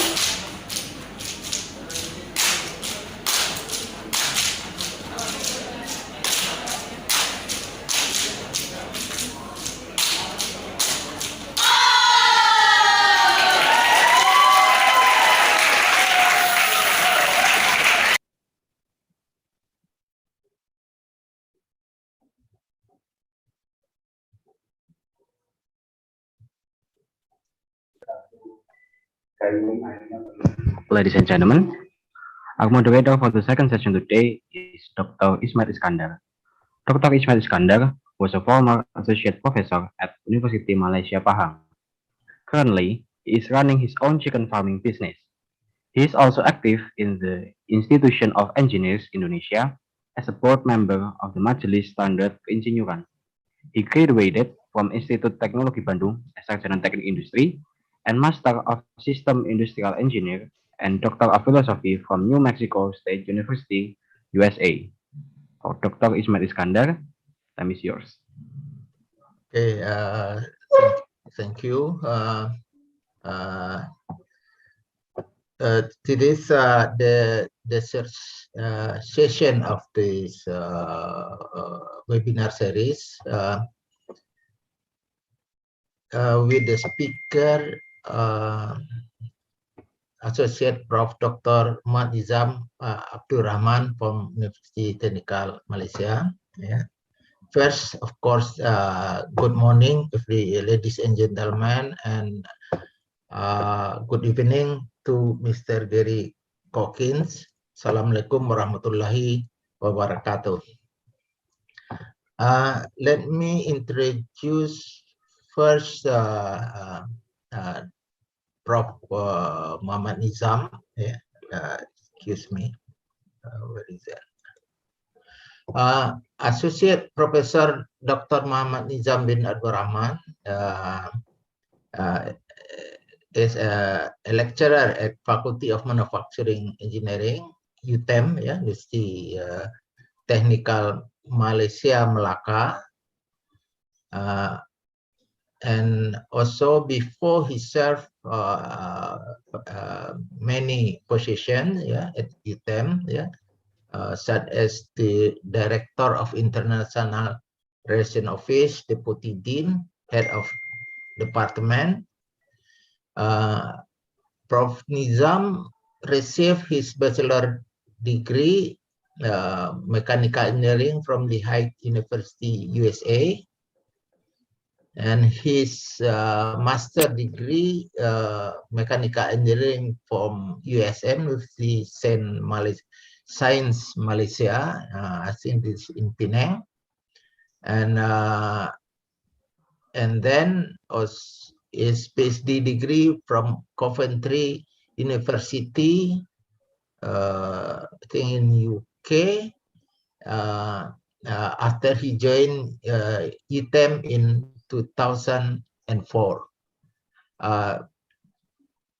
Ladies and gentlemen, our moderator for the second session today is Dr. Ismail Iskandar. Dr. Ismail Iskandar was a former associate professor at University Malaysia Pahang. Currently, he is running his own chicken farming business. He is also active in the Institution of Engineers Indonesia as a board member of the Majelis Standard Keinsinyuran. He graduated from Institut Teknologi Bandung as Sarjana Teknik Industri and Master of System Industrial Engineer and Doctor of Philosophy from New Mexico State University, USA. For Dr. Ismail Iskandar, time is yours. Okay, thank you. Today's the session of this webinar series with the speaker Associate Prof. Dr. Mat Nizam Abdul Rahman from University Technical Malaysia. Yeah. First, of course, good morning, ladies and gentlemen, and good evening to Mr. Gary Calkins. Assalamualaikum warahmatullahi wabarakatuh. Let me introduce first Prof. Muhammad Nizam. Yeah, excuse me. Where is that? Associate Professor Dr. Muhammad Nizam bin Abdul Rahman is a lecturer at Faculty of Manufacturing Engineering, UTEM, yeah, University Technical Malaysia Melaka. And also before he served many positions, yeah, at UTEM, yeah, such as the Director of International Relations Office, Deputy Dean, Head of Department. Prof. Nizam received his bachelor degree, Mechanical Engineering from Lehigh University, USA, and his master degree, Mechanical Engineering from USM, University Science Malaysia, I think it's in Penang, and then his PhD degree from Coventry University, I think in UK, after he joined UTEM in 2004.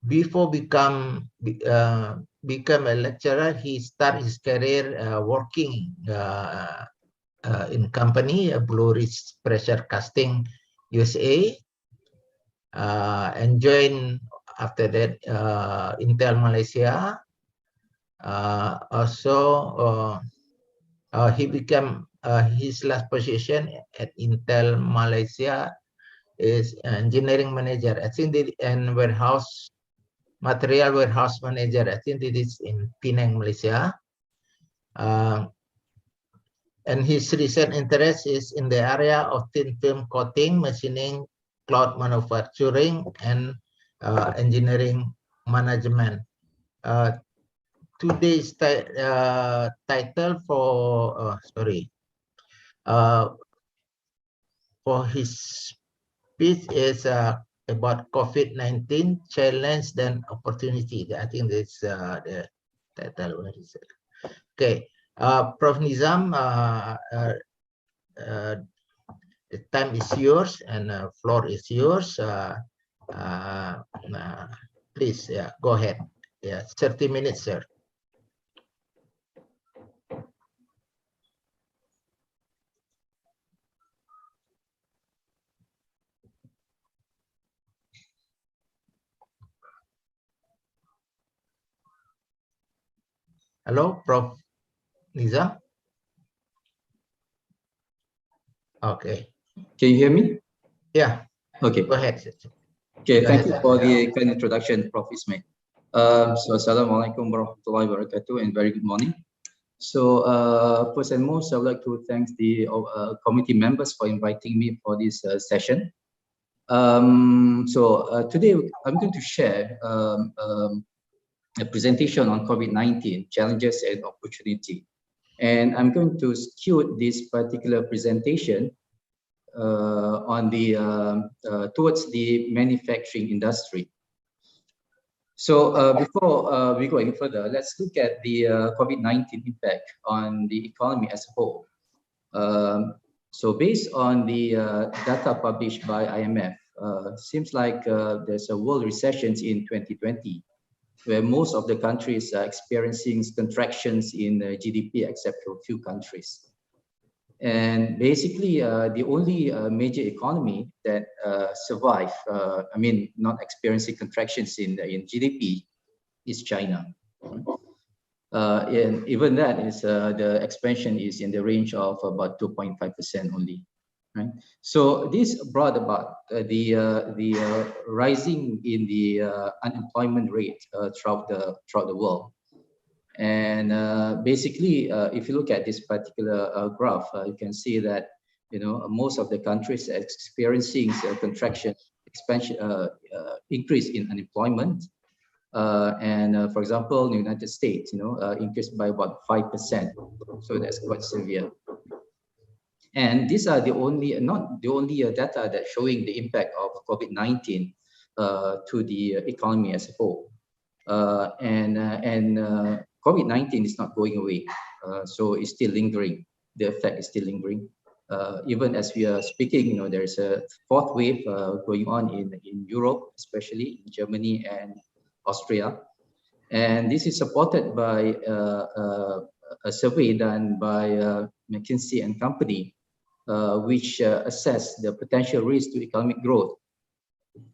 Before become a lecturer, he started his career working in company, Blue Ridge Pressure Casting USA, and joined after that Intel Malaysia. Also, he became his last position at Intel Malaysia is engineering manager. I think and material warehouse manager. I think it is in Penang, Malaysia. And his recent interest is in the area of thin film coating, machining, cloth manufacturing, and engineering management. Today's title for his speech is about COVID-19 challenge and opportunity. I think that's the title. What is it? Okay, Prof. Nizam, the time is yours and floor is yours. Please, go ahead. Yeah, 30 minutes, sir. Hello, Prof. Nizam? Okay. Can you hear me? Yeah. Okay. Go ahead. Okay, thank you for the kind introduction, Prof. Ismail. So, Assalamualaikum warahmatullahi wabarakatuh, and very good morning. So, first and most, I would like to thank the committee members for inviting me for this session. Today I'm going to share a presentation on COVID-19 challenges and opportunity. And I'm going to skew this particular presentation on the towards the manufacturing industry. So before we go any further, let's look at the COVID-19 impact on the economy as a whole. So based on the data published by IMF, seems like there's a world recession in 2020, where most of the countries are experiencing contractions in GDP, except for a few countries. And basically, the only major economy that survived, I mean, not experiencing contractions in GDP, is China. And even that is the expansion is in the range of about 2.5% only. Right. So this brought about the rising in the unemployment rate throughout the world. And basically, if you look at this particular graph, you can see that most of the countries are experiencing a contraction, expansion, increase in unemployment. And for example, the United States, increased by about 5%. So that's quite severe. And these are not the only data that showing the impact of COVID-19 to the economy as a whole. COVID-19 is not going away, so it's still lingering. The effect is still lingering. Even as we are speaking, there's a fourth wave going on in Europe, especially in Germany and Austria. And this is supported by a survey done by McKinsey and Company, which assess the potential risk to economic growth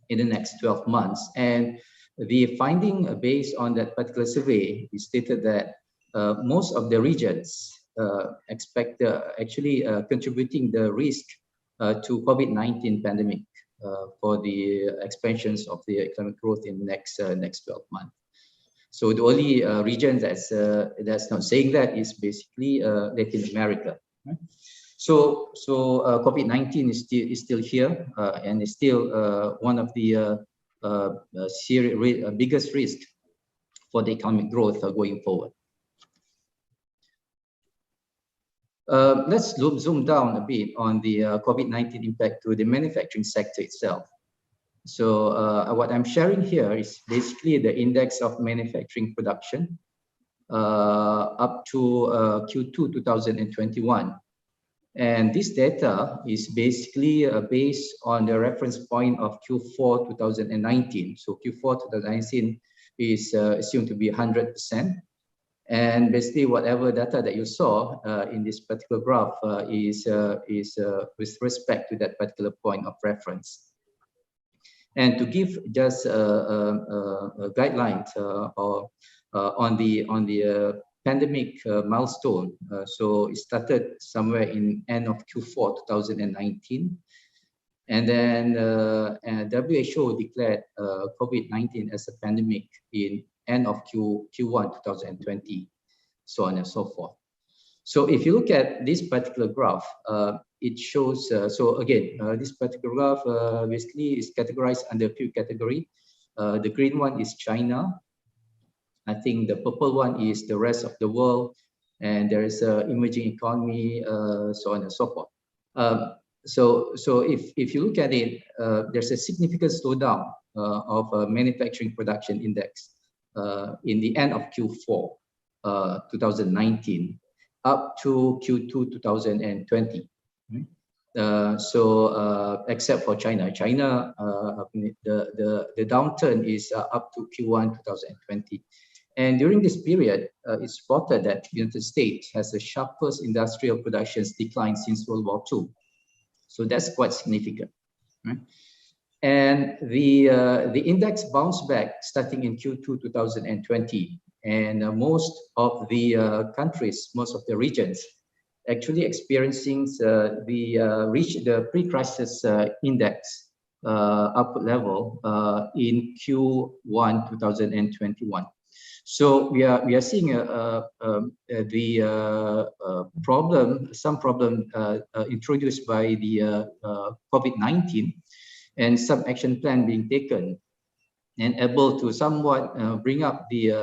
in the next 12 months. And the finding based on that particular survey is stated that most of the regions expect actually contributing the risk to COVID-19 pandemic for the expansions of the economic growth in the next 12 months. So the only region that's not saying that is basically Latin America. Right? So COVID-19 is still here and is still one of the biggest risk for the economic growth going forward. Let's zoom down a bit on the COVID-19 impact to the manufacturing sector itself. So what I'm sharing here is basically the index of manufacturing production up to Q2 2021. And this data is basically based on the reference point of Q4 2019. So Q4 2019 is assumed to be 100%. And basically whatever data that you saw in this particular graph is with respect to that particular point of reference. And to give just a guideline on the pandemic milestone. So it started somewhere in end of Q4 2019. And then WHO declared COVID-19 as a pandemic in end of Q1 2020, so on and so forth. So if you look at this particular graph, it shows, so again, this particular graph basically is categorized under a few categories. The green one is China. I think the purple one is the rest of the world, and there is an emerging economy, so on and so forth. So if you look at it, there's a significant slowdown of manufacturing production index in the end of Q4 2019 up to Q2 2020. Except for China, the downturn is up to Q1 2020. And during this period, it's spotted that the United States has the sharpest industrial production decline since World War II. So that's quite significant. Right? And the index bounced back starting in Q2 2020. And most of the countries, most of the regions, actually experiencing reach the pre-crisis index upward level in Q1 2021. So we are seeing some problem introduced by the COVID-19, and some action plan being taken, and able to somewhat bring up the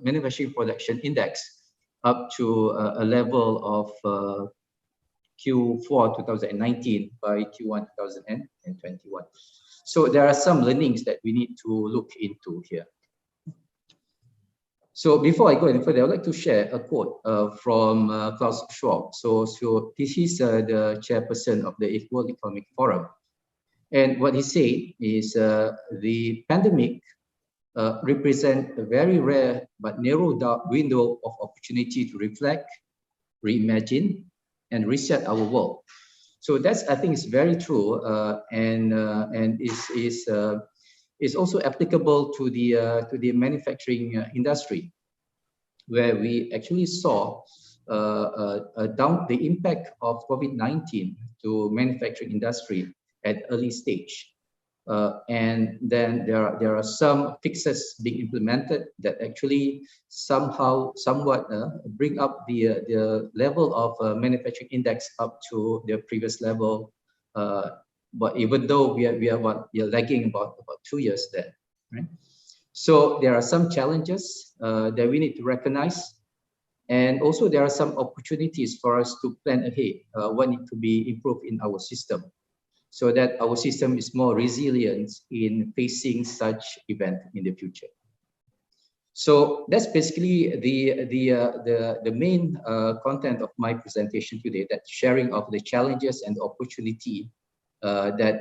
manufacturing production index up to a level of Q4 2019 by Q1 2021. So there are some learnings that we need to look into here. So before I go any further, I'd like to share a quote from Klaus Schwab. So this is the chairperson of the World Economic Forum. And what he said is the pandemic represent a very rare but narrow window of opportunity to reflect, reimagine, and reset our world. So that's, I think, is very true, and is also applicable to the manufacturing industry, where we actually saw the impact of COVID-19 to manufacturing industry at early stage. And then there are some fixes being implemented that actually somewhat bring up the level of manufacturing index up to the previous level. But even though we are lagging about 2 years there, right? So there are some challenges that we need to recognize, and also there are some opportunities for us to plan ahead what needs to be improved in our system, so that our system is more resilient in facing such event in the future. So that's basically the main content of my presentation today, that sharing of the challenges and opportunity that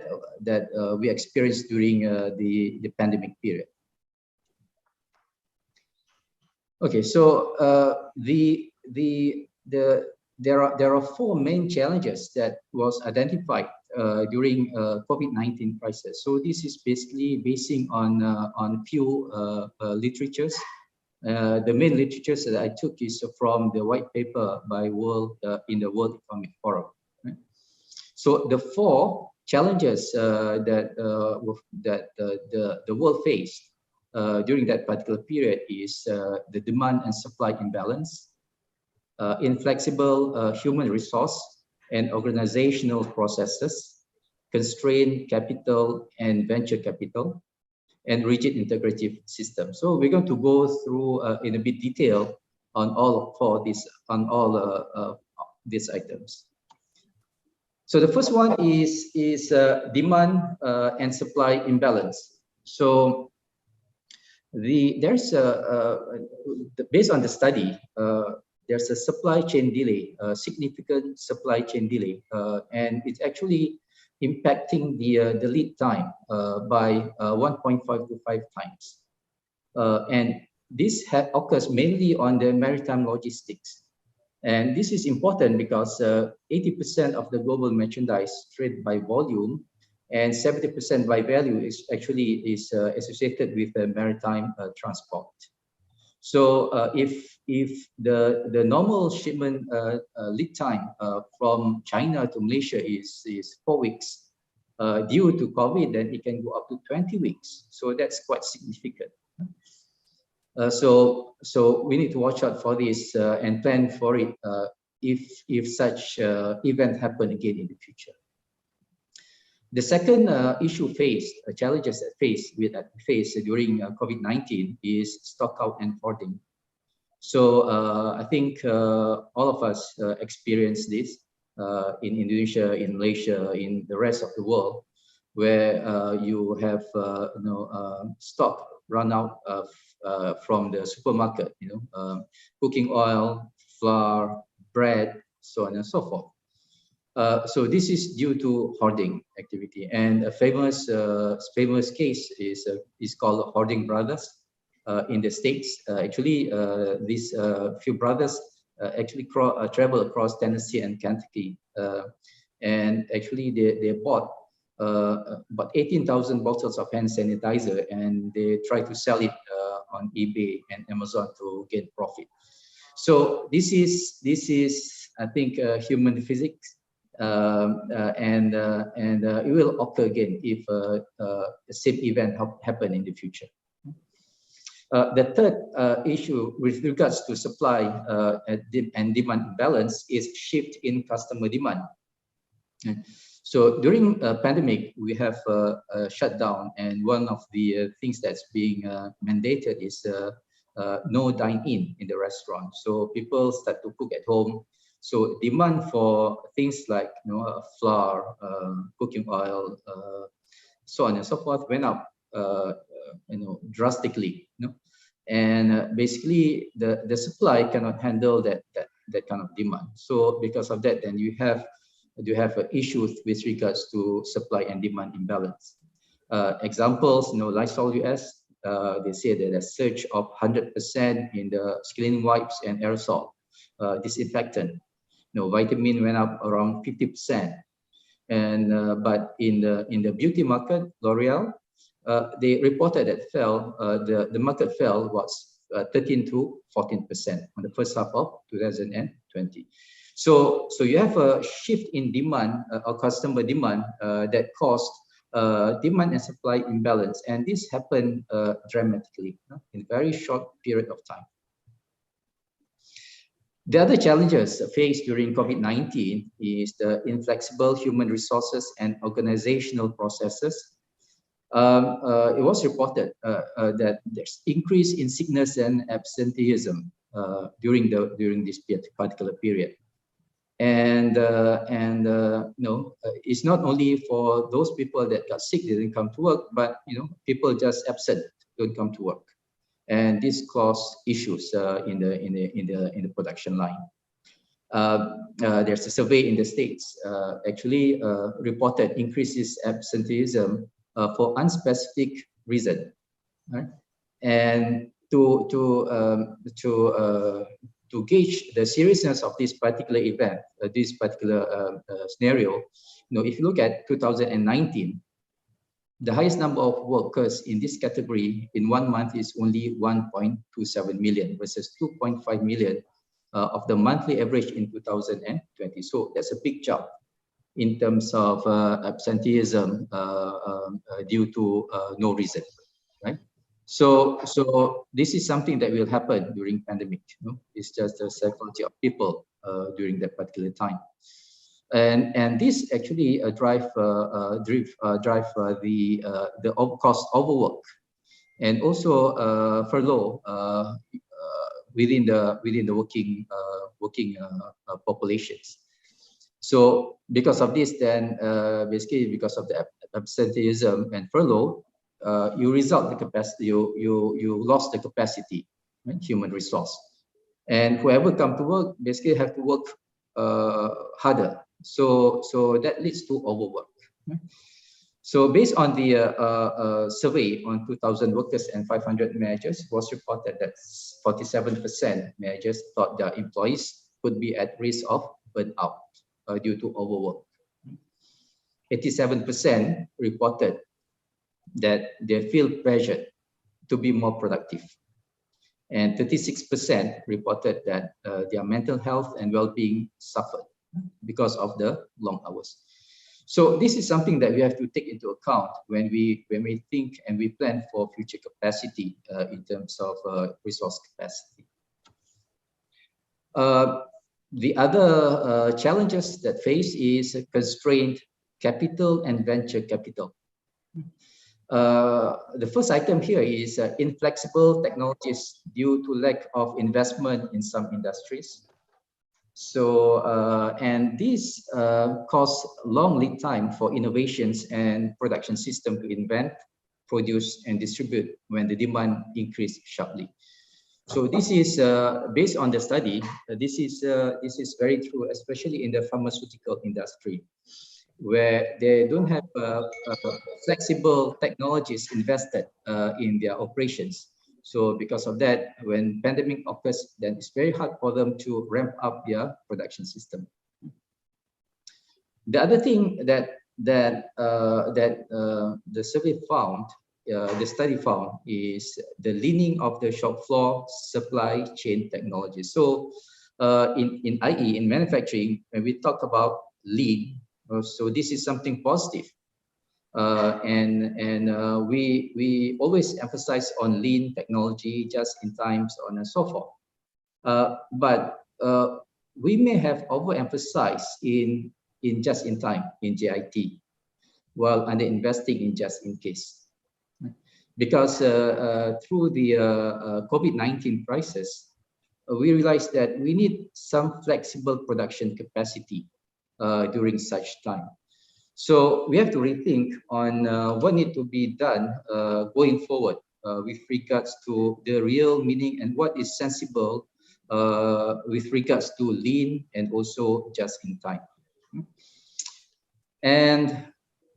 we experienced during the pandemic period. Okay, so there are 4 main challenges that was identified during COVID-19 crisis. So this is basically basing on few literatures. The main literatures that I took is from the white paper by in the World Economic Forum. Right? So the 4 challenges that the world faced during that particular period is the demand and supply imbalance, inflexible human resource and organizational processes, constrained capital and venture capital, and rigid integrative system. So we're going to go through in a bit detail on all these items. So the first one is demand and supply imbalance. So there's based on the study, there's a supply chain delay, significant supply chain delay, and it's actually impacting the lead time by 1.5 to 5 times. And this occurs mainly on the maritime logistics. And this is important because 80% of the global merchandise traded by volume and 70% by value is associated with maritime transport. So if the normal shipment lead time from China to Malaysia is 4 weeks, due to COVID, then it can go up to 20 weeks. So that's quite significant. So we need to watch out for this and plan for it if such event happen again in the future. The second issue challenges that faced during COVID-19 is stock out and hoarding. So I think all of us experience this in Indonesia, in Malaysia, in the rest of the world, where you have stock run out from the supermarket, cooking oil, flour, bread, so on and so forth. So this is due to hoarding activity, and a famous case is called Hoarding Brothers in the States. Actually, these few brothers actually travel across Tennessee and Kentucky, and actually they bought about 18,000 bottles of hand sanitizer, and they try to sell it on eBay and Amazon to gain profit. So this is I think human physics. And it will occur again if the same event happen in the future. The third issue with regards to supply and demand imbalance is shift in customer demand. So during a pandemic, we have a shutdown, and one of the things that's being mandated is no dine-in in the restaurant. So people start to cook at home. So demand for things like flour, cooking oil, so on and so forth went up drastically. And basically the supply cannot handle that kind of demand. So because of that, then you have issues with regards to supply and demand imbalance. Examples, Lysol US, they say that a surge of 100% in the cleaning wipes and aerosol disinfectant. Vitamin went up around 50%. And but in the beauty market, L'Oreal, they reported that the market fell was 13 to 14% on the first half of 2020. So you have a shift in demand, or customer demand, that caused demand and supply imbalance, and this happened dramatically in a very short period of time. The other challenges faced during COVID-19 is the inflexible human resources and organizational processes. It was reported that there's increase in sickness and absenteeism during this particular period. And it's not only for those people that got sick, didn't come to work, but people just absent, don't come to work. And this caused issues in the production line. There's a survey in the States actually reported increases absenteeism for unspecific reason, right? And to gauge the seriousness of this particular event, this particular scenario, if you look at 2019. The highest number of workers in this category in 1 month is only 1.27 million versus 2.5 million of the monthly average in 2020. So that's a big jump in terms of absenteeism due to no reason, right? So this is something that will happen during pandemic. It's just the psychology of people during that particular time. And this actually drive the cost overwork, and also furlough within the working populations. So because of this, then basically because of the absenteeism and furlough, you result the capacity, you lost the capacity, right? Human resource, and whoever come to work basically have to work harder. So that leads to overwork. So based on the survey on 2,000 workers and 500 managers, it was reported that 47% managers thought their employees could be at risk of burnout due to overwork. 87% reported that they feel pressured to be more productive. And 36% reported that their mental health and well-being suffered because of the long hours. So this is something that we have to take into account when we think and we plan for future capacity in terms of resource capacity. The other challenges that face is constrained capital and venture capital. The first item here is inflexible technologies due to lack of investment in some industries. So, and this caused long lead time for innovations and production system to invent, produce, and distribute when the demand increased sharply. So this is based on the study. This is very true, especially in the pharmaceutical industry, where they don't have flexible technologies invested in their operations. So because of that, when pandemic occurs, then it's very hard for them to ramp up their production system. The other thing that the survey found, the study found, is the leaning of the shop floor supply chain technology. So in IE, in manufacturing, when we talk about lean, so this is something positive. We always emphasize on lean technology, just in time, so on and so forth. But we may have overemphasized in in just in time in JIT, while under investing in just in case. Because through the COVID-19 crisis, we realized that we need some flexible production capacity during such time. So we have to rethink on what needs to be done going forward with regards to the real meaning and what is sensible with regards to lean and also just in time. And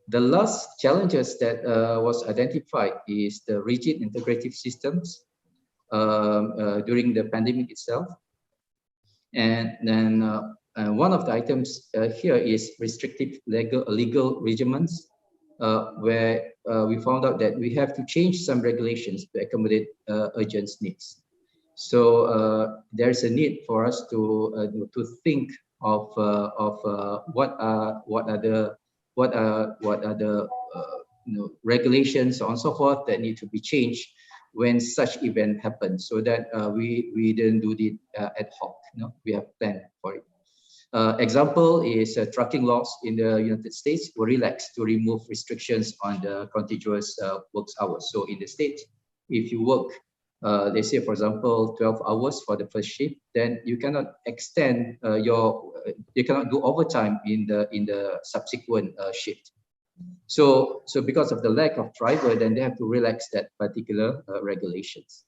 the last challenges that was identified is the rigid integrative systems during the pandemic itself. And then one of the items here is restrictive legal regimens, where we found out that we have to change some regulations to accommodate urgent needs. So there's a need for us to think of what are the regulations, so on and so forth, that need to be changed when such event happens, so that we didn't do it ad hoc. We have planned for it. Example is trucking laws in the United States were relaxed to remove restrictions on the contiguous work hours. So in the States, if you work, they say, for example, 12 hours for the first shift, then you cannot extend you cannot do overtime in the subsequent shift. So because of the lack of driver, then they have to relax that particular regulations.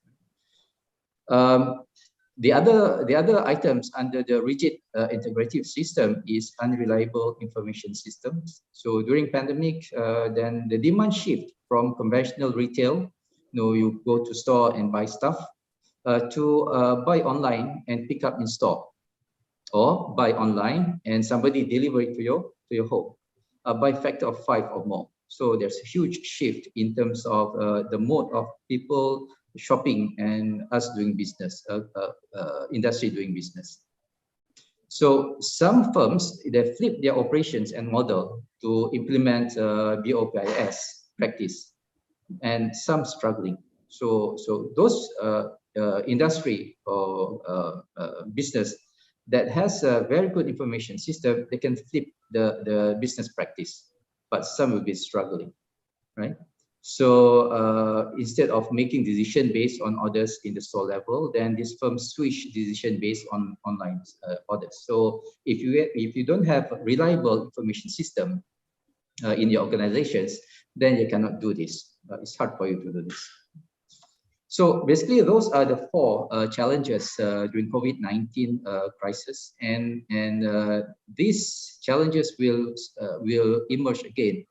The other items under the rigid integrative system is unreliable information systems. So during pandemic, then the demand shift from conventional retail, you go to store and buy stuff, to buy online and pick up in store, or buy online and somebody deliver it to your home, by factor of 5 or more. So there's a huge shift in terms of the mode of people shopping and us doing business, industry doing business. So some firms, they flip their operations and model to implement BOPIS practice, and some struggling. So those industry or business that has a very good information system, they can flip the business practice, but some will be struggling, right? So instead of making decision based on orders in the store level, then this firm switch decision based on online orders. So if you don't have a reliable information system in your organizations, then you cannot do this. It's hard for you to do this. So basically, those are the 4 challenges during COVID-19 crisis, and these challenges will emerge again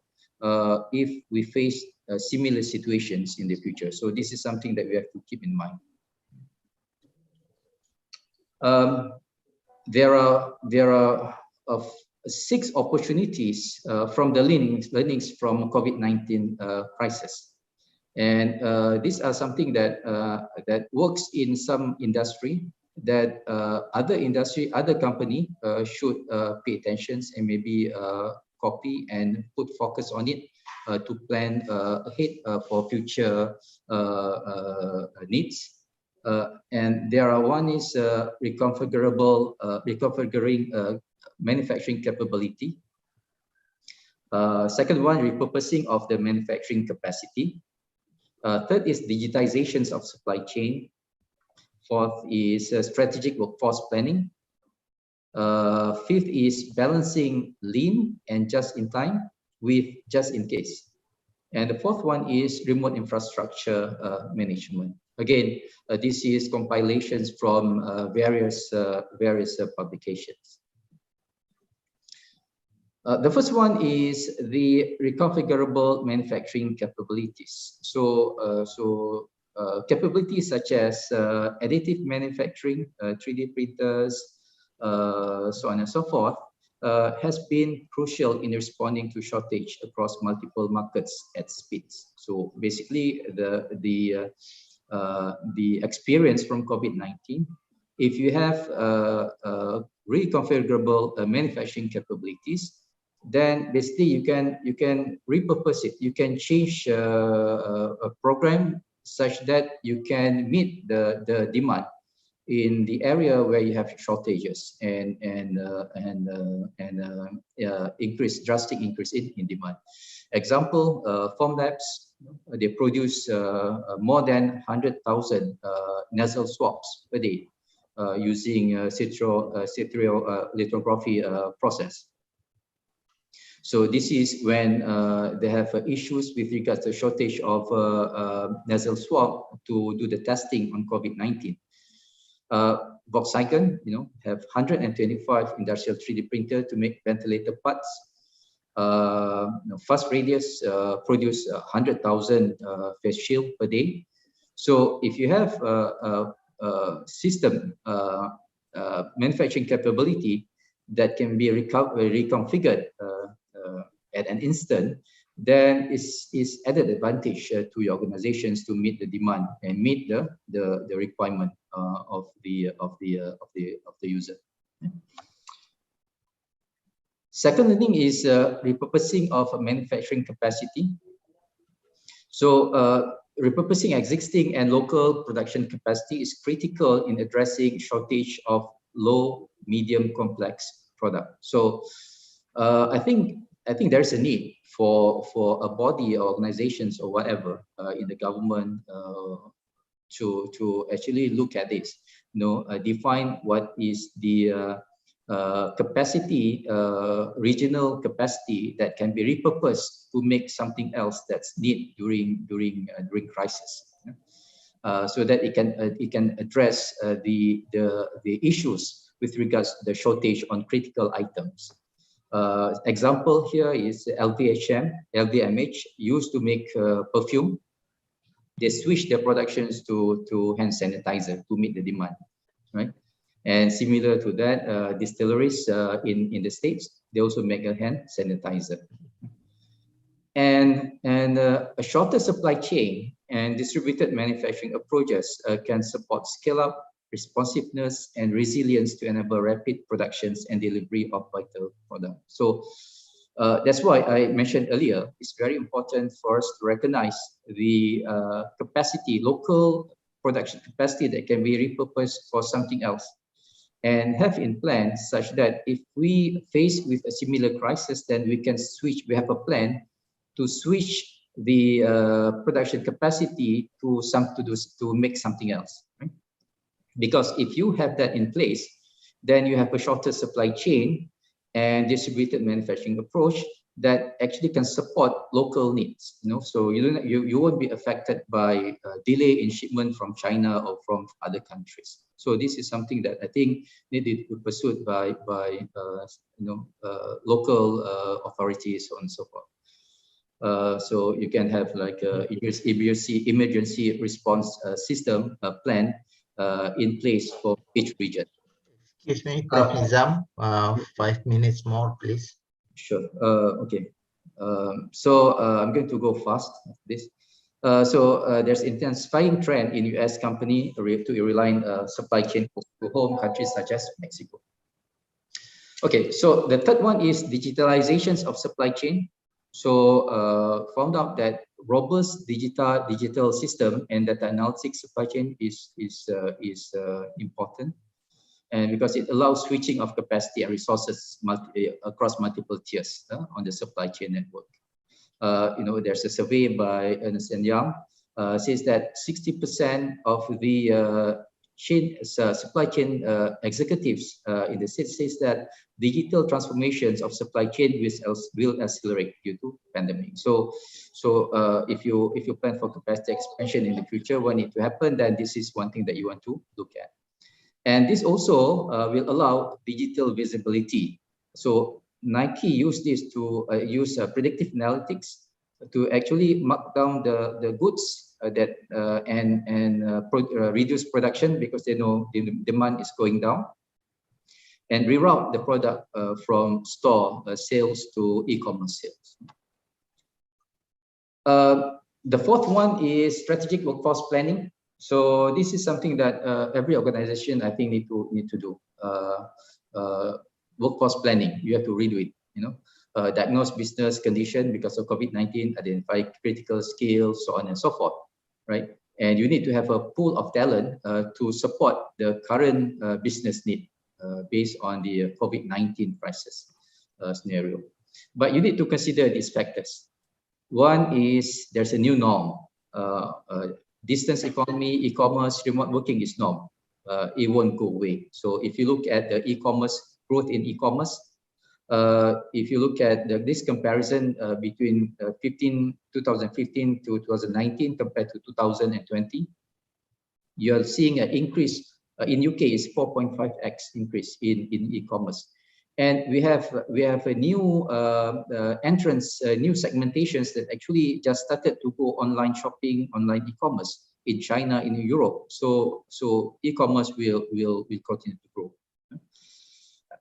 if we face similar situations in the future. So this is something that we have to keep in mind. There are 6 opportunities from the learnings from COVID-19 crisis, and these are something that works in some industry that other company should pay attention and maybe copy and put focus on it to plan ahead for future needs. And one is reconfiguring manufacturing capability. Second one, repurposing of the manufacturing capacity. Third is digitizations of supply chain. Fourth is strategic workforce planning. Fifth is balancing lean and just in time with just in case. And the fourth one is remote infrastructure management. Again, this is compilations from various publications. The first one is the reconfigurable manufacturing capabilities. So capabilities such as additive manufacturing, 3D printers, so on and so forth, has been crucial in responding to shortage across multiple markets at speeds. So basically, the experience from COVID-19, if you have reconfigurable manufacturing capabilities, then basically you can repurpose it. You can change a program such that you can meet the demand in the area where you have shortages and drastic increase in demand. Example, Formlabs, they produce more than 100,000 nasal swabs per day using stereolithography process. So this is when they have issues with regards to shortage of nasal swab to do the testing on COVID-19. Volkswagen, have 125 industrial 3D printer to make ventilator parts. Fast Radius produce 100,000 face shield per day. So if you have a system manufacturing capability that can be reconfigured at an instant, then is added advantage to your organizations to meet the demand and meet the requirement of the user. Second thing is repurposing of manufacturing capacity. So repurposing existing and local production capacity is critical in addressing shortage of low, medium, complex product. So I think there's a need for a body or organizations or whatever in the government to actually look at this, define what is the capacity, regional capacity that can be repurposed to make something else that's needed during crisis, so that it can address the issues with regards to the shortage on critical items. Example here is LVMH used to make perfume. They switched their productions to hand sanitizer to meet the demand, right? And similar to that, distilleries in the States, they also make a hand sanitizer. And a shorter supply chain and distributed manufacturing approaches can support scale-up, responsiveness, and resilience to enable rapid productions and delivery of vital products. So that's why I mentioned earlier, it's very important for us to recognize the capacity, local production capacity that can be repurposed for something else, and have in plan such that if we face with a similar crisis, then we can switch. We have a plan to switch the production capacity to make something else, right? Because if you have that in place, then you have a shorter supply chain and distributed manufacturing approach that actually can support local needs. So you won't be affected by delay in shipment from China or from other countries. So this is something that I think needed to be pursued by local authorities and so forth. So you can have like a emergency response system plan in place for each region. Excuse me, Prof. Nizam, 5 minutes more, please. Sure. Okay. So I'm going to go fast. So there's intensifying trend in US company to rely on supply chain to home countries such as Mexico. Okay. So the third one is digitalizations of supply chain. So found out that robust digital system and data analytics supply chain is important. And because it allows switching of capacity and resources across multiple tiers on the supply chain network. There's a survey by Ernst & Young says that 60% of the supply chain executives in the States says that digital transformations of supply chain will accelerate due to pandemic. So if you plan for capacity expansion in the future, what needs to happen, then this is one thing that you want to look at. And this also will allow digital visibility. So Nike used this to use predictive analytics to actually mark down the goods that reduce production because they know the demand is going down, and reroute the product from store sales to e-commerce sales. The fourth one is strategic workforce planning. So this is something that every organization I think need to do. Workforce planning, you have to redo it. Diagnose business condition because of COVID-19, identify critical skills, so on and so forth, right? And you need to have a pool of talent to support the current business need based on the COVID-19 crisis scenario. But you need to consider these factors. One is there's a new norm. Distance economy, e-commerce, remote working is norm. It won't go away. So if you look at the e-commerce growth in e-commerce, if you look at this comparison between 2015 to 2019 compared to 2020, you're seeing an increase in UK is 4.5x increase in e-commerce. And we have a new entrance, new segmentations that actually just started to go online shopping, online e-commerce in China, in Europe. So e-commerce will continue to grow.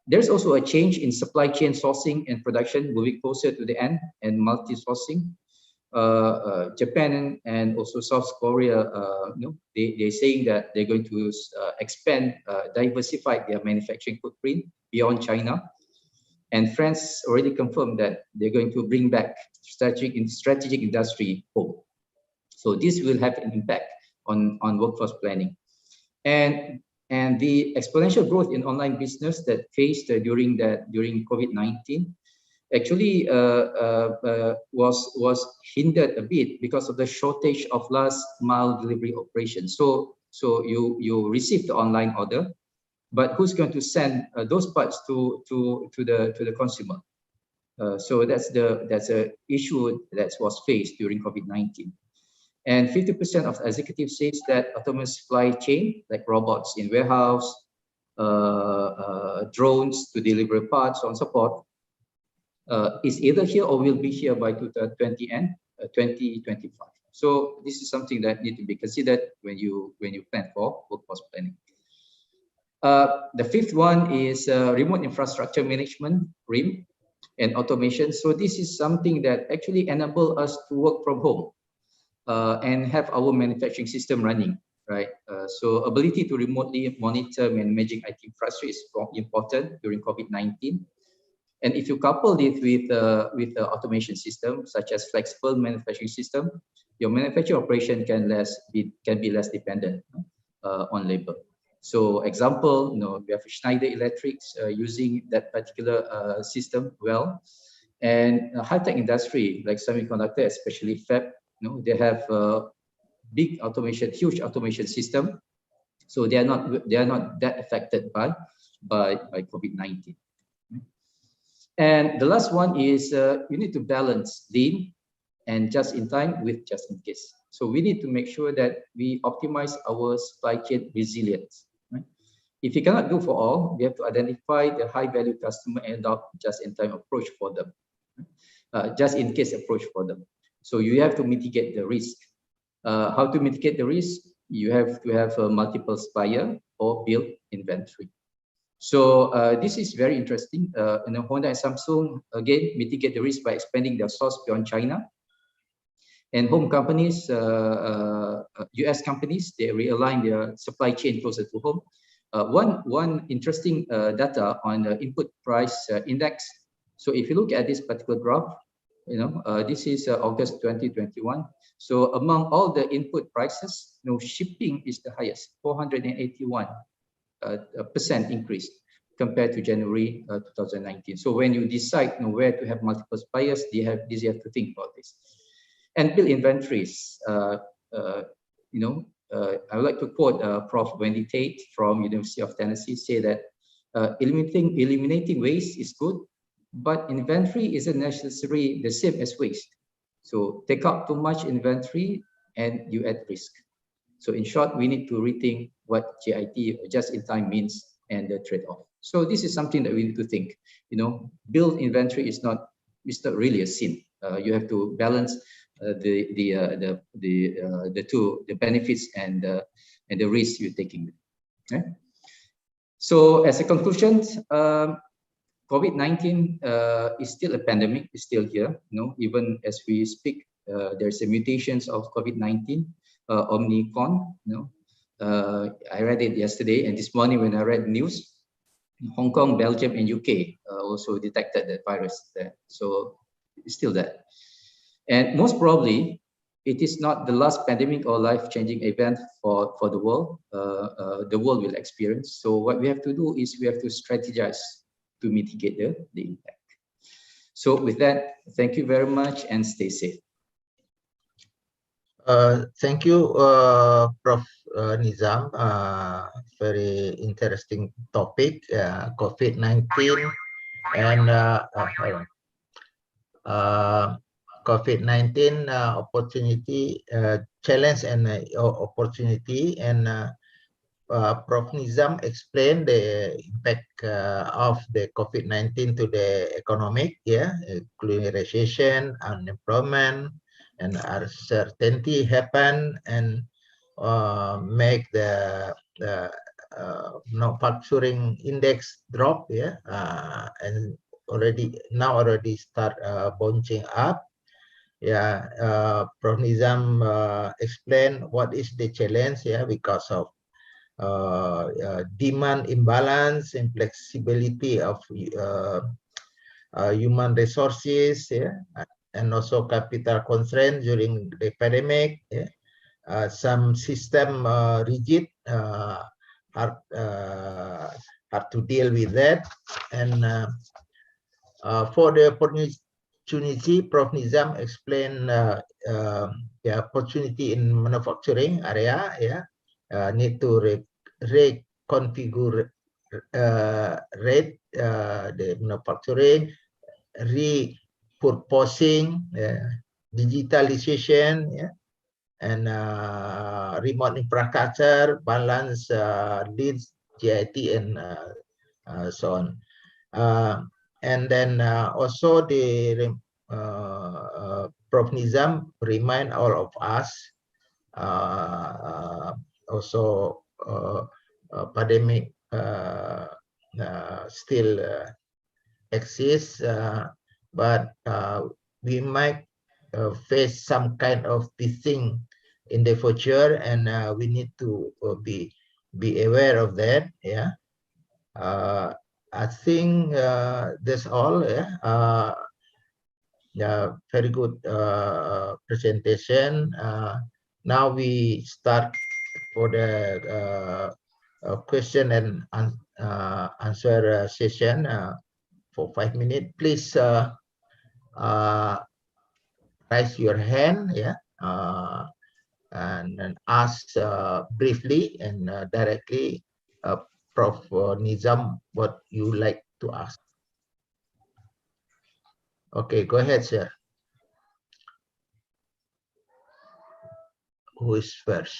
There's also a change in supply chain sourcing and production moving closer to the end and multi-sourcing. Japan and also South Korea, they're saying that they're going to expand, diversify their manufacturing footprint beyond China. And France already confirmed that they're going to bring back strategic industry home. So this will have an impact on workforce planning. And the exponential growth in online business that faced during COVID-19 actually was hindered a bit because of the shortage of last mile delivery operations. So you receive the online order, but who's going to send those parts to the consumer? So that's a issue that was faced during COVID-19. And 50% of executives says that autonomous supply chain, like robots in warehouse, drones to deliver parts, so on and so forth, is either here or will be here by 2020 and 2025. So this is something that need to be considered when you plan for workforce planning. The fifth one is remote infrastructure management, RIM, and automation. So this is something that actually enable us to work from home and have our manufacturing system running, right? So ability to remotely monitor and managing IT infrastructure is important during COVID-19. And if you couple it with the automation system, such as flexible manufacturing system, your manufacturing operation can be less dependent on labor. So example, we have Schneider Electrics using that particular system well, and high-tech industry like semiconductor, especially fab, they have big automation, huge automation system, so they are not that affected by COVID-19. And the last one is you need to balance lean and just in time with just in case. So we need to make sure that we optimize our supply chain resilience. Right? If you cannot do for all, we have to identify the high value customer and adopt just in time approach for them, just in case approach for them. So you have to mitigate the risk. How to mitigate the risk? You have to have a multiple supplier or build inventory. So this is very interesting. Honda and Samsung again mitigate the risk by expanding their source beyond China. And home companies, US companies, they realign their supply chain closer to home. One interesting data on the input price index. So if you look at this particular graph, this is August 2021. So among all the input prices, shipping is the highest, 481% increase compared to January 2019. So when you decide where to have multiple suppliers, you have to think about this. And build inventories. I would like to quote Prof. Wendy Tate from University of Tennessee, say that eliminating waste is good, but inventory isn't necessarily the same as waste. So take out too much inventory and you add risk. So in short, we need to rethink what JIT or just in time means and the trade-off. So this is something that we need to think. Build inventory is not really a sin. You have to balance the two, the benefits and the risks you're taking. Okay? So as a conclusion, COVID-19 is still a pandemic, is still here. Even as we speak, there's a mutations of COVID-19, Omicron. I read it yesterday, and this morning when I read news, Hong Kong, Belgium, and UK also detected the virus there. So it's still there. And most probably, it is not the last pandemic or life-changing event for the world. The world will experience. So what we have to do is we have to strategize to mitigate the impact. So with that, thank you very much and stay safe. Thank you, Prof. Nizam. Very interesting topic, COVID-19 and COVID-19 opportunity, challenge and opportunity. And Prof. Nizam explained the impact of the COVID-19 to the economic, including recession, unemployment, and uncertainty happen and make the manufacturing index drop, and already start bouncing up. Prof. Nizam explained what is the challenge, because of demand imbalance and flexibility of human resources, and also capital constraint during the pandemic. Some system rigid, hard to deal with that. And for the opportunity, Prof. Nizam explained the opportunity in manufacturing area, need to reconfigure the manufacturing, repurposing, digitalization, and remote infrastructure, balance leads, GIT, and so on. And then also the Prof. Nizam remind all of us also pandemic still exists, but we might face some kind of thing in the future, and we need to be aware of that. I think that's all. Very good presentation. Now we start for the question and answer session for 5 minutes. Please raise your hand, and ask briefly and directly Prof. Nizam what you like to ask. Okay, go ahead, sir. Who is first?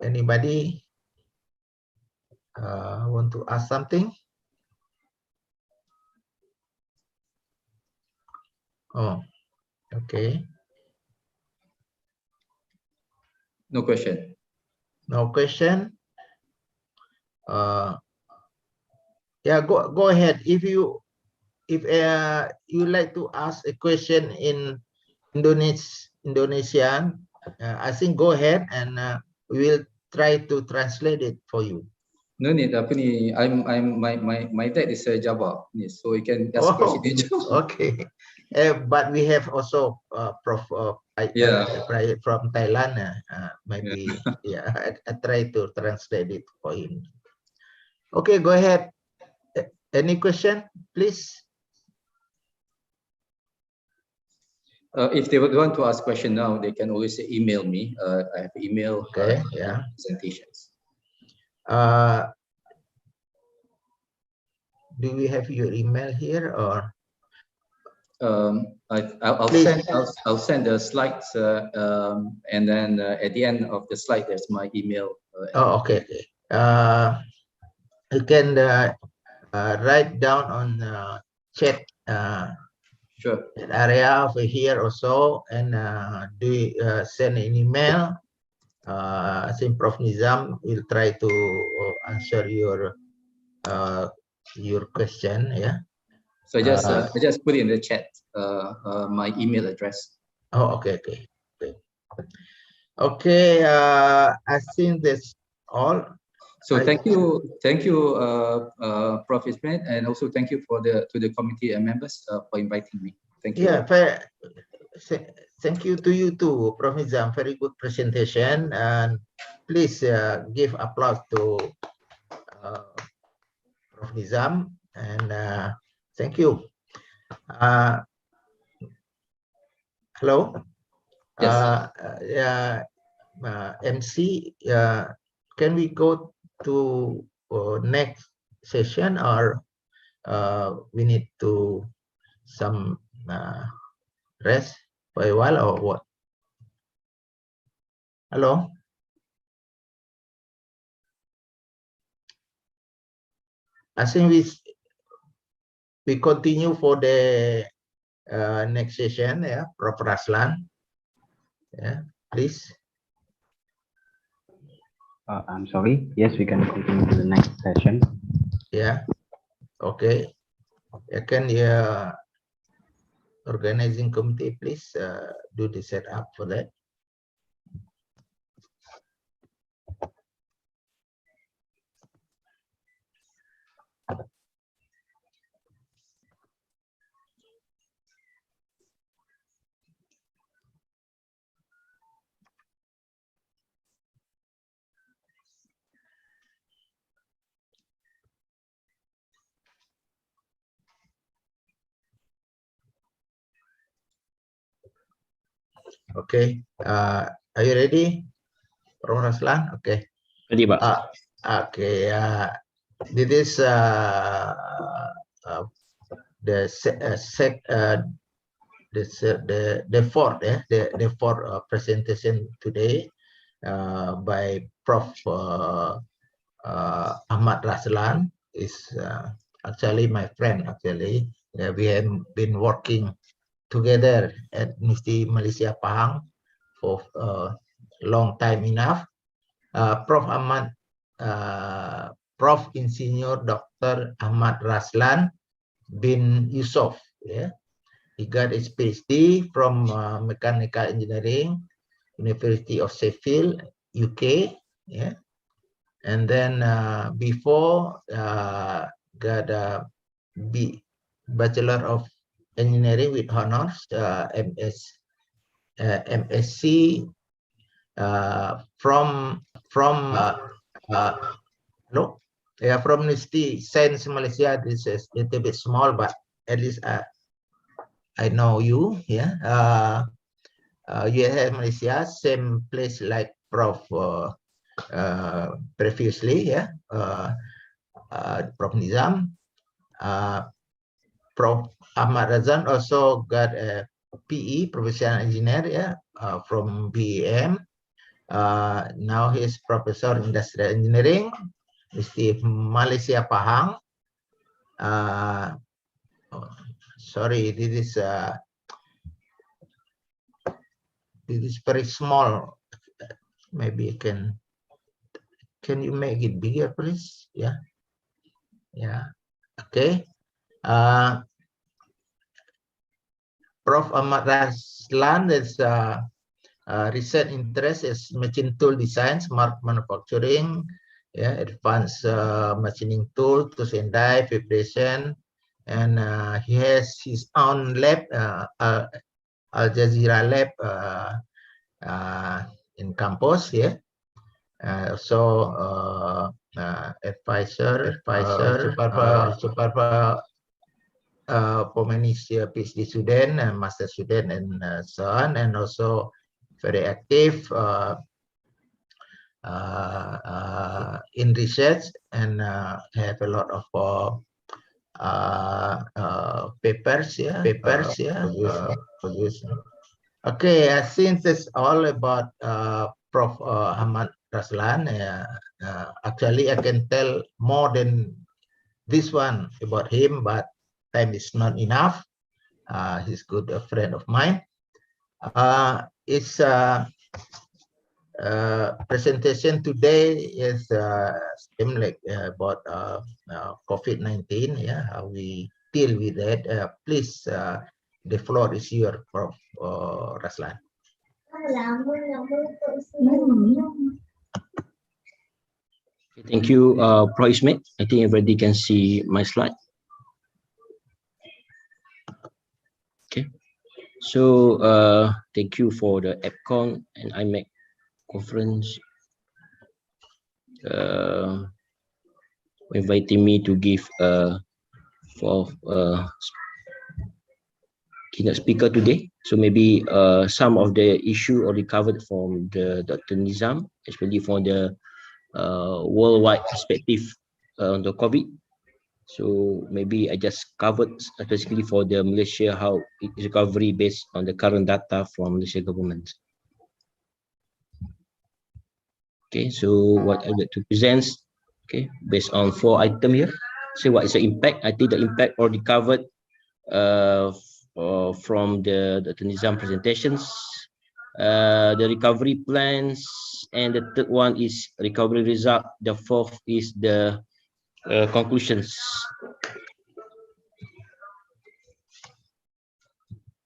Anybody want to ask something? Oh, okay. No question. No question. Yeah, go ahead. If you like to ask a question in Indonesian, I think go ahead, and we will try to translate it for you. No need. Apa ni? My dad is a Java, so we can ask question in Java. Okay. But we have also Prof. From Thailand. Maybe I try to translate it for him. Okay, go ahead. Any question, please? If they would want to ask question now, they can always email me. I have email presentations. Do we have your email here, or? I'll send the slides, and then at the end of the slide, there's my email. Okay. You can write down on chat. Sure. That area over here also, and send an email. I think Prof. Nizam will try to answer your question. So I just put in the chat my email address. Oh, okay. Okay. I think that's all. So thank you, Prof. Ismail, and also thank you to the committee members for inviting me. Thank you. Yeah, thank you to you too, Prof. Nizam. Very good presentation, and please give applause to Prof. Nizam, and thank you. Hello. Yes. MC, can we go to next session, or we need to some rest for a while, or what? Hello. I think we continue for the next session. Yeah, Prof. Raslan. Yeah, please. I'm sorry. Yes, we can continue to the next session. Yeah. Okay. Can organizing committee please do the setup for that? Okay. Are you ready, Prof. Raslan? Okay. Ready, Pak. Okay. This is the fourth presentation today by Prof. Ahmad Raslan. Is actually my friend. Actually, we have been working together at University Malaysia Pahang for long time enough. Prof. Ahmad, Prof. Insinyur Dr. Ahmad Raslan bin Yusof. Yeah, he got his PhD from Mechanical Engineering, University of Sheffield, UK. Yeah, and then before got a Bachelor of Engineering with honors, MSc from University Science Malaysia. This is a little bit small, but at least I know you. Yeah, USS Malaysia, same place like Prof. Previously. Yeah, Prof. Nizam. Prof. Ahmad Razan also got a PE, professional engineer, yeah, from BEM. Now he's professor industrial engineering, University Malaysia Pahang. Sorry, this is very small. Maybe you can you make it bigger, please? Yeah. Yeah. Okay. Prof. Ahmad Raslan is research interest is machine tool design, smart manufacturing, yeah, advanced machining tool, tools and die, vibration, and he has his own lab, Al Jazeera lab in campus. Yeah, advisor, for many PhD student and master student and so on, and also very active in research, and have a lot of papers. Yeah, produced. Okay, since it's all about Prof. Ahmad Raslan, actually I can tell more than this one about him, but time is not enough. He's good a friend of mine. It's presentation today is same like about COVID-19. Yeah, how we deal with it. Please, the floor is yours, Prof. Raslan. Thank you, Pro Ismet. I think everybody can see my slide. Okay. So thank you for the APCOM and IMEC conference inviting me to give for keynote speaker today. So maybe some of the issue already covered from the Dr. Nizam, especially for the worldwide perspective on the COVID. So maybe I just covered specifically for the Malaysia, how it is recovery based on the current data from Malaysia government. Okay, so what I would like to present, okay, based on 4 items here. So what is the impact? I think the impact already covered from the Nizam presentations, the recovery plans, and the third one is recovery result. The fourth is the conclusions.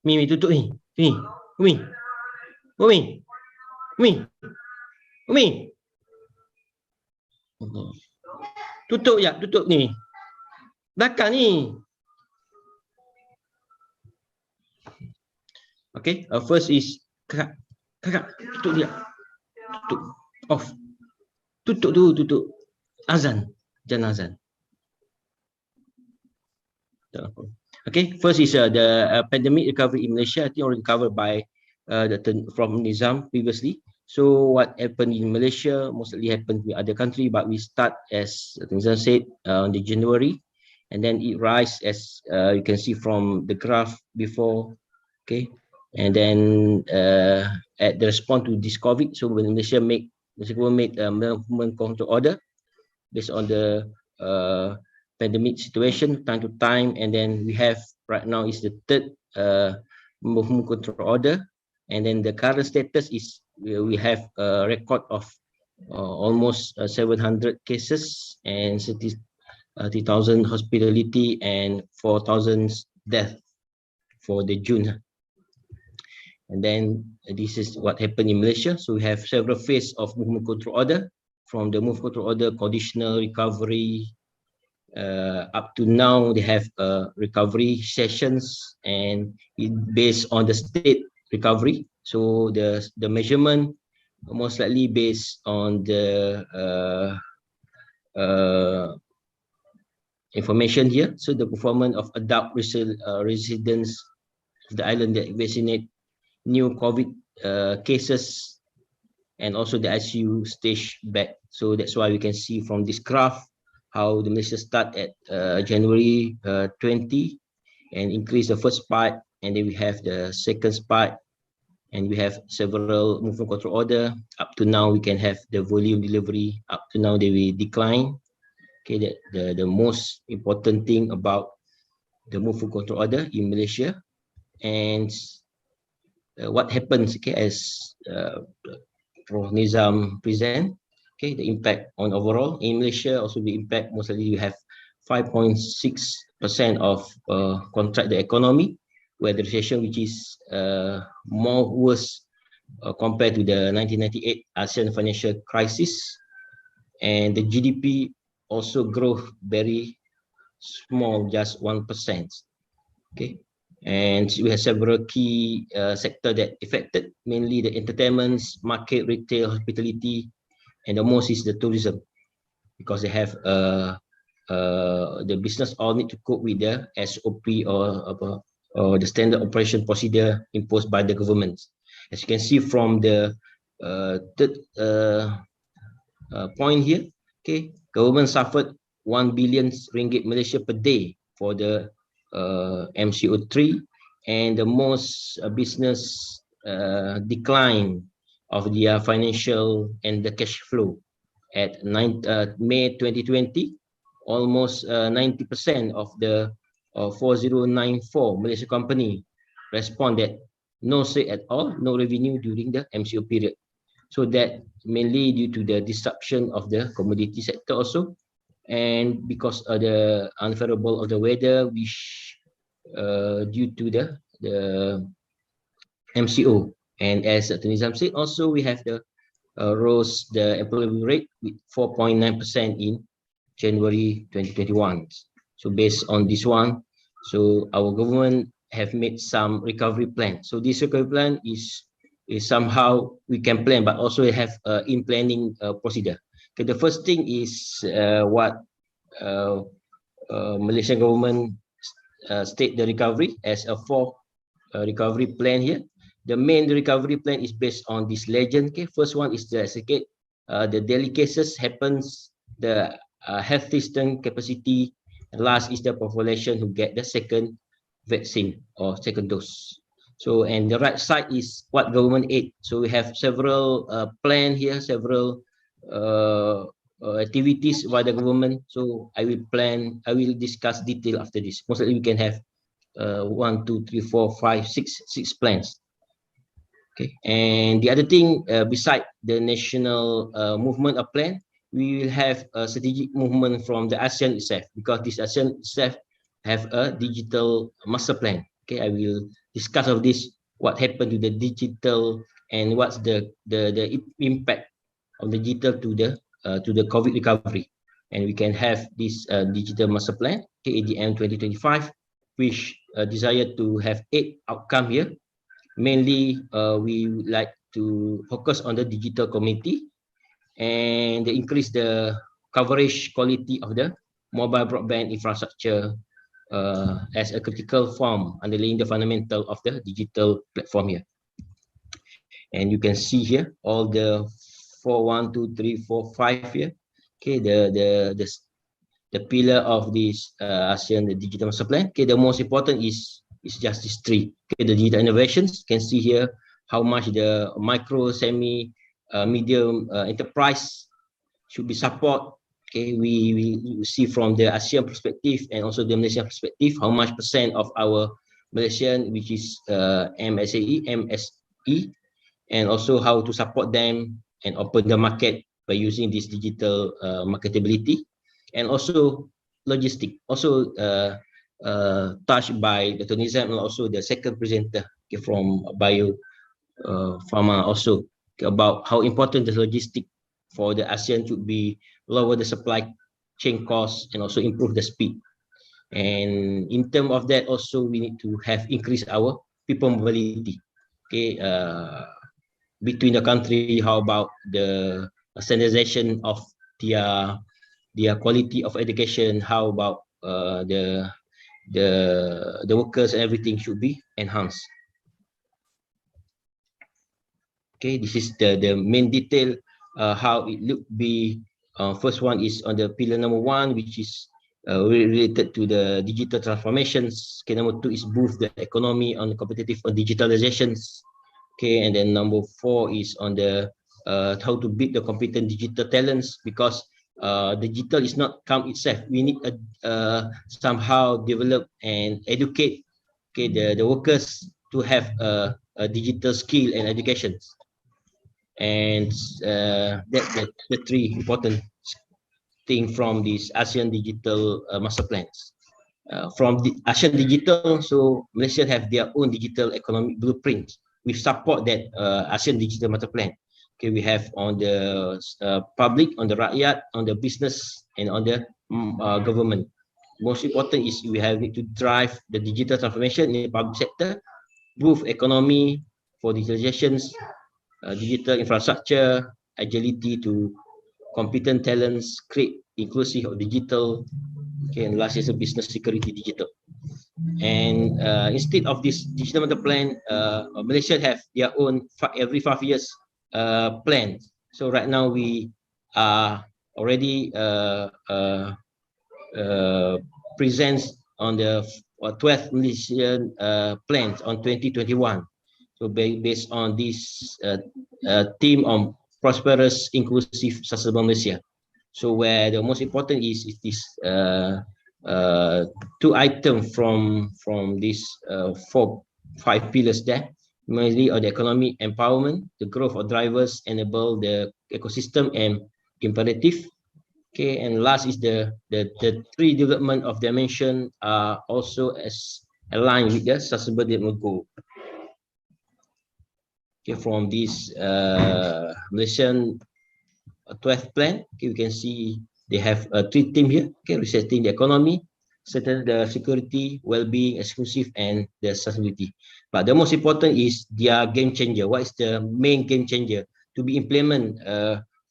Mi tutup ni. Umi. Tutup ya, tutup ni. Belakang ni. Okay, first is kakak, tutup dia. Tutup, off. Tutup dulu, tutup. Azan, jangan azan. Okay, first is the pandemic recovery in Malaysia. I think already covered by from Nizam previously. So what happened in Malaysia mostly happened with other country, but we start as Nizam said on the January, and then it rise as you can see from the graph before. Okay, and then at the response to this COVID, so when Malaysia will make a movement control order based on the pandemic situation time to time, and then we have right now is the third movement control order, and then the current status is we have a record of almost 700 cases and 30,000 hospitality and 4,000 death for the June. And then this is what happened in Malaysia. So we have several phases of movement control order, from the movement control order, conditional recovery, up to now they have recovery sessions, and based on the state recovery. So the measurement most likely based on the information here. So the performance of adult residents of the island that vaccinate new COVID cases, and also the ICU stage bed. So that's why we can see from this graph how the Malaysia start at January 20 and increase the first part, and then we have the second part, and we have several movement control order. Up to now we can have the volume delivery. Up to now they will decline. Okay, the most important thing about the movement control order in Malaysia, and what happens, okay, as Prof. Nizam present, okay, the impact on overall in Malaysia. Also the impact mostly you have 5.6% of contract the economy, where the recession which is more worse compared to the 1998 ASEAN financial crisis, and the GDP also grow very small, just 1%. Okay, and we have several key sector that affected, mainly the entertainment market, retail, hospitality, and the most is the tourism, because they have the business all need to cope with the SOP or the standard operation procedure imposed by the government. As you can see from the third point here, okay, government suffered 1 billion ringgit Malaysia per day for the MCO3, and the most business decline of their financial and the cash flow at May 2020, almost 90% of the 4094 Malaysia company responded no sale at all, no revenue during the MCO period. So that mainly due to the disruption of the commodity sector also, and because of the unfavorable of the weather, which due to the MCO. And as Nizam said, also we have the rose the employment rate with 4.9% in January 2021. So based on this one, so our government have made some recovery plan. So this recovery plan is somehow we can plan, but also have in planning procedure. Okay, the first thing is what Malaysian government state the recovery as a 4 recovery plan here. The main recovery plan is based on this legend. Okay, first one is the the daily cases happens, the health system capacity, and last is the population who get the second vaccine or second dose. So, and the right side is what government aid. So we have several plan here, several activities by the government. So I will discuss detail after this. Mostly we can have 1, 2, 3, 4, 5, 6 plans. Okay, and the other thing beside the national movement of plan, we will have a strategic movement from the ASEAN itself, because this ASEAN itself have a digital master plan. Okay, I will discuss of this, what happened to the digital and what's the impact of the digital to the COVID recovery. And we can have this digital master plan, okay, ADM 2025, which desire to have 8 outcome here. Mainly, we would like to focus on the digital community and increase the coverage quality of the mobile broadband infrastructure as a critical form underlying the fundamental of the digital platform here. And you can see here all the 4, 1, 2, 3, 4, 5 here. Okay, the pillar of this ASEAN the digital master plan. Okay, the most important is just these 3. Okay, the digital innovations. You can see here how much the micro, semi, medium enterprise should be support. Okay, we see from the ASEAN perspective and also the Malaysian perspective how much % of our Malaysian, which is MSE, and also how to support them and open the market by using this digital marketability, and also logistic. Also touched by the Tunisian and also the second presenter, okay, from Bio Pharma also, okay, about how important the logistic for the ASEAN should be lower the supply chain costs and also improve the speed. And in terms of that, also we need to have increased our people mobility. Okay, between the country, how about the standardization of their quality of education? How about the workers and everything should be enhanced. Okay, this is the main detail how it look be. First one is on the pillar number 1, which is related to the digital transformations. Okay, number 2 is boost the economy on the competitive digitalizations. Okay, and then number 4 is on the how to build the competent digital talents, because digital is not come itself. We need somehow develop and educate, okay, the workers to have a digital skill and education. And that's the 3 important thing from this ASEAN digital master plans. From the ASEAN digital, so Malaysia have their own digital economic blueprint. We support that ASEAN digital master plan. Okay, we have on the public, on the rakyat, on the business, and on the government. Most important is we have to drive the digital transformation in the public sector, boost economy for digitalizations, digital infrastructure, agility to competent talents, create inclusive of digital, okay, and last is a business security digital. And instead of this digital master plan, Malaysia have their own every 5 years plan. So right now we are already presents on the 12th Malaysian plans on 2021. So based on this theme on prosperous, inclusive, sustainable Malaysia. So where the most important is this 2 items from these 4, 5 pillars there, mainly on the economic empowerment, the growth of drivers enable the ecosystem and imperative. Okay, and last is the 3 development of dimension are also as aligned with the sustainable development goal. okay, from this Malaysian 12th plan. Okay, we can see they have three themes here. Okay, resetting the economy, settle the security, well-being, exclusive, and the sustainability. But the most important is their game changer. What is the main game changer to be implemented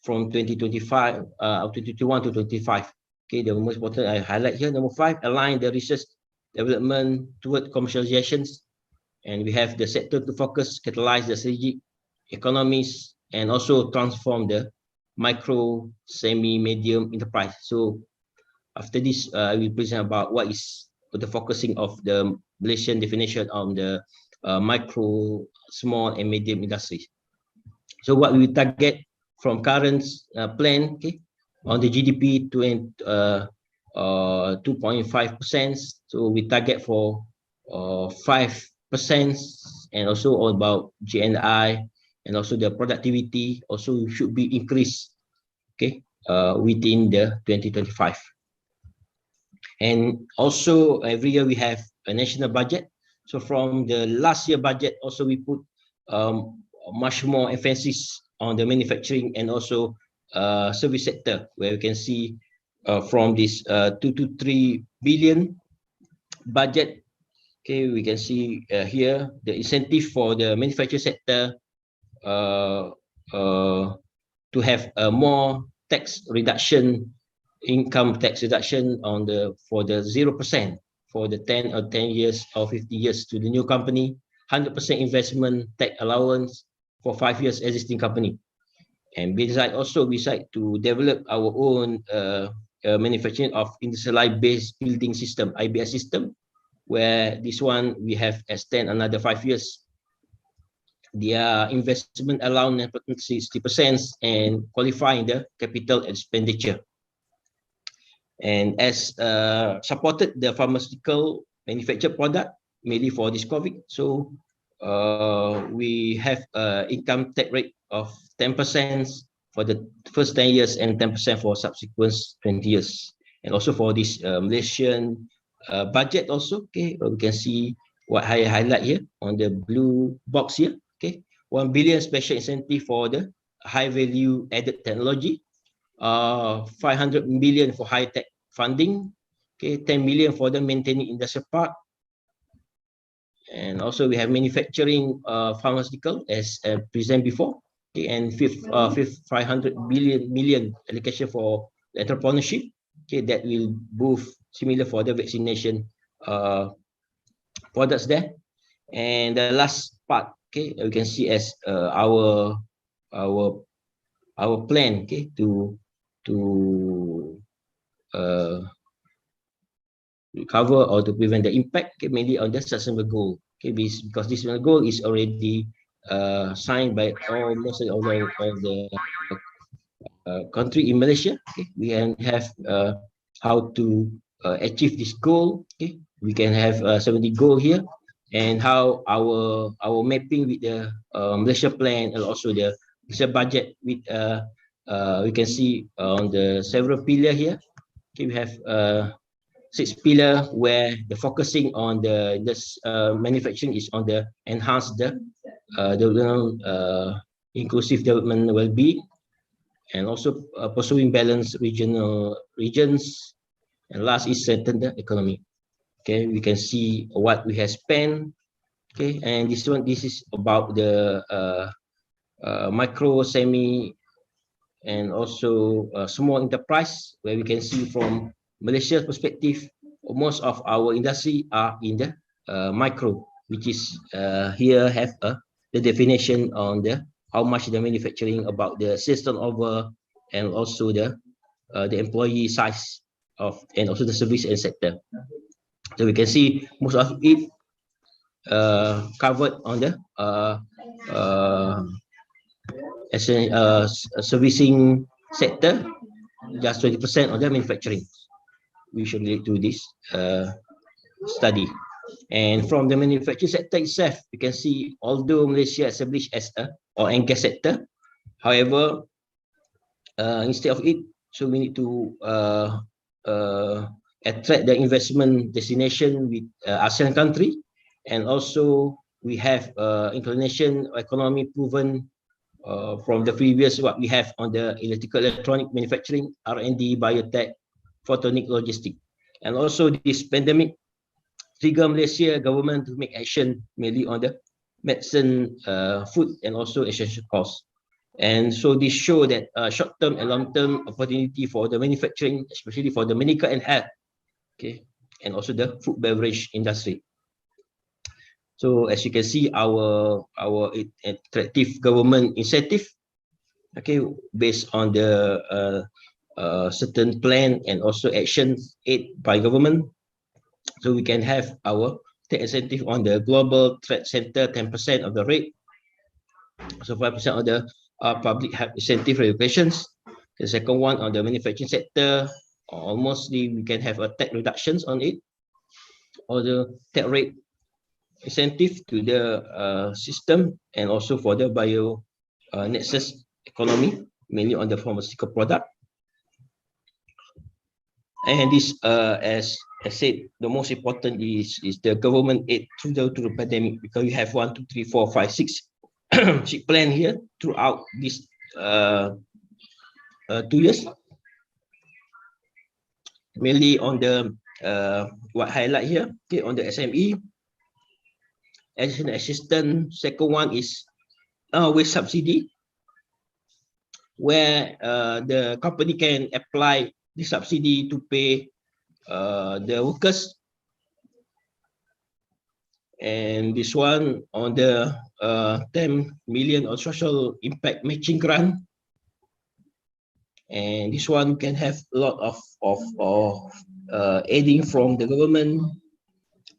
from 2025, 2021 to 25? Okay, the most important I highlight here. Number 5, align the research development toward commercializations, and we have the sector to focus, catalyze the strategic economies, and also transform the micro, semi, medium enterprise. So after this, I will present about what is the focusing of the Malaysian definition on the micro, small, and medium industries. So what we target from current plan, okay, on the GDP to 2.5%. So we target for 5%, and also all about GNI, and also the productivity also should be increased, okay, within the 2025. And also every year we have a national budget. So from the last year budget, also we put much more emphasis on the manufacturing and also service sector, where we can see from this 2 to 3 billion budget. Okay, we can see here the incentive for the manufacturing sector to have a more tax reduction, income tax reduction on for the 0% for the 10 years or 50 years to the new company, 100% investment tax allowance for 5 years existing company. And besides also we decide to develop our own manufacturing of industrialized based building system, IBS system, where this one we have extend another 5 years. Their investment allowance 60% and qualifying the capital expenditure. And as supported the pharmaceutical manufactured product mainly for this COVID. So we have income tax rate of 10% for the first 10 years and 10% for subsequent 20 years. And also for this Malaysian budget also, okay, we can see what I highlight here on the blue box here. Okay, 1 billion special incentive for the high value added technology, 500 million for high tech funding, okay, 10 million for the maintaining industrial park. And also we have manufacturing pharmaceutical as presented before, okay, and 500 million allocation for entrepreneurship, okay, that will boost similar for the vaccination products there. And the last part, okay, we can see as our plan, okay, to recover or to prevent the impact, okay, mainly on the sustainable goal, okay, because this goal is already signed by almost all the country in Malaysia. Okay, we can have how to achieve this goal. Okay, we can have 70 goal here, and how our mapping with the Malaysia plan and also the Malaysia budget with we can see on the several pillar here. Okay, we have 6 pillar where the focusing on this manufacturing is on the enhance the inclusive development well-being, and also pursuing balanced regions, and last is strengthen the economy. Okay, we can see what we have spent. Okay, and this is about the micro, semi, and also small enterprise, where we can see from Malaysia's perspective, most of our industry are in the micro, which is here have the definition on the how much the manufacturing, about the sales turnover, and also the employee size of, and also the service and sector. So we can see most of it covered on the as a servicing sector, just 20% of the manufacturing. We should relate to this study. And from the manufacturing sector itself, you can see although Malaysia established as a oil and gas sector, however, instead of it, so we need to attract the investment destination with ASEAN country, and also we have inclination economy proven from the previous what we have on the electrical electronic manufacturing, R&D, biotech, photonic logistic. And also this pandemic trigger Malaysia government to make action mainly on the medicine, food, and also essential costs. And so this show that short-term and long-term opportunity for the manufacturing, especially for the medical and health, okay, and also the food beverage industry. So as you can see, our attractive government incentive, okay, based on the certain plan and also action aid by government. So we can have our tax incentive on the global trade center, 10% of the rate. So 5% of the public health incentive regulations. The second one on the manufacturing sector, almostly we can have a tax reductions on it, or the tax rate incentive to the system, and also for the bio nexus economy, mainly on the pharmaceutical product. And this, as I said, the most important is the government aid through the pandemic, because we have 1, 2, 3, 4, 5, 6 plan here throughout this 2 years. Mainly on the what highlight here, okay, on the SME, additional assistance. Second one is with subsidy, where the company can apply the subsidy to pay the workers. And this one on the 10 million on social impact matching grant. And this one can have a lot of aiding from the government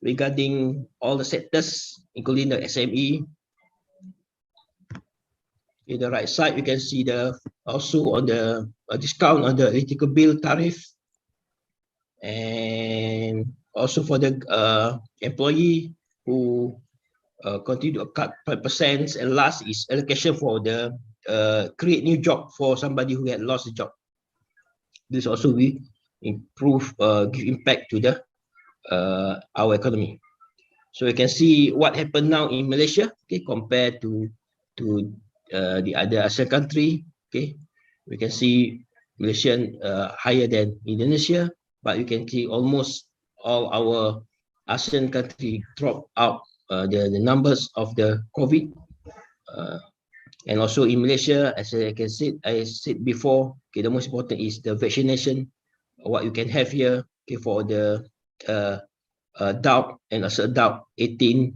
regarding all the sectors, including the SME. In the right side, you can see the also on the discount on the electrical bill tariff, and also for the employee who continue to cut 5%. And last is allocation for the create new job for somebody who had lost a job. This also will improve, give impact to the our economy. So you can see what happened now in Malaysia, okay, compared to the other ASEAN country. Okay, we can see Malaysian higher than Indonesia, but you can see almost all our ASEAN country drop out the numbers of the COVID. And also in Malaysia, as I said before, okay, the most important is the vaccination. What you can have here, okay, for the adult and also adult 18,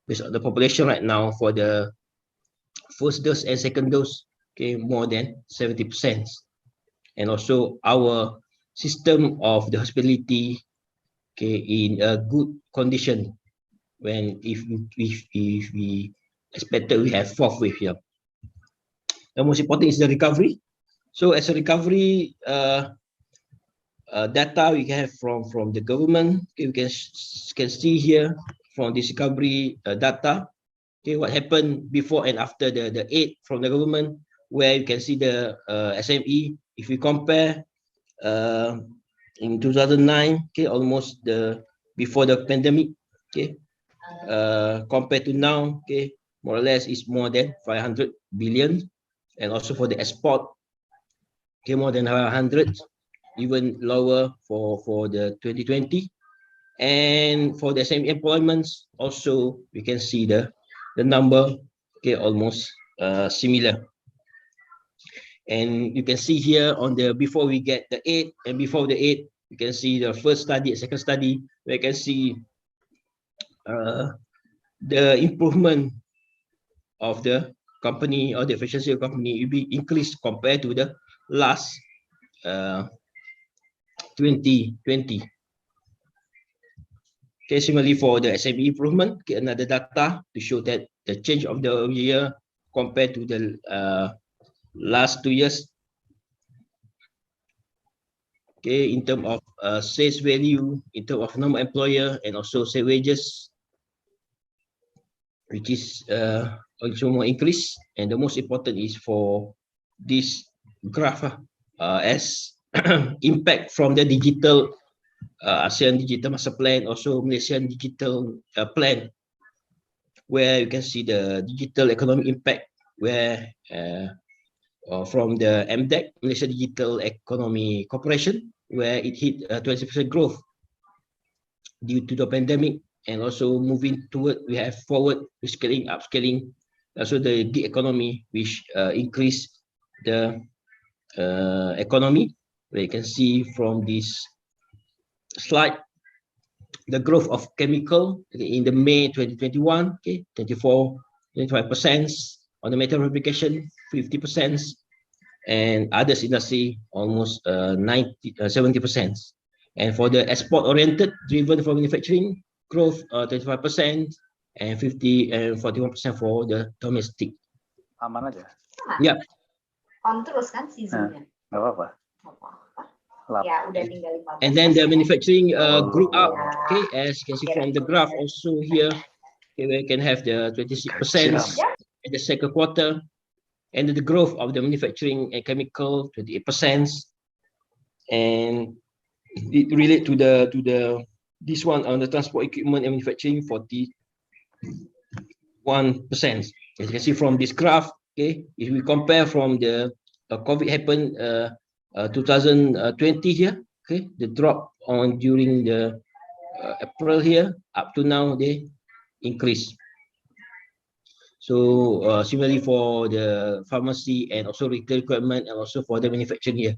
based on the population right now, for the first dose and second dose, okay, more than 70%. And also our system of the hospitality, okay, in a good condition, when if we expected we have fourth wave here. The most important is the recovery. So as a recovery data we can have from the government, okay, we can see here from this recovery data, okay, what happened before and after the aid from the government, where you can see the SME. If we compare in 2009, okay, almost before the pandemic, okay, compared to now, okay, more or less is more than 500 billion. And also for the export, okay, more than 100, even lower for the 2020. And for the same employments, also we can see the number, okay, almost similar. And you can see here on the before we get the aid and before the aid, you can see the first study, second study, where you can see the improvement of the company or the efficiency of company will be increased compared to the last 2020. Okay, similarly for the SME improvement, okay, another data to show that the change of the year compared to the last 2 years. Okay, in terms of sales value, in terms of number of employer, and also say wages, which is also more increase. And the most important is for this graph as impact from the digital ASEAN Digital Master Plan, also Malaysian Digital Plan. where you can see the digital economic impact, where from the MDEC, Malaysia Digital Economy Corporation, where it hit 20% growth due to the pandemic, and also moving toward, we have forward reskilling, upscaling, also the gig economy, which increase the economy, where you can see from this slide the growth of chemical in the May 2021, 25%, on the metal fabrication 50%, and others industry almost 70%. And for the export oriented driven for manufacturing, growth 25%, and 41% for the domestic. Aman aja. Yeah. On terus kan si Zoom-nya? Nggak apa-apa. Ya, udah tinggal 15. And then the manufacturing grew up, as you can see from the graph also here, where you can have the 26% in the second quarter, and the growth of the manufacturing and chemical 28%, and it relate to the this one on the transport equipment and manufacturing 41%. As you can see from this graph, if we compare from the COVID happened 2020 here, the drop on during the April here up to now they increase. So similarly for the pharmacy and also retail equipment and also for the manufacturing here,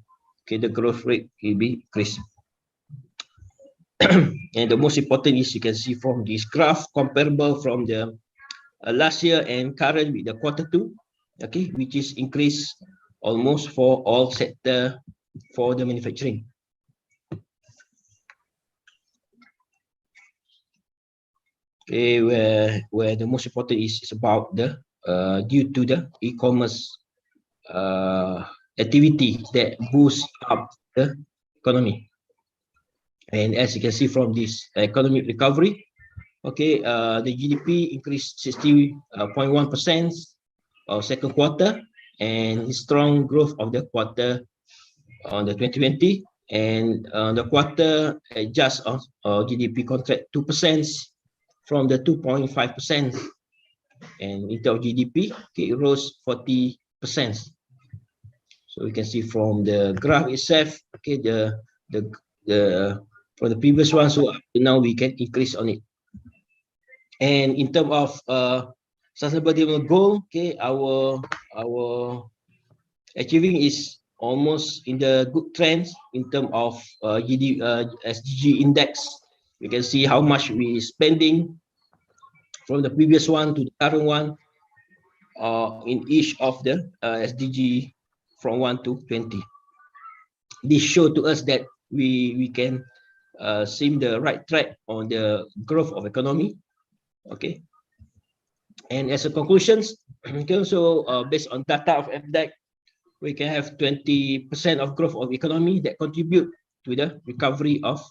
the growth rate will be increased. And the most important is you can see from this graph comparable from the last year and current with the Q2, which is increased almost for all sector for the manufacturing. Where the most important is about the due to the e-commerce activity that boosts up the economy. And as you can see from this economic recovery, the GDP increased 60.1% of second quarter, and strong growth of the quarter on the 2020, and the quarter just GDP contract 2% from the 2.5%, and in terms of GDP, it rose 40%. So you can see from the graph itself, for the previous one, so up to now we can increase on it. And in terms of sustainable development goal, our achieving is almost in the good trends in terms of SDG index. You can see how much we spending from the previous one to the current one in each of the SDG from 1 to 20. This show to us that we can seem the right track on the growth of economy. And as a conclusions, also based on data of FDEC, we can have 20% of growth of economy that contribute to the recovery of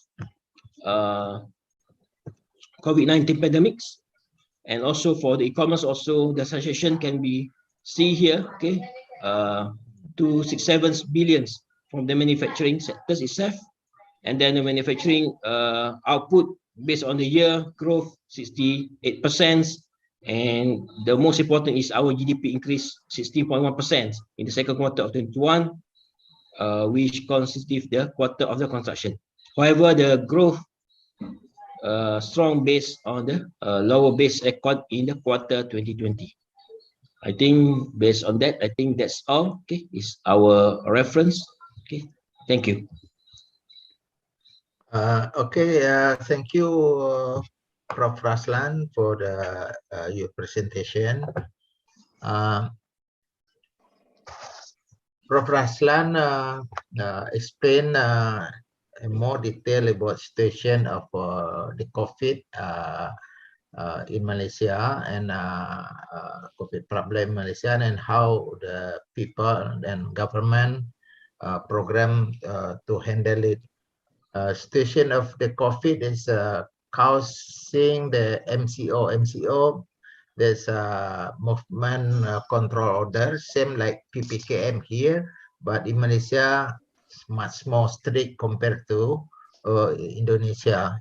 COVID-19 pandemics. And also for the e-commerce, also the association can be see here, 267 billions from the manufacturing sectors itself, and then the manufacturing output based on the year growth 68%, and the most important is our GDP increase 16.1% in the second quarter of 2021, which constitutes the quarter of the construction. However, the growth strong based on the lower base record in the quarter 2020. I think based on that, I think that's all. Is our reference. Thank you. Thank you, Prof. Raslan, for your presentation. Prof. Raslan explained in more detail about situation of the COVID in Malaysia and COVID problem in Malaysia, and how the people and government program to handle it. Situation of the COVID is causing the MCO. There's a movement control order, same like PPKM here, but in Malaysia, it's much more strict compared to Indonesia.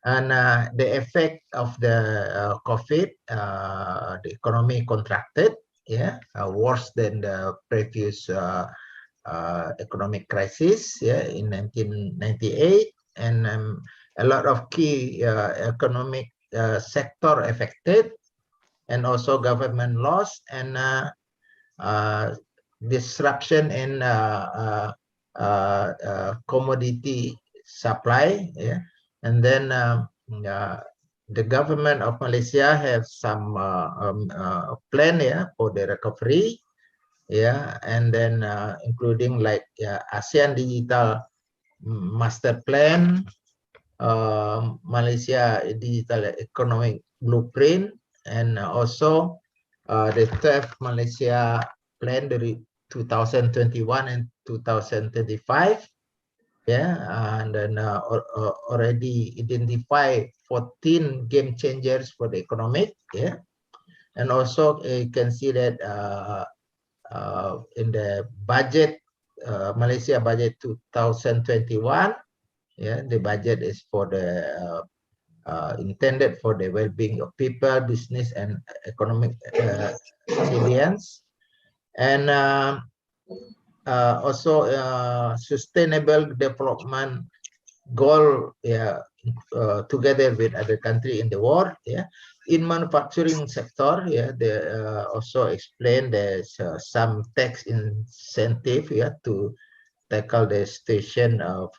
And the effect of the COVID, the economy contracted, worse than the previous economic crisis, in 1998, and a lot of key economic sector affected, and also government loss and disruption in commodity supply, and then the government of Malaysia have some plan for the recovery, and then including like ASEAN Digital Master Plan, Malaysia Digital Economic Blueprint, and also the 12th Malaysia Plan, the 2021 and 2025. And then already identify 14 game changers for the economic. And also you can see that in the budget, Malaysia budget 2021, the budget is for the intended for the well-being of people, business, and economic resilience, and also sustainable development goal, together with other countries in the world. In manufacturing sector, they also explain there's some tax incentive to tackle the situation of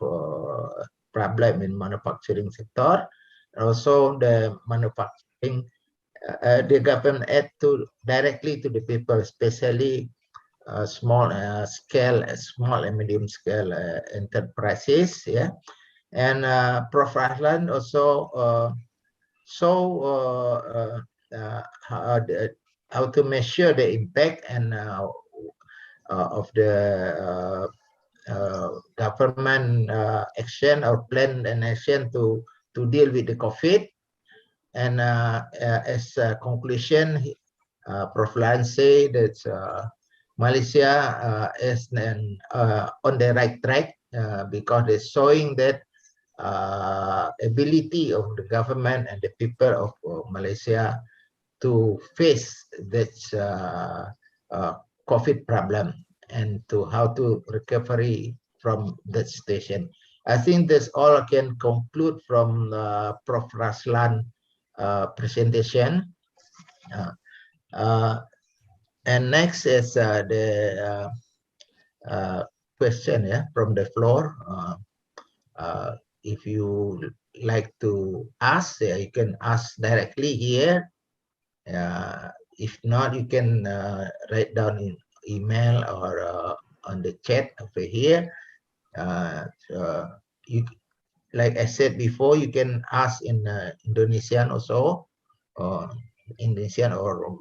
problem in manufacturing sector. Also, the manufacturing, the government add to directly to the people, especially small small and medium scale enterprises. And Prof. Rahlan also how to measure the impact and of the government action or plan and action to deal with the COVID. And as a conclusion, Prof. Lan say that Malaysia is on the right track because they're showing that ability of the government and the people of Malaysia to face this COVID problem and to how to recovery from that station. I think that's all I can conclude from Prof. Raslan presentation. And next is the question from the floor. If you like to ask, you can ask directly here. If not, you can write down in email or on the chat over here. You, like I said before, you can ask in Indonesian also, or Indonesian or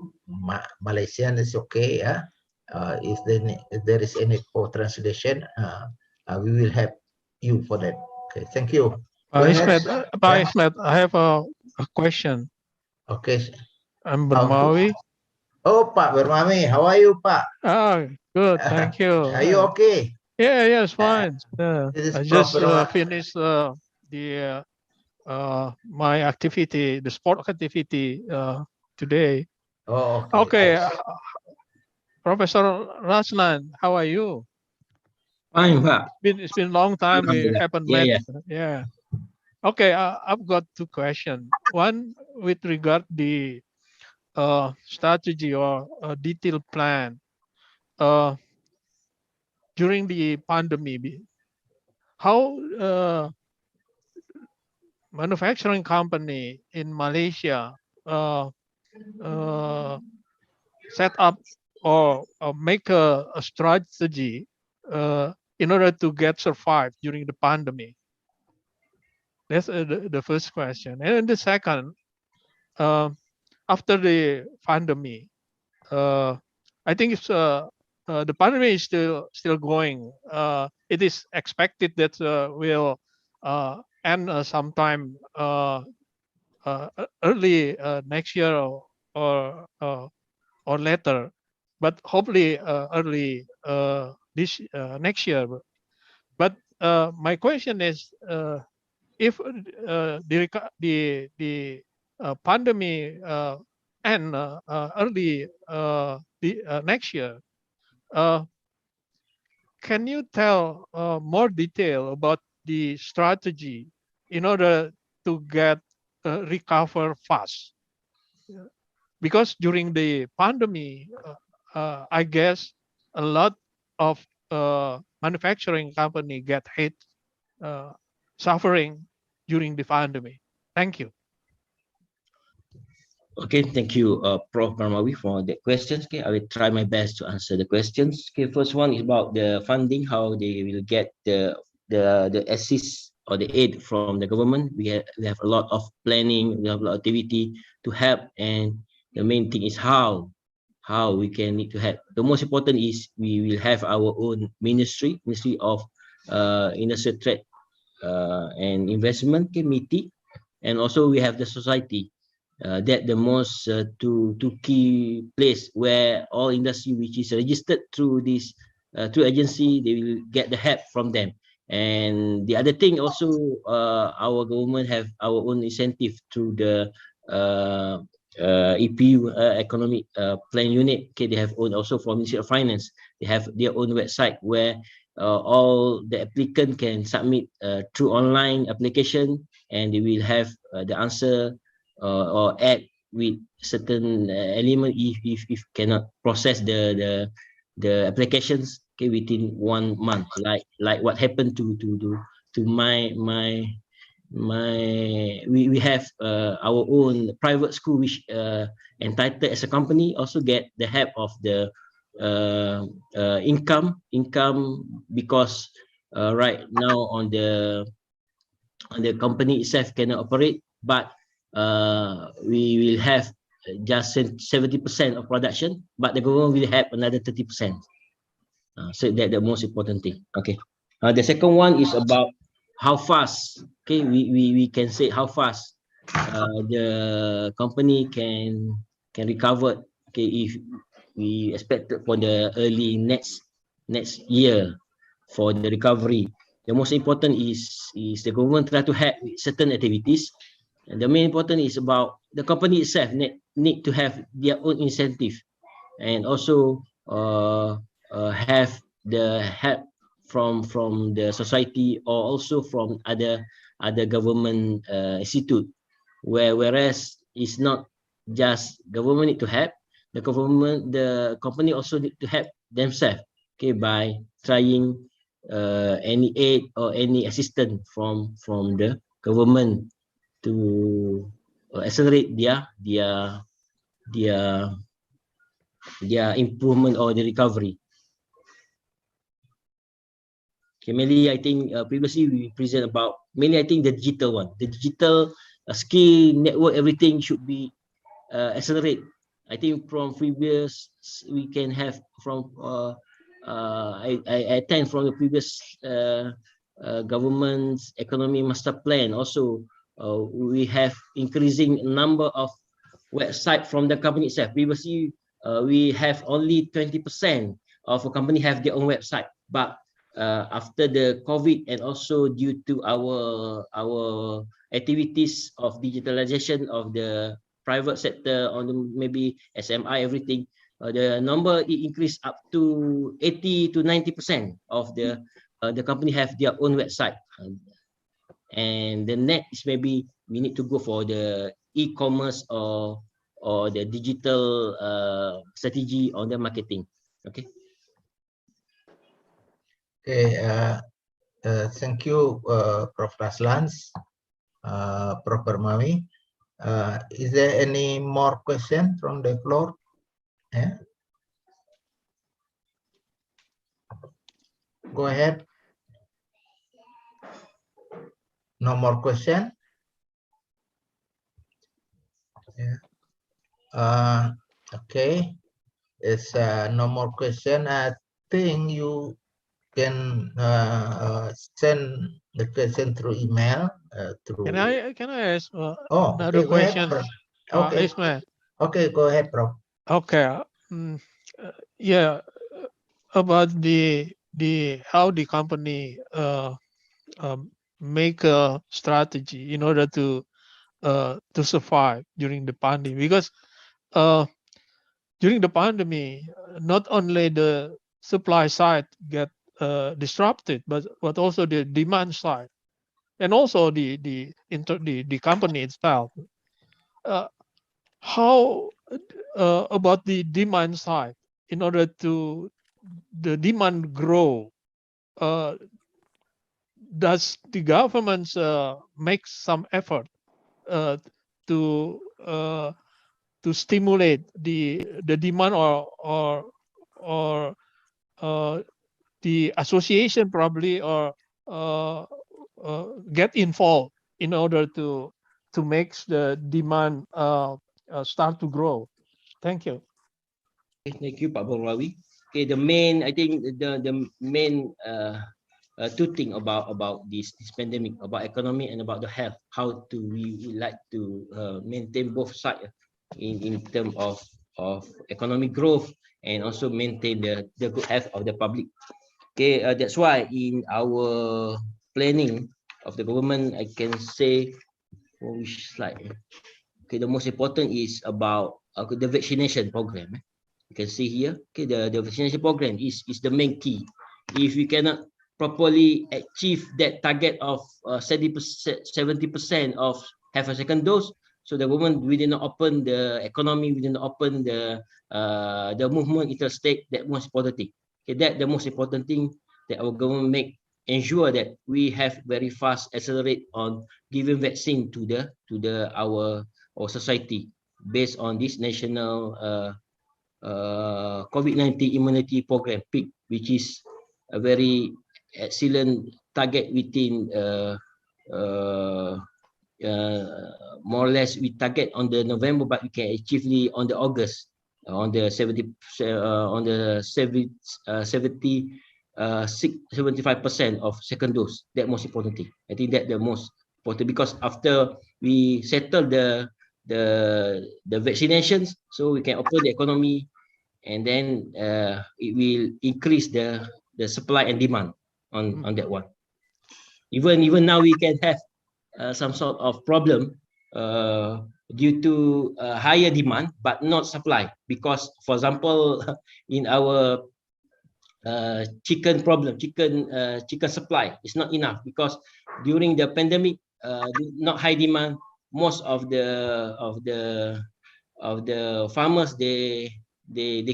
Malaysian is okay. If there is any for translation, we will help you for that. Okay, thank you. Ismet, I have a question. Okay. I'm Bermawi. Oh, Pak Bermawi, how are you, Pak? Oh, good, thank you. Are you okay? Yeah, yes, fine. I just finished my activity, the sport activity today. Oh, okay. Professor Raslan, how are you? Fine, Pak. It's been a long time we haven't met. Yeah. Okay, I've got two questions. One with regard the strategy or detailed plan during the pandemic. How manufacturing company in Malaysia set up or make a strategy in order to get survive during the pandemic? That's the first question. And the second, after the pandemic, I think it's the pandemic is still going. It is expected that will end sometime early next year or later, but hopefully early this next year. But my question is, if the pandemic end early next year, can you tell more detail about the strategy in order to get recover fast? Because during the pandemic, I guess a lot of manufacturing company get hit, suffering during the pandemic. Thank you. Okay, thank you, Prof. Parmawi, for the questions. Okay, I will try my best to answer the questions. Okay, first one is about the funding, how they will get the assist or the aid from the government. We have a lot of planning, we have a lot of activity to help, and the main thing is how we can need to help. The most important is we will have our own ministry of industrial trade and investment committee, and also we have the society. That the most two key place where all industry which is registered through this through agency, they will get the help from them. And the other thing also, our government have our own incentive through the EPU economic plan unit. Okay, they have own also from Ministry of Finance. They have their own website where all the applicant can submit through online application, and they will have the answer or add with certain element if cannot process the applications, okay, within 1 month, like what happened to my we have our own private school which entitled as a company also get the help of the income because right now on the company itself cannot operate, but we will have just 70% of production, but the government will have another 30%. So that the most important thing. Okay. The second one is about how fast. Okay, we can say how fast the company can recover. Okay, if we expect for the early next year for the recovery. The most important is the government try to have certain activities. And the main important is about the company itself need to have their own incentive, and also have the help from the society or also from other government institute. Whereas it's not just government need to help, the company also need to help themselves. Okay, by trying any aid or any assistance from the government to accelerate their improvement or the recovery. Okay, mainly I think previously we present about mainly I think the digital one, the digital skill network, everything should be accelerate. I think from previous we can have from I attend from the previous government's economy master plan. Also, we have increasing number of website from the company itself. Previously, we have only 20% of a company have their own website, but after the COVID and also due to our activities of digitalization of the private sector on the maybe SMI everything, the number increased up to 80 to 90% of the company have their own website. And the next is maybe we need to go for the e-commerce or the digital strategy on the marketing. Okay. Okay. Thank you, Prof. Raslans, Prof. Parmawi. Is there any more question from the floor? Yeah. Go ahead. No more question. Yeah. Okay. It's no more question. I think you can send the question through email. Can I ask okay, another question? Okay. Ismail. Okay, go ahead, Prof. Okay. Yeah, about the how the company make a strategy in order to survive during the pandemic, because during the pandemic, not only the supply side get disrupted, but also the demand side, and also the company itself. How about the demand side? In order to the demand grow, does the government make some effort to stimulate the demand, or the association probably, or get involved in order to make the demand start to grow? Thank you. Thank you, Pak Bonglawi. Okay, the main, I think the main two things about this pandemic, about economy and about the health. How do we like to maintain both sides in terms of economic growth and also maintain the good health of the public. Okay, that's why in our planning of the government, I can say, which slide? Okay, the most important is about the vaccination program. You can see here, okay, the vaccination program is the main key. If we cannot properly achieve that target of 70% of have a second dose, so the government we did not open the economy, we did not open the movement interstate. That most important thing. Okay, that the most important thing that our government make, ensure that we have very fast accelerate on giving vaccine to our society based on this national COVID-19 immunity program PIC, which is a very excellent target within more or less we target on the November, but we can achieve on the August on the 75% of second dose. That most important thing. I think that the most important, because after we settle the vaccinations, so we can open the economy, and then it will increase the supply and demand on that one. Even now we can have some sort of problem due to higher demand but not supply, because for example in our chicken supply is not enough, because during the pandemic not high demand, most of the farmers they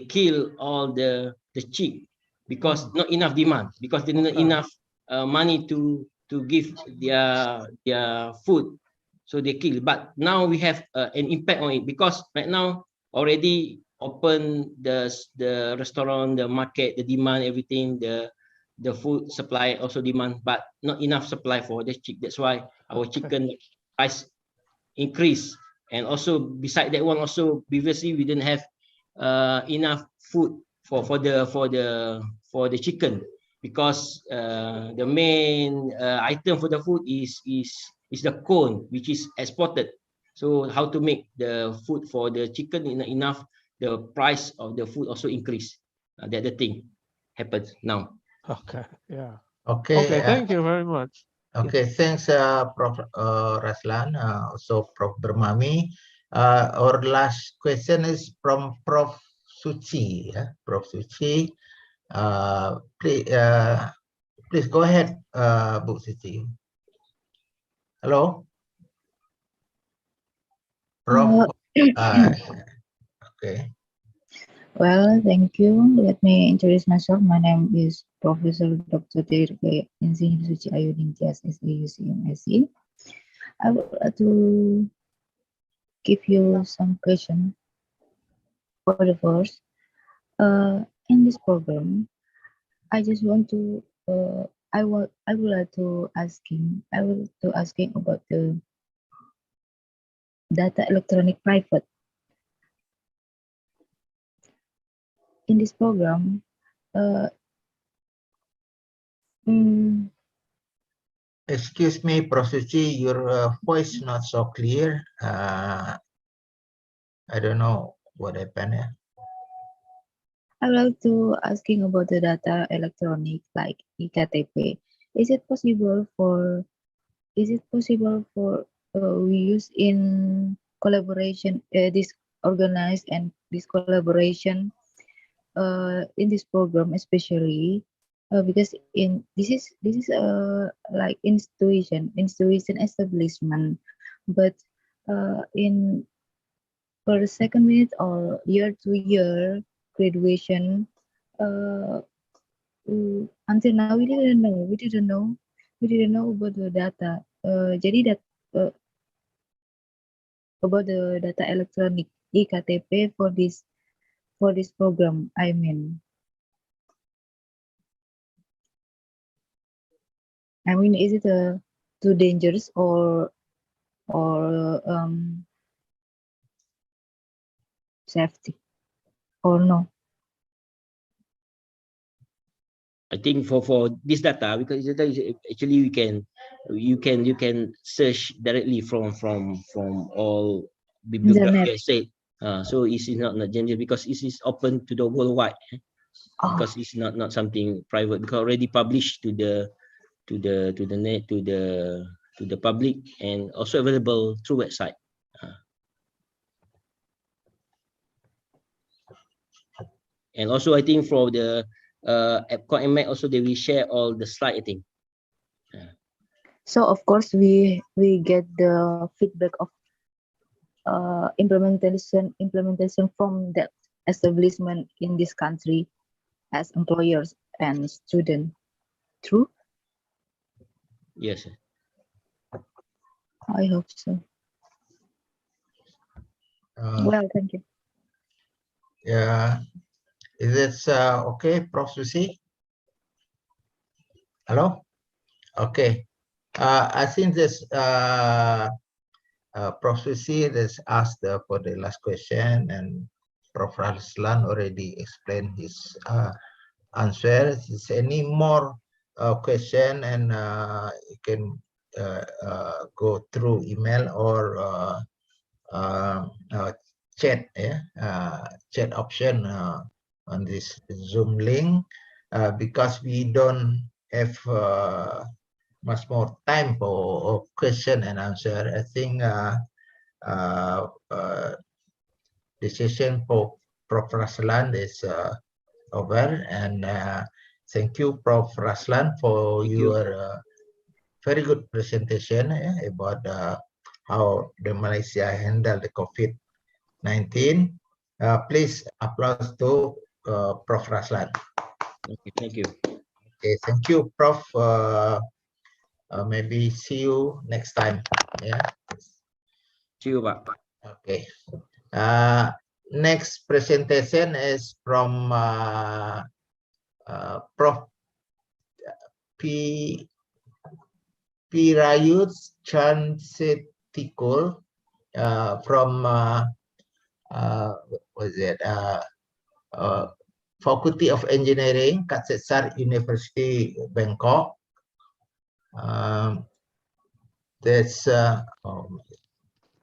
kill all the chick, because not enough demand, because they not enough money to give their food, so they kill. But now we have an impact on it, because right now already open the restaurant, the market, the demand, everything, the food supply also demand, but not enough supply for the chick. That's why our chicken price increase. And also beside that one, also previously we didn't have enough food for the chicken, because the main item for the food is the corn, which is exported. So how to make the food for the chicken enough, the price of the food also increase. That the thing happens now. Okay, yeah. Okay. Thank you very much. Okay, thanks, Prof. Raslan, also Prof. Bermami. Our last question is from Prof. Suci. Prof. Suci, please go ahead, Bu Suci. Hello, Prof. Okay. Well, thank you. Let me introduce myself. My name is Professor Dr. Dirga Insinyur Suci Ayudin Tias SAUCMSC. I would like to give you some question. For the first, in this program, I just want to I would like to asking about the data electronic private. In this program, Excuse me, Prof. Suci, your voice not so clear. I don't know what happened. I would like to asking about the data electronic like eKTP. Is it possible for is it possible for we use in collaboration this organized and this collaboration in this program especially because in this is like institution establishment, but in for the second minute or year to year graduation, until now we didn't know about the data. Jadi that about the data electronic IKTP for this program. I mean, is it too dangerous or safety or no? I think for this data, because data is actually you can search directly from all bibliography I said. So it's not dangerous because it is open to the worldwide. Because it's not something private, because already published to the net, to the public, and also available through website. And also I think for the APCOMS-iMEC also they will share all the slide, I think. So of course we get the feedback of implementation from that establishment in this country as employers and students. True? Yes. I hope so. Well, thank you. Yeah. Is it okay, Prof. Susi? Hello? Okay. I think this Prof. Susi has asked for the last question, and Prof. Raslan already explained his answer. Is any more question, and you can go through email or chat, chat option on this Zoom link, because we don't have much more time for question and answer. I think the session for Prof. Raslan is over, and thank you, Prof. Raslan, for your very good presentation about how the Malaysia handled the COVID-19. Please applause to Prof. Raslan. Okay, thank you. Okay, thank you, Prof. Maybe see you next time. Yeah. See you, Pak. Okay. Next presentation is from Prof. Pirayut Chansetikul from what is it? Faculty of Engineering, Katsetsar University, Bangkok. This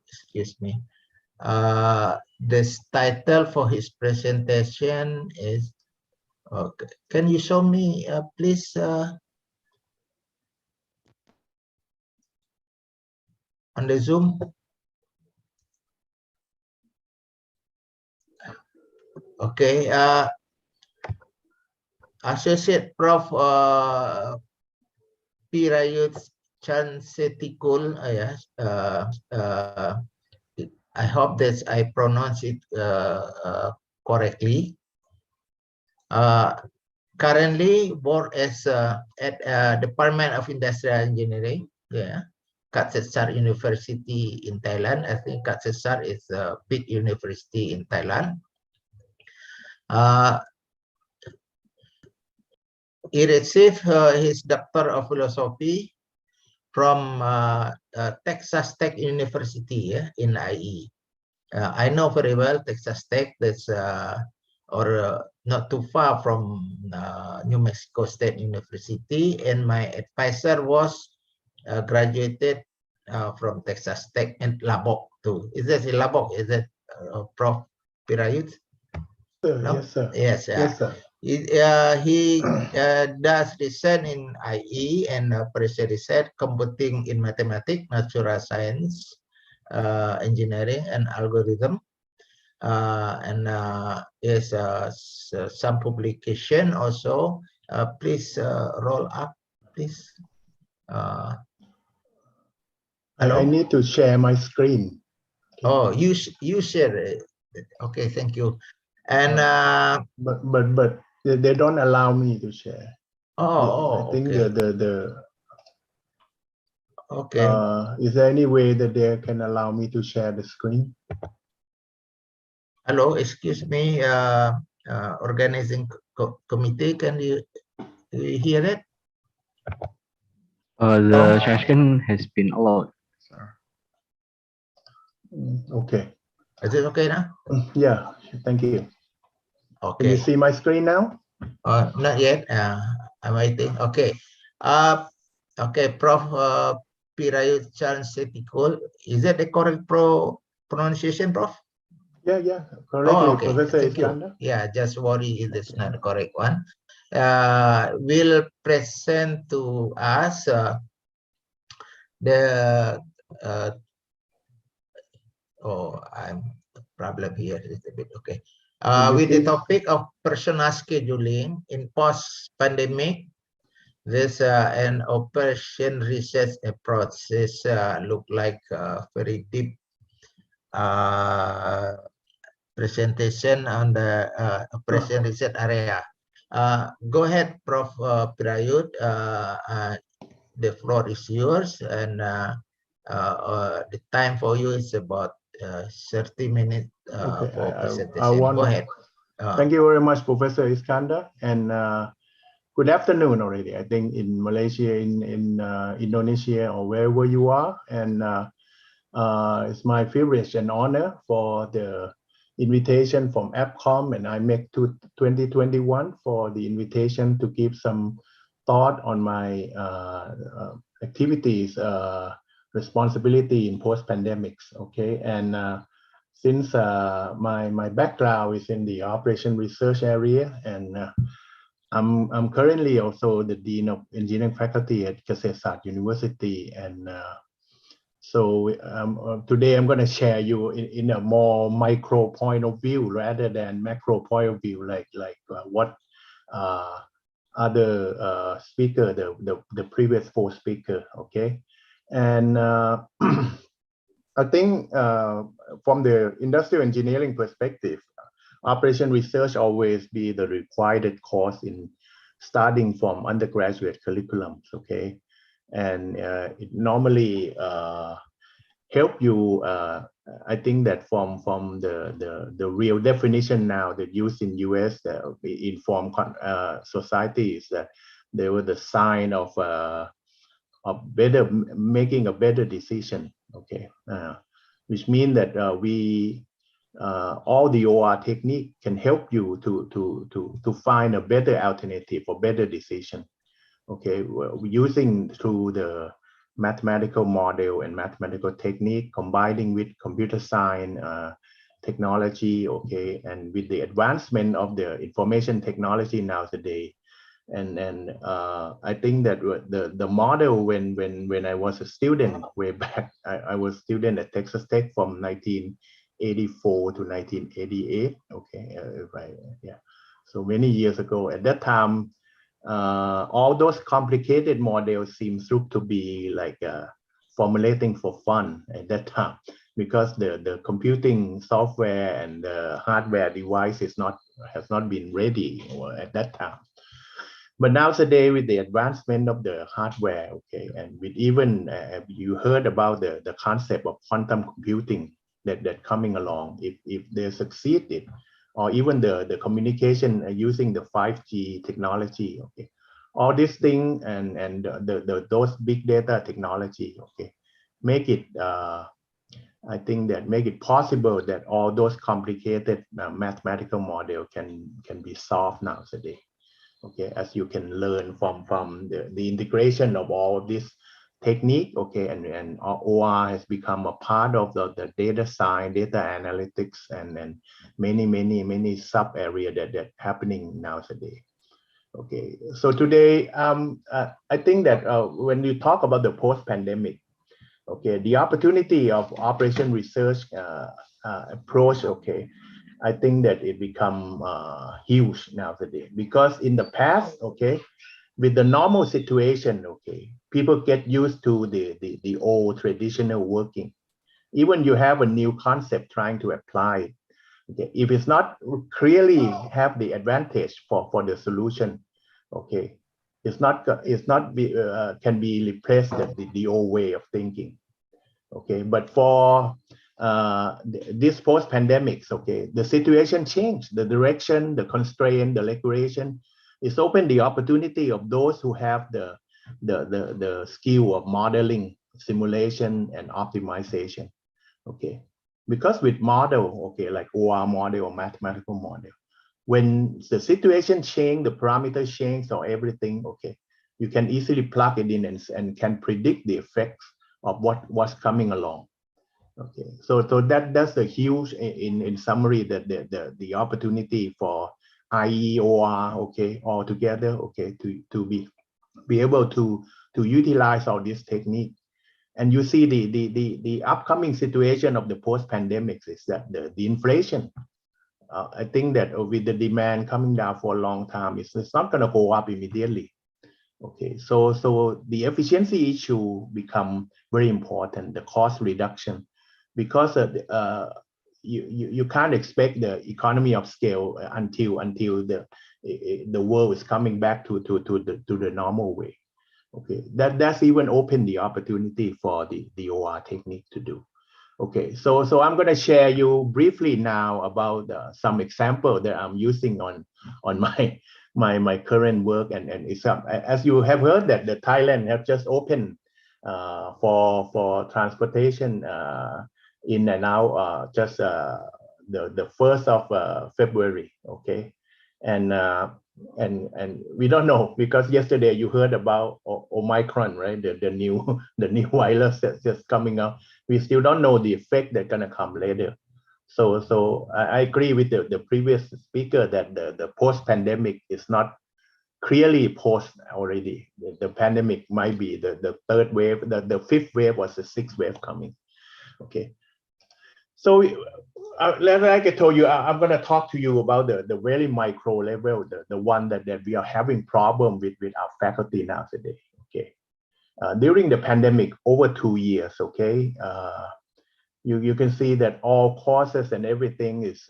excuse me. This title for his presentation is. Okay. Can you show me, please? On the Zoom. Okay. Associate Prof. Pirayut Chansetikul. Yes. I hope that I pronounce it correctly. Currently work as at Department of Industrial Engineering. Yeah. Katsetsar University in Thailand. I think Katsetsar is a big university in Thailand. He received his Doctor of Philosophy from Texas Tech University, in IE. I know very well Texas Tech. That's not too far from New Mexico State University, and my advisor was graduated from Texas Tech and Lubbock too. Is that Lubbock? Is that Prof. Pirayut? No? Yes, sir. Yes, Yes, sir. He does research in IE and appraisal research, computing in mathematics, natural science, engineering, and algorithm. And is some publication also. Please roll up, please. Hello? I need to share my screen. Oh, you share it. Okay, thank you. And But they don't allow me to share. I think okay. Okay. Is there any way that they can allow me to share the screen? Hello, excuse me, organizing committee, can you hear it? The session has been allowed, sir. Okay. Is it okay now? Yeah, thank you. Okay. Can you see my screen now? Not yet. I'm waiting. Okay. Okay, Prof. Pirayu Chansetikul. Is that the correct pronunciation, Prof? Yeah, correctly, Oh, okay. Professor Thank you. Iskandar. Yeah, just worry if it's not the correct one. Will present to us the I'm problem here a little bit. Okay. With the topic of personal scheduling in post-pandemic, this an operation research approach is look like very deep presentation on the operation research area. Go ahead, Prof. Pirayut. The floor is yours, and the time for you is about 30 minutes for presentation. Go ahead. Thank you very much, Professor Iskandar, and good afternoon already. I think in Malaysia, in Indonesia, or wherever you are, and it's my privilege and honor for the invitation from APCOM and IMEC 2021 for the invitation to give some thought on my activities, responsibility in post-pandemics. Okay, and since my background is in the operation research area, and I'm currently also the Dean of Engineering Faculty at Kasetsart University, and so today I'm going to share you in a more micro point of view rather than macro point of view, like what other speaker, the previous 4 speaker. Okay, and I think from the industrial engineering perspective, operation research always be the required course in starting from undergraduate curriculums. Okay, and it normally help you. I think that from the real definition now that used in US informed societies, that they were the sign of better making a better decision. Okay, which means that all the OR technique can help you to find a better alternative or better decision. Okay, using through the mathematical model and mathematical technique, combining with computer science technology. Okay, and with the advancement of the information technology nowadays, and I think that the model when I was a student way back, I was a student at Texas Tech from 1984 to 1988. Okay, so many years ago. At that time, all those complicated models seems to be like formulating for fun at that time, because the computing software and the hardware device has not been ready at that time. But now today, with the advancement of the hardware, okay, and with even you heard about the concept of quantum computing that coming along, if they succeeded, or even the communication using the 5G technology. Okay, all these things and those big data technology. Okay, make it. I think that make it possible that all those complicated mathematical model can be solved nowadays. Okay, as you can learn from the integration of all this technique, okay, and OR has become a part of the data science, data analytics, and many sub area that happening nowadays. Okay, so today I think that when you talk about the post-pandemic, okay, the opportunity of operation research approach, okay, I think that it become huge nowadays, because in the past, okay, with the normal situation, okay, people get used to the old traditional working. Even you have a new concept trying to apply it, okay, if it's not clearly have the advantage for the solution, okay, it's not can be replaced the old way of thinking. Okay, but for this post-pandemics, okay, the situation changed, the direction, the constraint, the regulation is open the opportunity of those who have the skill of modeling, simulation, and optimization. Okay, because with model, okay, like OR model or mathematical model, when the situation change, the parameters change or everything, okay, you can easily plug it in and can predict the effects of what's coming along. Okay, so that's a huge, in summary, that the opportunity for IEOR, okay, all together, okay, to be able to utilize all this technique. And you see the upcoming situation of the post-pandemics is that the inflation, I think that with the demand coming down for a long time, it's not going to go up immediately. Okay, so the efficiency issue become very important, the cost reduction, because you can't expect the economy of scale until the world is coming back to the normal way. Okay, that's even open the opportunity for the OR technique to do. Okay, so I'm going to share you briefly now about some example that I'm using on my current work, and it's as you have heard that the Thailand have just opened for transportation in and out just the 1st of February. Okay, and we don't know, because yesterday you heard about Omicron, right? The new virus that's just coming out. We still don't know the effect that's gonna come later. So I agree with the previous speaker that the post-pandemic is not clearly post already. The pandemic might be the third wave, the fifth wave, was the sixth wave coming. Okay. So like I told you, I'm going to talk to you about the very micro level, the one that we are having problem with our faculty now today. Okay, during the pandemic, over 2 years. Okay, you can see that all courses and everything is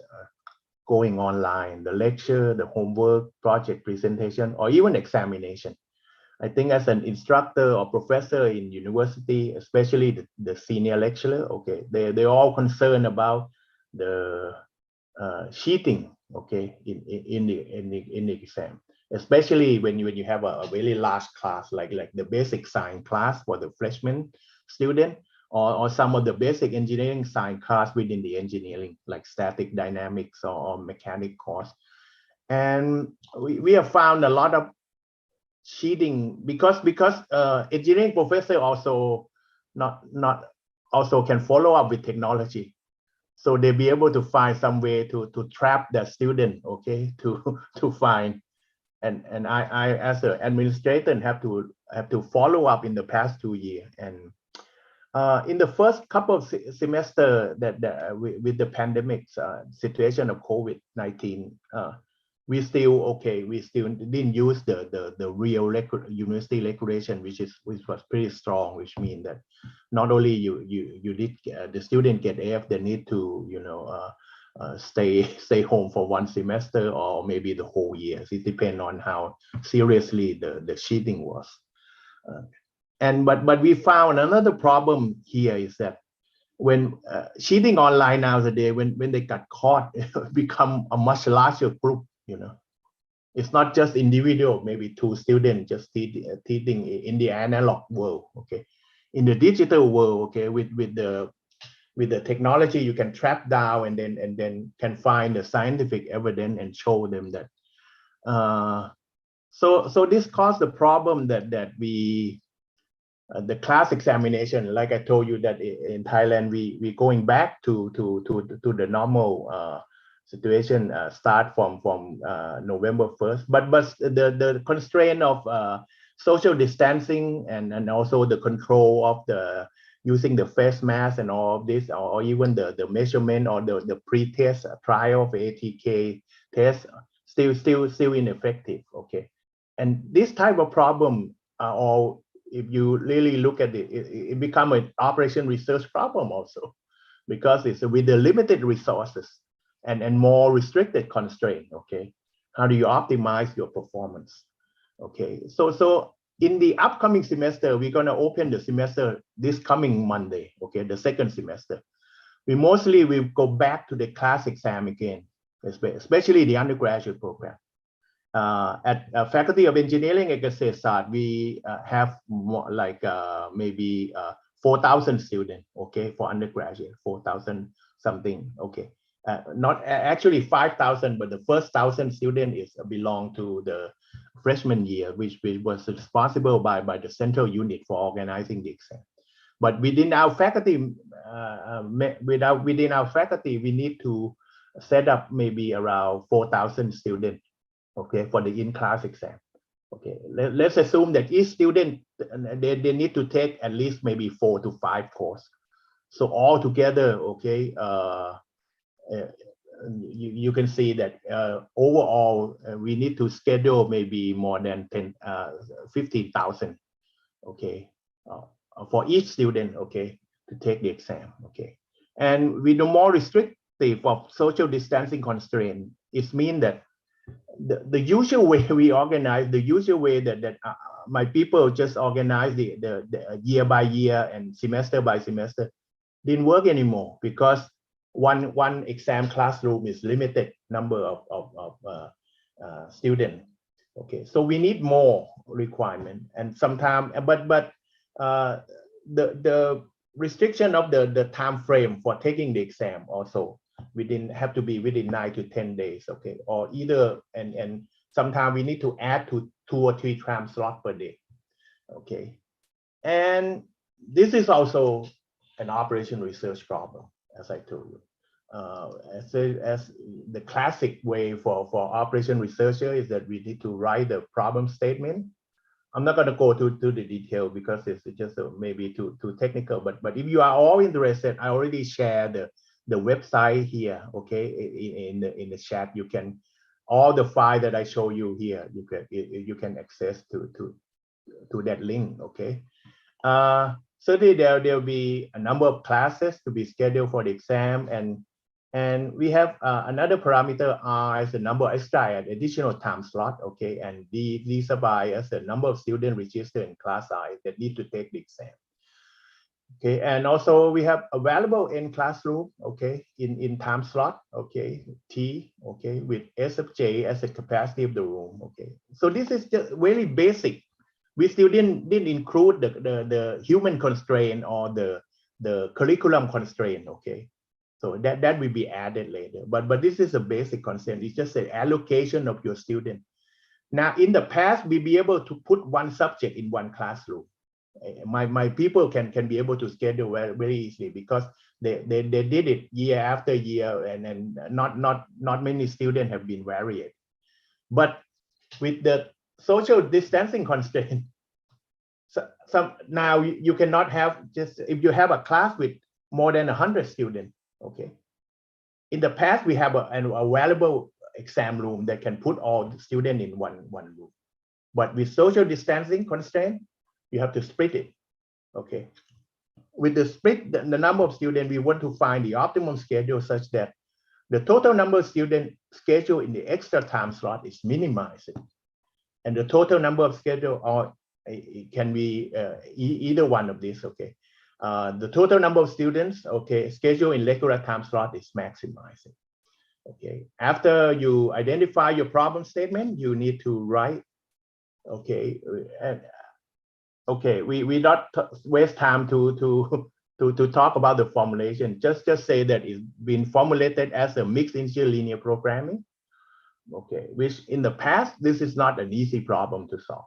going online. The lecture, the homework, project presentation, or even examination. I think as an instructor or professor in university, especially the senior lecturer, okay, they're all concerned about the cheating, okay, in the exam, especially when you have a very large class like the basic science class for the freshman student, or some of the basic engineering science class within the engineering, like static dynamics or mechanic course. And we have found a lot of cheating because engineering professor also not also can follow up with technology, so they'll be able to find some way to trap the student, okay, to find, and I as an administrator have to follow up in the past 2 years. And in the first couple of semester that with the pandemic situation of COVID-19, we still didn't use the real university regulation, which was pretty strong, which means that not only you did the student get AF, they need to stay home for 1 semester or maybe the whole year. It depends on how seriously the cheating was. But we found another problem here is that when cheating online nowadays, when they got caught, it become a much larger group. It's not just individual, maybe 2 students just teaching in the analog world. Okay, in the digital world, okay, with the technology, you can trap down and then can find the scientific evidence and show them that. So this caused the problem that we the class examination, like I told you that in Thailand, we going back to the normal situation, start from November 1st. But the constraint of social distancing and also the control of the using the face mask and all of this, or even the measurement or the pre-test trial of ATK test still ineffective. Okay, and this type of problem are all, if you really look at it, it become an operation research problem also, because it's with the limited resources and more restricted constraint. Okay, how do you optimize your performance? Okay, so in the upcoming semester, we're going to open the semester this coming Monday. Okay, the second semester. We mostly will go back to the class exam again, especially the undergraduate program. At Faculty of Engineering and Gesesat, we have more like maybe 4,000 students, okay, for undergraduate, 4,000 something, okay. Not actually 5,000, but the first 1,000 students belong to the freshman year, which was responsible by the central unit for organizing the exam. But within our faculty, we need to set up maybe around 4,000 students, okay, for the in-class exam. Okay, let's assume that each student, they need to take at least maybe 4 to 5 courses. So all together, okay, you can see that overall we need to schedule maybe more than 15,000, okay, for each student, okay, to take the exam. Okay, and with the more restrictive of social distancing constraint, it means that the usual way we organize, the usual way that my people just organize the year by year and semester by semester didn't work anymore, because one exam classroom is limited number of students. Okay, so we need more requirement, and sometimes, but the restriction of the time frame for taking the exam also have to be within 9 to 10 days. Okay, or either, and sometimes we need to add to 2 or 3 time slots per day. Okay, and this is also an operation research problem, as I told you. As the classic way for operation researcher is that we need to write the problem statement. I'm not going to go to the detail because it's just maybe too technical, but if you are all interested, I already shared the website here, okay, in the chat. You can, all the file that I show you here, you can access to that link. Okay, certainly there will be a number of classes to be scheduled for the exam, and we have another parameter R as the number of extra additional time slot. Okay, and these are by as the number of students registered in class I that need to take the exam. Okay, and also we have available in classroom, okay, in time slot, okay, T, okay, with S of J as the capacity of the room. Okay, so this is just really basic. We still didn't include the human constraint or the curriculum constraint. Okay, so that will be added later, but this is a basic constraint. It's just an allocation of your student. Now in the past, we be able to put one subject in one classroom. My people can be able to schedule very easily, because they did it year after year, and not many students have been varied. But with the social distancing constraint, now you cannot have, just if you have a class with more than 100 students. Okay, in the past we have an available exam room that can put all the students in one room, but with social distancing constraint, you have to split it. Okay, with the split the number of students, we want to find the optimum schedule such that the total number of students scheduled in the extra time slot is minimized, and the total number of schedule, or it can be either one of these. Okay, the total number of students, okay, scheduled in regular time slot is maximized. Okay, after you identify your problem statement, you need to write. Okay, okay, we not waste time to talk about the formulation. Just say that it's been formulated as a mixed integer linear programming. Okay, which in the past, this is not an easy problem to solve.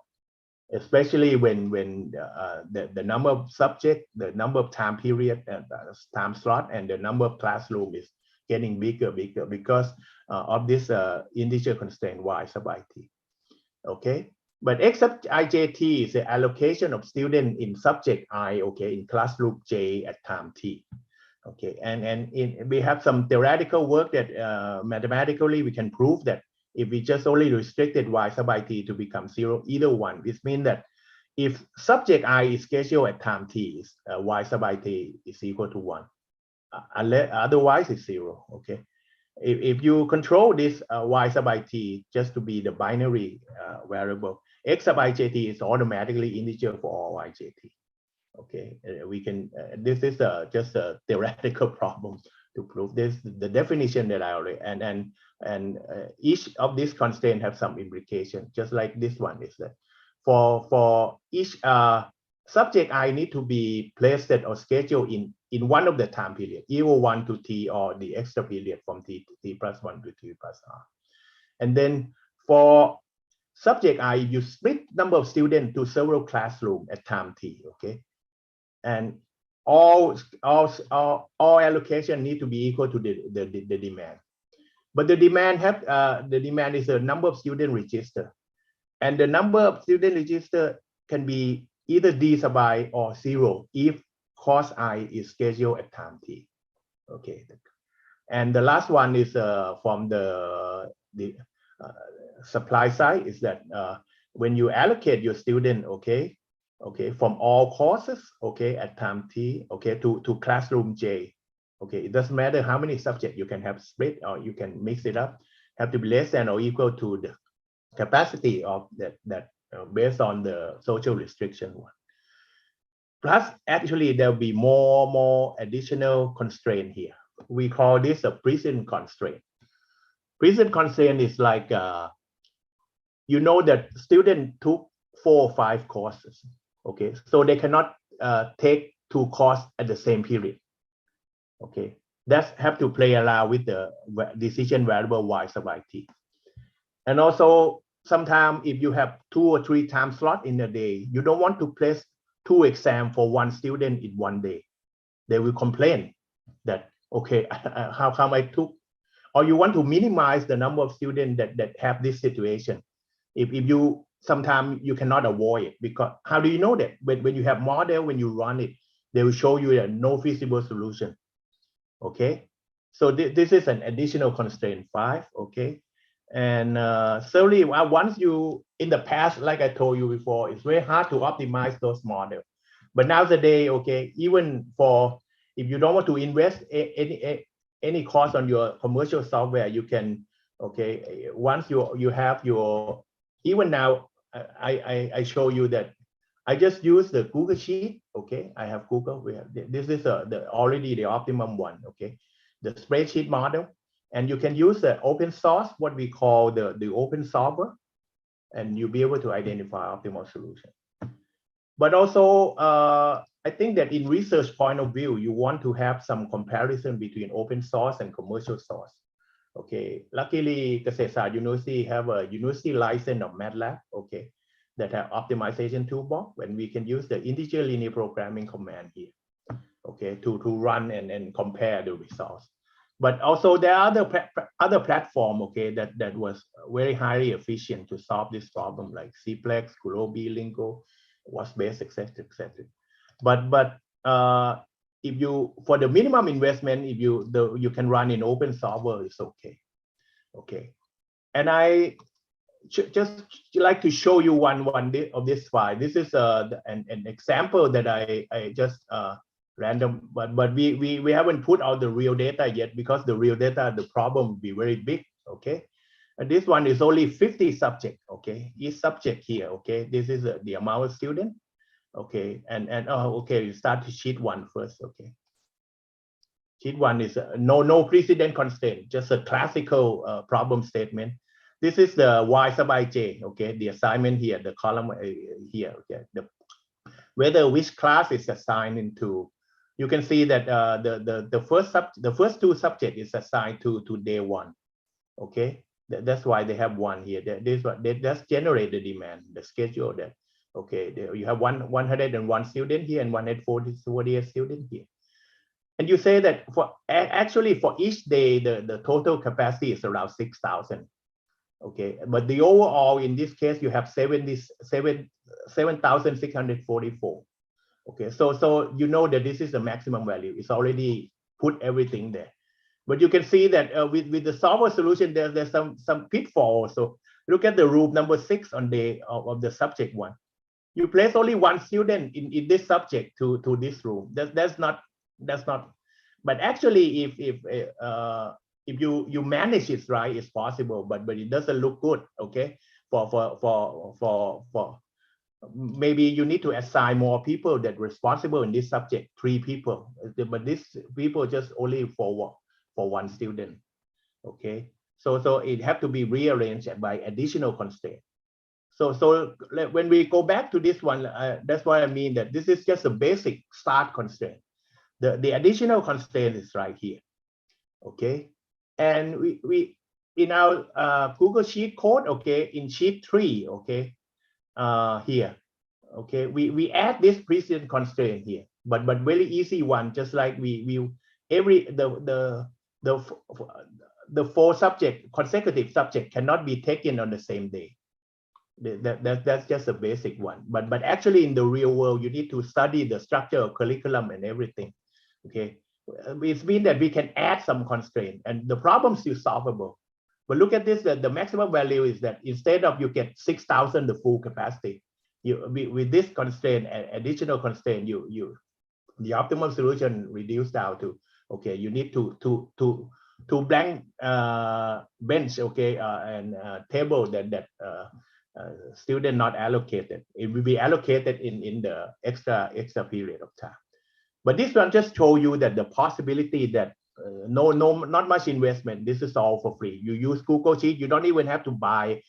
especially when the number of subject, the number of time period and time slot, and the number of classroom is getting bigger because of this integer constraint y sub I t. Okay, but x sub ijt is the allocation of student in subject I, okay, in classroom j at time t. Okay, and we have some theoretical work that mathematically we can prove that if we just only restricted y sub I t to become 0, either one, it means that if subject I is scheduled at time t, y sub I t is equal to 1. Unless otherwise it's 0. Okay, if you control this y sub I t just to be the binary variable, x sub ijt is automatically integer for all ijt. Okay, we can. This is just a theoretical problem to prove this. The definition that I already and each of these constraints have some implication. Just like this one is that for each subject I need to be placed or scheduled in one of the time period, either 1 to t or the extra period from t to t plus 1 to t plus r. And then for subject I, you split number of students to several classrooms at time t. Okay. And all allocation need to be equal to the demand, but the demand is the number of student register, and the number of student register can be either d sub I or 0 if cost I is scheduled at time t. Okay, and the last one is from the supply side is that when you allocate your student, okay, from all courses, okay, at time t, okay, to classroom j, okay, it doesn't matter how many subjects you can have split or you can mix it up, have to be less than or equal to the capacity of that based on the social restriction one. Plus, actually, there will be more additional constraint here. We call this a prison constraint. Prison constraint is like you know that student took 4 or 5 courses. Okay, so they cannot take 2 courses at the same period. Okay, that's have to play around with the decision variable y sub I t. And also, sometimes if you have 2 or 3 time slots in a day, you don't want to place 2 exams for 1 student in 1 day. They will complain that, okay, how come I took, or you want to minimize the number of students that have this situation. If you, sometimes you cannot avoid it, because how do you know that? When you have model, when you run it, they will show you a no feasible solution. Okay, so this is an additional constraint 5. Okay, and thirdly, once you, in the past, like I told you before, it's very hard to optimize those models. But nowadays, okay, even for, if you don't want to invest any cost on your commercial software, you can, okay, once you have your, even now, I show you that I just use the Google Sheet. Okay, I have Google. We have, this is already the optimum one. Okay, the spreadsheet model, and you can use the open source, what we call the open solver, and you'll be able to identify optimal solution. But also, I think that in research point of view, you want to have some comparison between open source and commercial source. Okay, luckily, Kasetsart University have a university license of MATLAB, okay, that have optimization toolbox, when we can use the integer linear programming command here, okay, to run and compare the results. But also there are other platform, okay, that was very highly efficient to solve this problem, like Cplex, Gurobi, Lingo, WASBase, etc., etc. But if you, for the minimum investment, if you can run in open solver, it's okay. Okay, and I just like to show you one of this file. This is an example that I just random, but we haven't put out the real data yet, because the real data, the problem will be very big. Okay, and this one is only 50 subjects. Okay, each subject here. Okay, this is the amount of student. Okay, and okay, you start to sheet 1 first. Okay, sheet 1 is no precedent constraint, just a classical problem statement. This is the y sub ij. Okay, the assignment here, the column here. Okay, whether which class is assigned into. You can see that the first 2 subjects is assigned to day 1. Okay, that's why they have 1 here. This what they just generate the demand, the schedule that. Okay, you have 101 student here and 148 student here. And you say that for actually for each day, the total capacity is around 6,000. Okay, but the overall in this case, you have 7,644. Okay, so you know that this is the maximum value. It's already put everything there. But you can see that with the solver solution, there's some pitfall. So look at the rule number 6 on of the subject one. You place only one student in this subject to this room. That's not. But actually, if you manage it right, it's possible. But it doesn't look good. Okay, for maybe you need to assign more people that responsible in this subject, 3 people. But these people just only for one student. Okay, so it have to be rearranged by additional constraint. So when we go back to this one, that's what I mean, that this is just a basic start constraint. The additional constraint is right here. Okay, and we in our Google Sheet code, okay, in sheet 3, okay, here, okay, we add this precedent constraint here, but very easy one, just like the 4 subject consecutive subject cannot be taken on the same day. That's just a basic one, but actually in the real world you need to study the structure of curriculum and everything. Okay, it means that we can add some constraint and the problem is still solvable. But look at this, that the maximum value is that instead of you get 6,000 the full capacity, with this constraint, additional constraint, the optimal solution reduced down to, okay, you need to blank bench, okay, and table that student not allocated. It will be allocated in the extra period of time. But this one just show you that the possibility that not much investment. This is all for free. You use Google Sheet. You don't even have to buy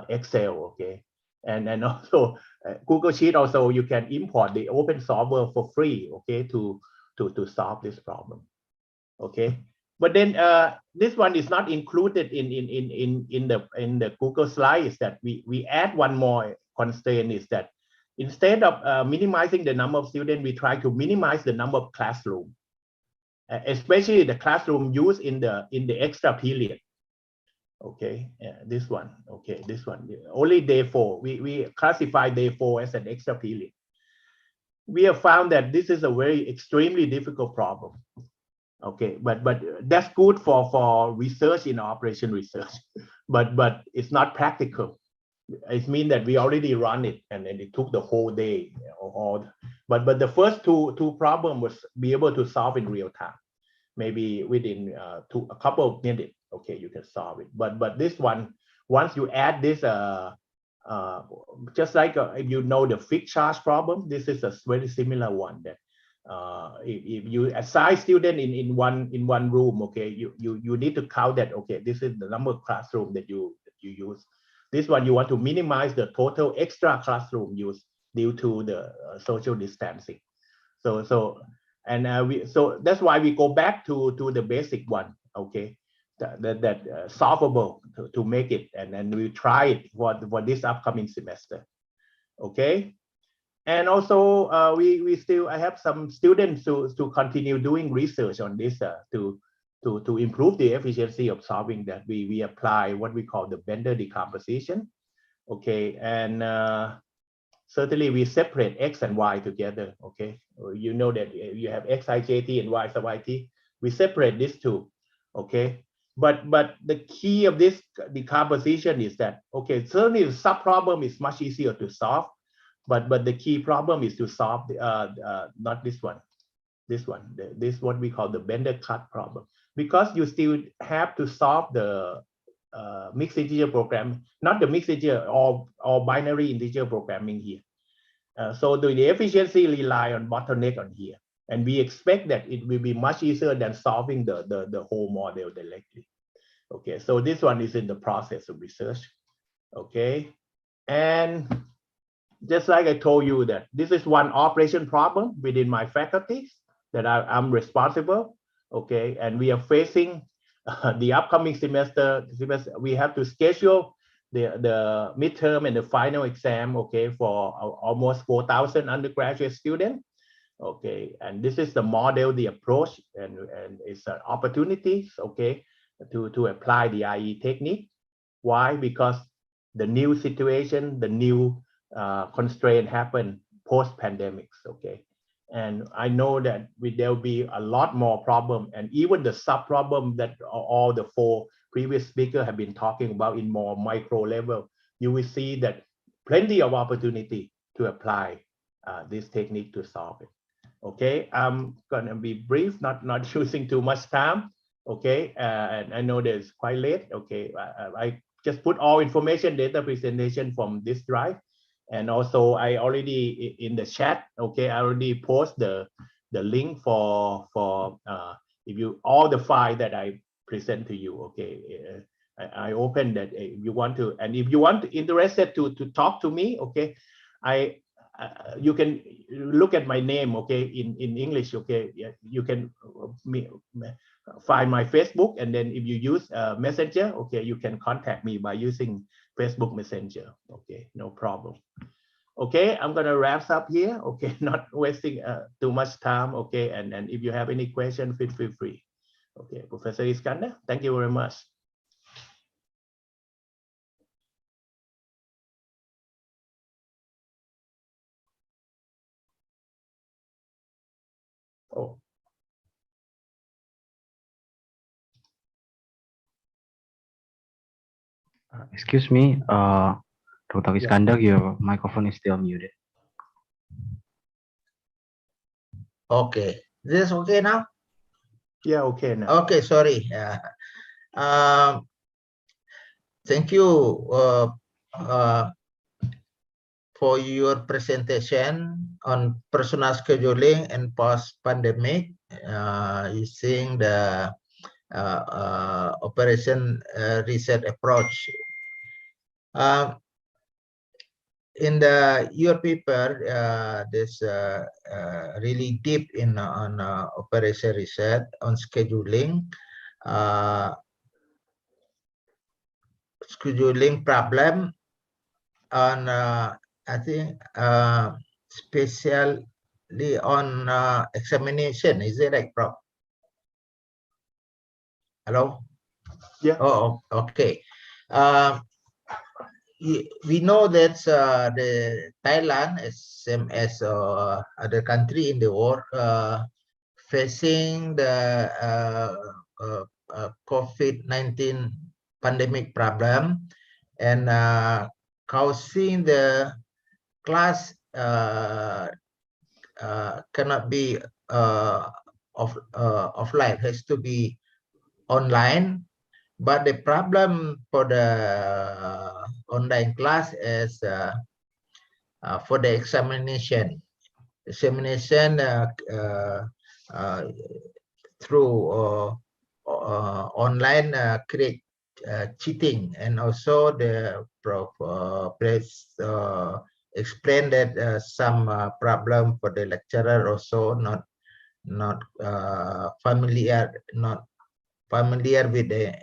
Excel. Okay, and also Google Sheet. Also, you can import the open solver for free. Okay, to solve this problem. Okay, but then this one is not included in the Google slides. That we add one more constraint is that instead of minimizing the number of students, we try to minimize the number of classroom. Especially the classroom used in the extra period. Okay, this one. Okay, this one only day 4. We classify day 4 as an extra period. We have found that this is a very extremely difficult problem. Okay, but that's good for research in operation research, but it's not practical. It means that we already run it and then it took the whole day. But the first two problem was be able to solve in real time, maybe within a couple of minutes. Okay, you can solve it. But this one, once you add this, just like if you know the fixed charge problem, this is a very similar one. That if you assign student in one room, okay, you need to count that. Okay, this is the number of classroom that you use. This one you want to minimize the total extra classroom use due to the social distancing. So that's why we go back to the basic one. Okay, that solvable to make it, and then we try it for this upcoming semester. Okay, and also I have some students to continue doing research on this to improve the efficiency of solving that. We apply what we call the Bender decomposition. Okay, and certainly we separate X and Y together. Okay, you know that you have Xijt and Y sub it. We separate these two. Okay, but the key of this decomposition is that, okay, certainly the sub problem is much easier to solve, but the key problem is to solve not this one. This what we call the Bender cut problem, because you still have to solve the mixed integer program, not the mixed integer or binary integer programming here. So the efficiency rely on bottleneck on here, and we expect that it will be much easier than solving the whole model directly. Okay, so this one is in the process of research. Okay, and just like I told you that this is one operation problem within my faculty that I'm responsible. Okay, and we are facing the upcoming semester. We have to schedule the midterm and the final exam, okay, for almost 4,000 undergraduate students. Okay, and this is the model, the approach, and it's an opportunity, okay, to apply the IE technique. Why? Because the new situation, the new constraint happen post-pandemics, okay. And I know that there'll be a lot more problem, and even the sub-problem that all the 4 previous speakers have been talking about in more micro level, you will see that plenty of opportunity to apply this technique to solve it. Okay, I'm gonna be brief, not using too much time. Okay, and I know that it's quite late. Okay, I just put all information, data presentation from this drive, and also I already in the chat. Okay, I already post the link for if you all the file that I present to you. Okay, I open that if you want to, and if you want interested to talk to me. Okay, you can look at my name, okay, in English, okay. You can find my Facebook, and then if you use Messenger, okay, you can contact me by using Facebook Messenger. Okay, no problem. Okay, I'm gonna wrap up here. Okay, not wasting too much time. Okay, and if you have any question, feel free. Okay, Professor Iskandar, thank you very much. Oh. Excuse me, Dr. Iskandar, your microphone is still muted. Okay, this is okay now? Yeah, okay now. Okay, sorry. Thank you for your presentation on personal scheduling and post-pandemic using the operation reset approach. In your paper, there's really deep on operation reset on scheduling. Scheduling problem on I think especially on examination. Is it right, Prof? Hello? Yeah. Oh, okay. We know that the Thailand, same as other country in the world, facing the COVID-19 pandemic problem and causing the class cannot be offline, has to be online. But the problem for the online class is for the examination. Examination through online create cheating, and also the Prof explained that some problem for the lecturer also not familiar with the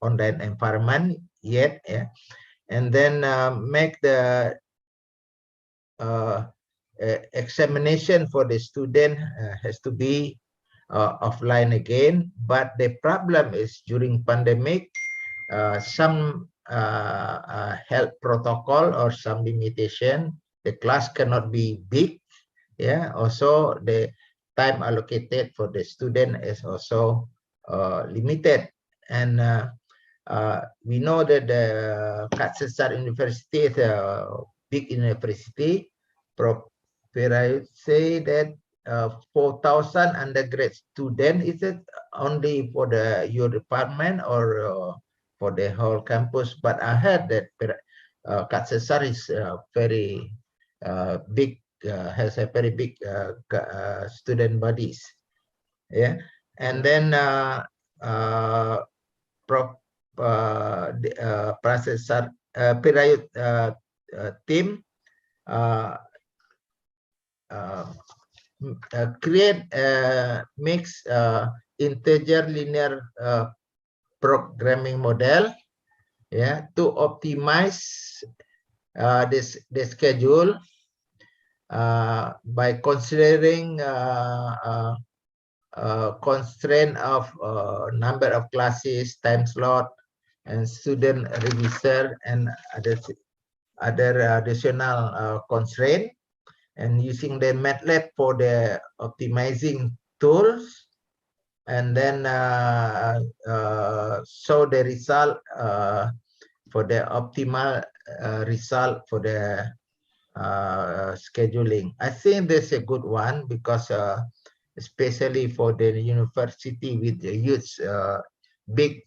online environment yet, yeah. And then make the examination for the student has to be offline again. But the problem is during pandemic, some health protocol or some limitation, the class cannot be big, yeah. Also the time allocated for the student is also limited. And we know that the Katsasar University is a big university. Prof. I say that 4,000 undergrad students, is it only for your department or for the whole campus? But I heard that Katsasar is very big, has a very big student bodies, yeah. And then Professor Pirayut team create mix integer linear programming model, yeah, to optimize the schedule by considering constraint of number of classes, time slot, and student register, and other additional constraint, and using the MATLAB for the optimizing tools, and then show the result for the optimal result for the scheduling. I think that's a good one because especially for the university with a huge big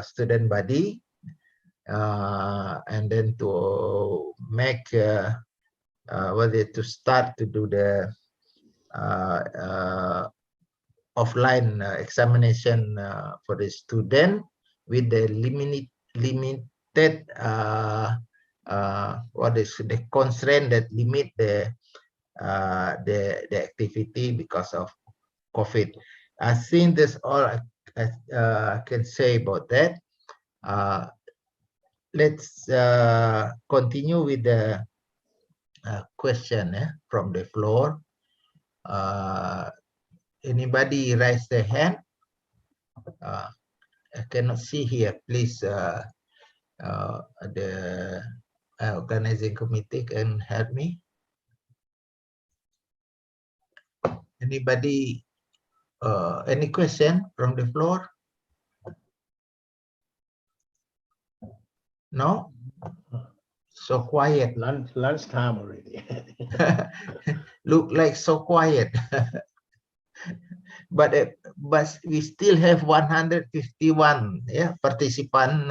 student body, and then to make to start to do the offline examination for the student with the limited what is the constraint that limit the activity because of COVID. I think that's all I can say about that. Let's continue with the question from the floor. Anybody raise their hand? I cannot see here. Please, the organizing committee can help me. Anybody? Any question from the floor? No? So quiet. Lunchtime already. Look like so quiet. But we still have 151 participant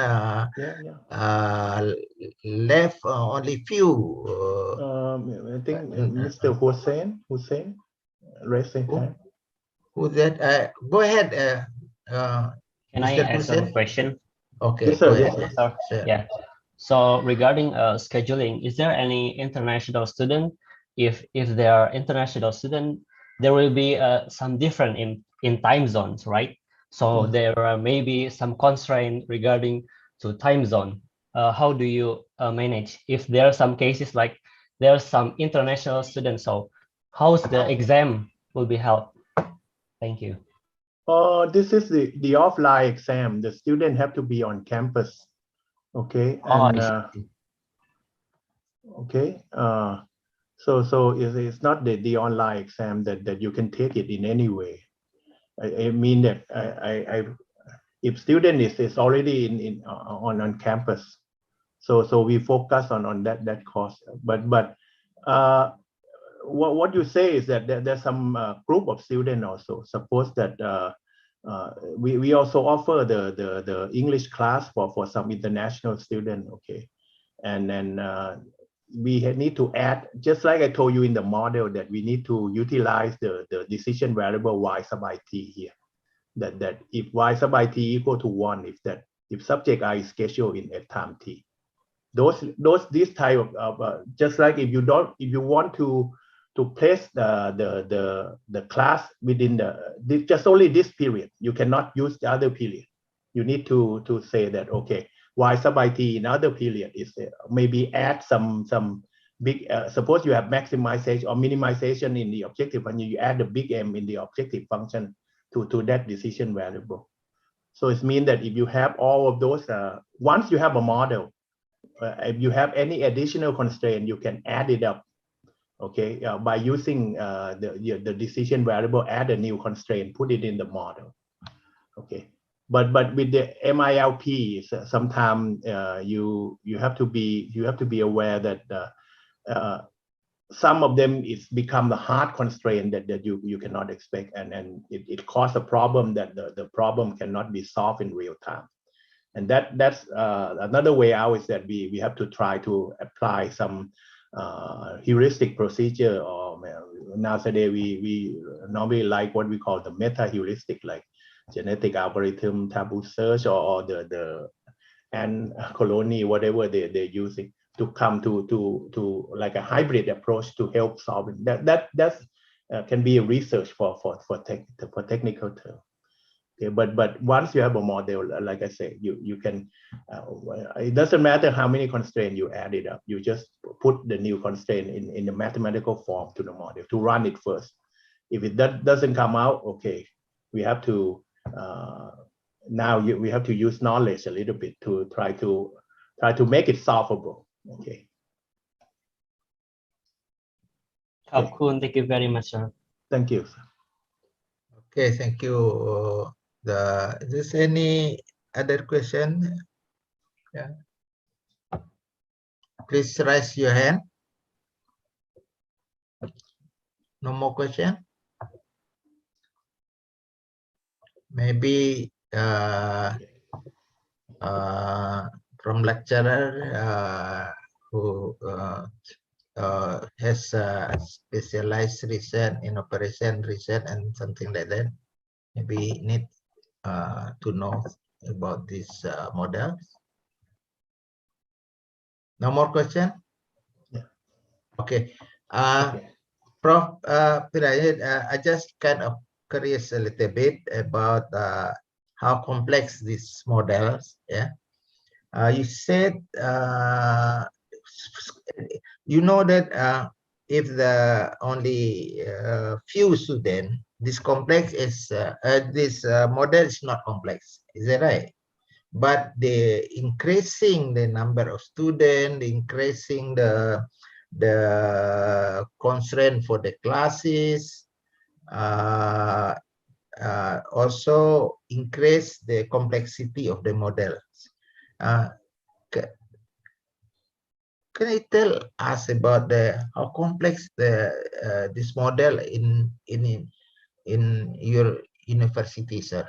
left. Only few. I think Mr. Hussein raised his hand. Who that? Go ahead. Can Mr. I ask a question? Okay. Yes, sir. Yes, sir. Sure. Yeah. So regarding scheduling, is there any international student? If there are international student, there will be some different in time zones, right? So there are maybe some constraint regarding to time zone. How do you manage if there are some cases like there are some international students? So how's the exam will be held? Thank you. This is the offline exam. The student have to be on campus. Okay. And okay. So it's not the online exam that you can take it in any way. I mean that if student is already on campus, so we focus on that course. But what you say is that there's some group of students also. Suppose that we also offer the English class for some international student. Okay, and then we need to add, just like I told you in the model, that we need to utilize the decision variable y sub I t here. That if y sub I t equal to 1, if subject I is scheduled in at time t, this type of just like if you want to place the class within just only this period, you cannot use the other period. You need to say that okay, y sub I t in other period is maybe add some big suppose you have maximization or minimization in the objective function, you add the big M in the objective function to that decision variable. So it means that if you have all of those, once you have a model, if you have any additional constraint, you can add it up. Okay, by using the decision variable, add a new constraint, put it in the model. Okay, but with the MILP, sometimes you have to be aware that some of them is become the hard constraint that you cannot expect, and it causes a problem that the problem cannot be solved in real time. And that's another way out, is that we have to try to apply some heuristic procedure, or nowadays we normally like what we call the meta heuristic, like genetic algorithm, taboo search, or the ant colony, whatever they're using to come to like a hybrid approach to help solving that can be a research for technical term. Okay, but once you have a model, like I say, you can. It doesn't matter how many constraints you add it up. You just put the new constraint in the mathematical form to the model to run it first. If it doesn't come out, okay, we have to now we have to use knowledge a little bit to try to make it solvable. Okay. ขอบคุณ thank you very much sir Thank you. Okay, thank you. Is there any other question? Yeah. Please raise your hand. No more question? Maybe from lecturer who has specialized research in operation research and something like that. Maybe need to know about this model. No more question? Yeah. Okay. Prof. Pirayan, I just kind of curious a little bit about how complex these models. Yeah. You said you know that if the only few students, this complex is this model is not complex. Is that right? But the increasing the number of students, increasing the constraint for the classes, also increase the complexity of the models. Can you tell us about how complex this model in your university, sir?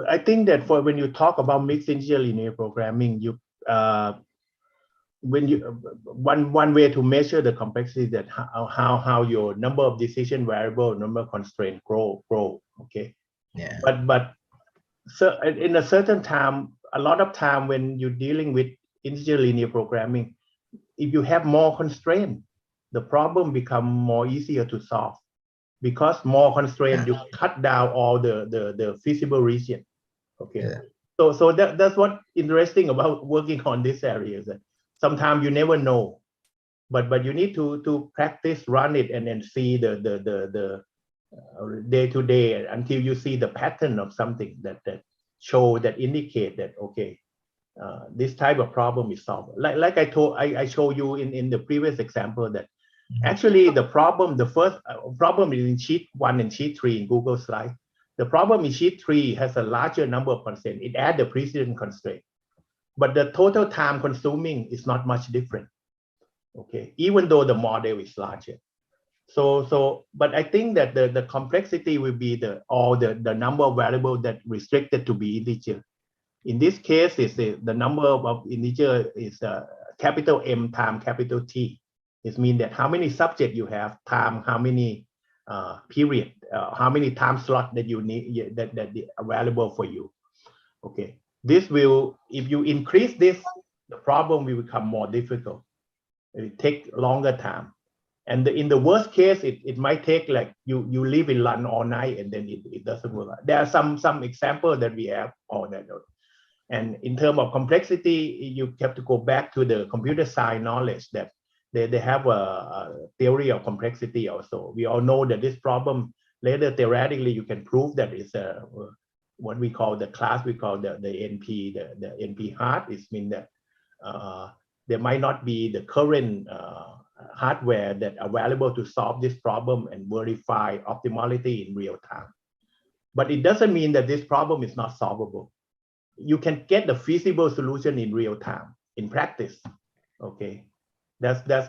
I think that when you talk about mixed integer linear programming, one way to measure the complexity is that how your number of decision variable, number of constraints grow. Okay. Yeah. But so in a certain time, a lot of time when you're dealing with integer linear programming, if you have more constraints, the problem become more easier to solve. Because more constraints, you cut down all the feasible region. Okay. Yeah. So that's what interesting about working on this area is that sometimes you never know, but you need to practice, run it, and then see the day to day until you see the pattern of something that show that indicate that okay, this type of problem is solved. Like I show you in the previous example that actually the first problem is in sheet 1 and sheet 3 in Google Slide. The problem in sheet 3 has a larger number of constraints. It adds the precedent constraint, but the total time consuming is not much different. Okay, even though the model is larger. But I think that the complexity will be the number of variables that restricted to be integer. In this case, is the number of integer is capital M times capital T. It means that how many subjects you have time, how many period, how many time slot that you need that available for you. Okay, this will, if you increase this, the problem will become more difficult. It take longer time, and in the worst case, it might take like you live in London all night and then it doesn't work. There are some examples that we have all that. And in terms of complexity, you have to go back to the computer science knowledge that they have a theory of complexity also. We all know that this problem later theoretically you can prove that it's what we call the class we call the NP the NP hard. It means that there might not be the current hardware that are available to solve this problem and verify optimality in real time. But it doesn't mean that this problem is not solvable. You can get the feasible solution in real time in practice. Okay, that's the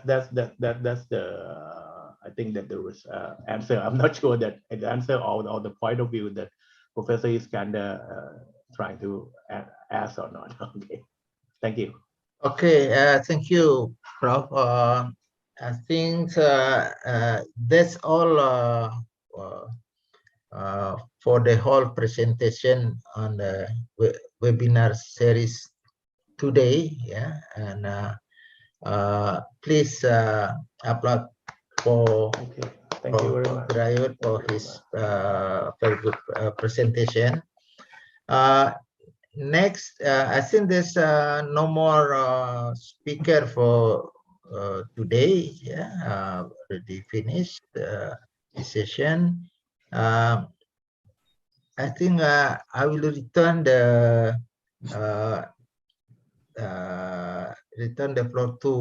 I think that there was answer. I'm not sure that I answer all the point of view that Professor Iskander trying to ask or not. Okay, thank you. Okay, thank you, Prof. I think that's all for the whole presentation on the webinar series today. Yeah, and please upload for Thank you very much. Rayut for his very good presentation. Next, I think there's no more speaker for today. Yeah, already finished the session. I think I will return the floor to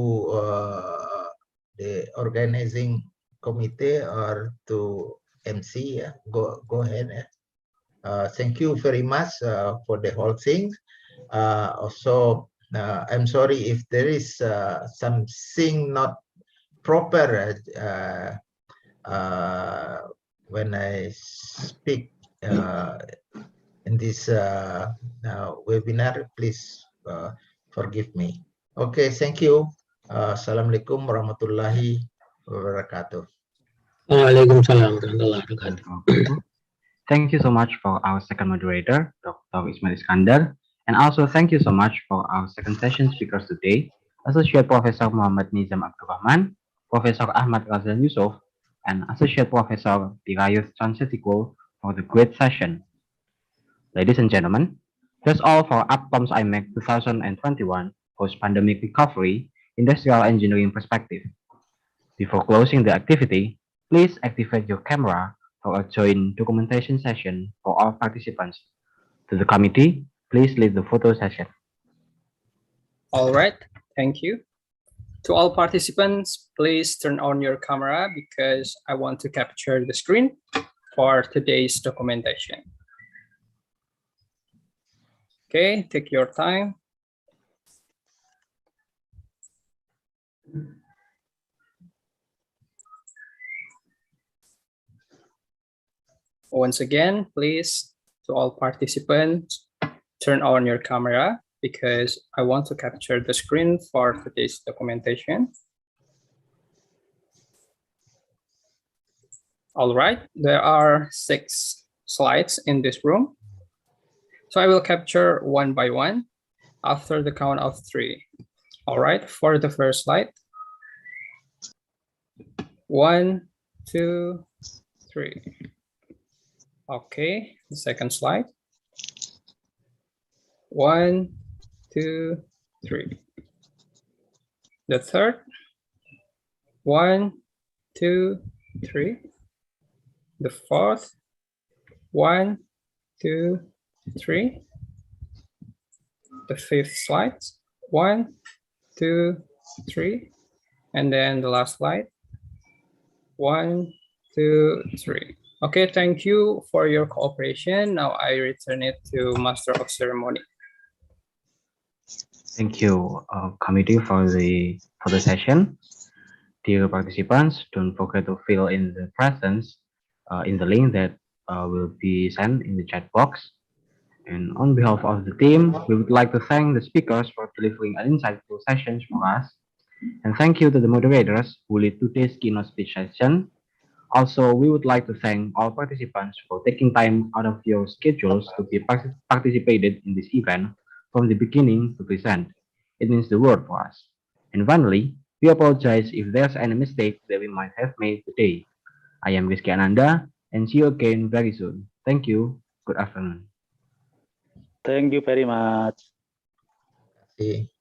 the organizing committee or to MC. Yeah, go ahead. Yeah. Thank you very much for the whole thing. Also, I'm sorry if there is something not proper when I speak in this webinar. Please forgive me. Okay, thank you. Assalamualaikum warahmatullahi wabarakatuh. Waalaikumsalam warahmatullahi wabarakatuh. Thank you so much for our second moderator, Dr. Ismail Iskandar. And also thank you so much for our second session speakers today, Associate Professor Muhammad Nizam Abdul Rahman, Professor Ahmad Razal Yusuf, and Associate Professor Dirayuth Chansetikul for the great session. Ladies and gentlemen, that's all for APCOMS-iMEC 2021 Post-Pandemic Recovery Industrial Engineering Perspective. Before closing the activity, please activate your camera for a joint documentation session for all participants. To the committee, please lead the photo session. All right, thank you. To all participants, please turn on your camera because I want to capture the screen for today's documentation. Okay, take your time. Once again, please, to all participants, turn on your camera because I want to capture the screen for today's documentation. All right, there are 6 slides in this room. So I will capture one by one after the count of 3. All right, for the first slide. 1, 2, 3. Okay, the second slide. 1, 2, 3. The third. 1, 2, 3. The fourth. 1, 2, 3. The fifth slide. 1, 2, 3. And then the last slide. 1, 2, 3. Okay, thank you for your cooperation. Now I return it to Master of Ceremony. Thank you, committee, for the session. Dear participants, don't forget to fill in the presence in the link that will be sent in the chat box. And on behalf of the team, we would like to thank the speakers for delivering an insightful sessions for us. And thank you to the moderators who lead today's keynote speech session. Also, we would like to thank all participants for taking time out of your schedules to be participated in this event from the beginning to present. It means the world for us. And finally, we apologize if there's any mistake that we might have made today. I am Rizky Ananda, and see you again very soon. Thank you. Good afternoon. Thank you very much. Terima kasih.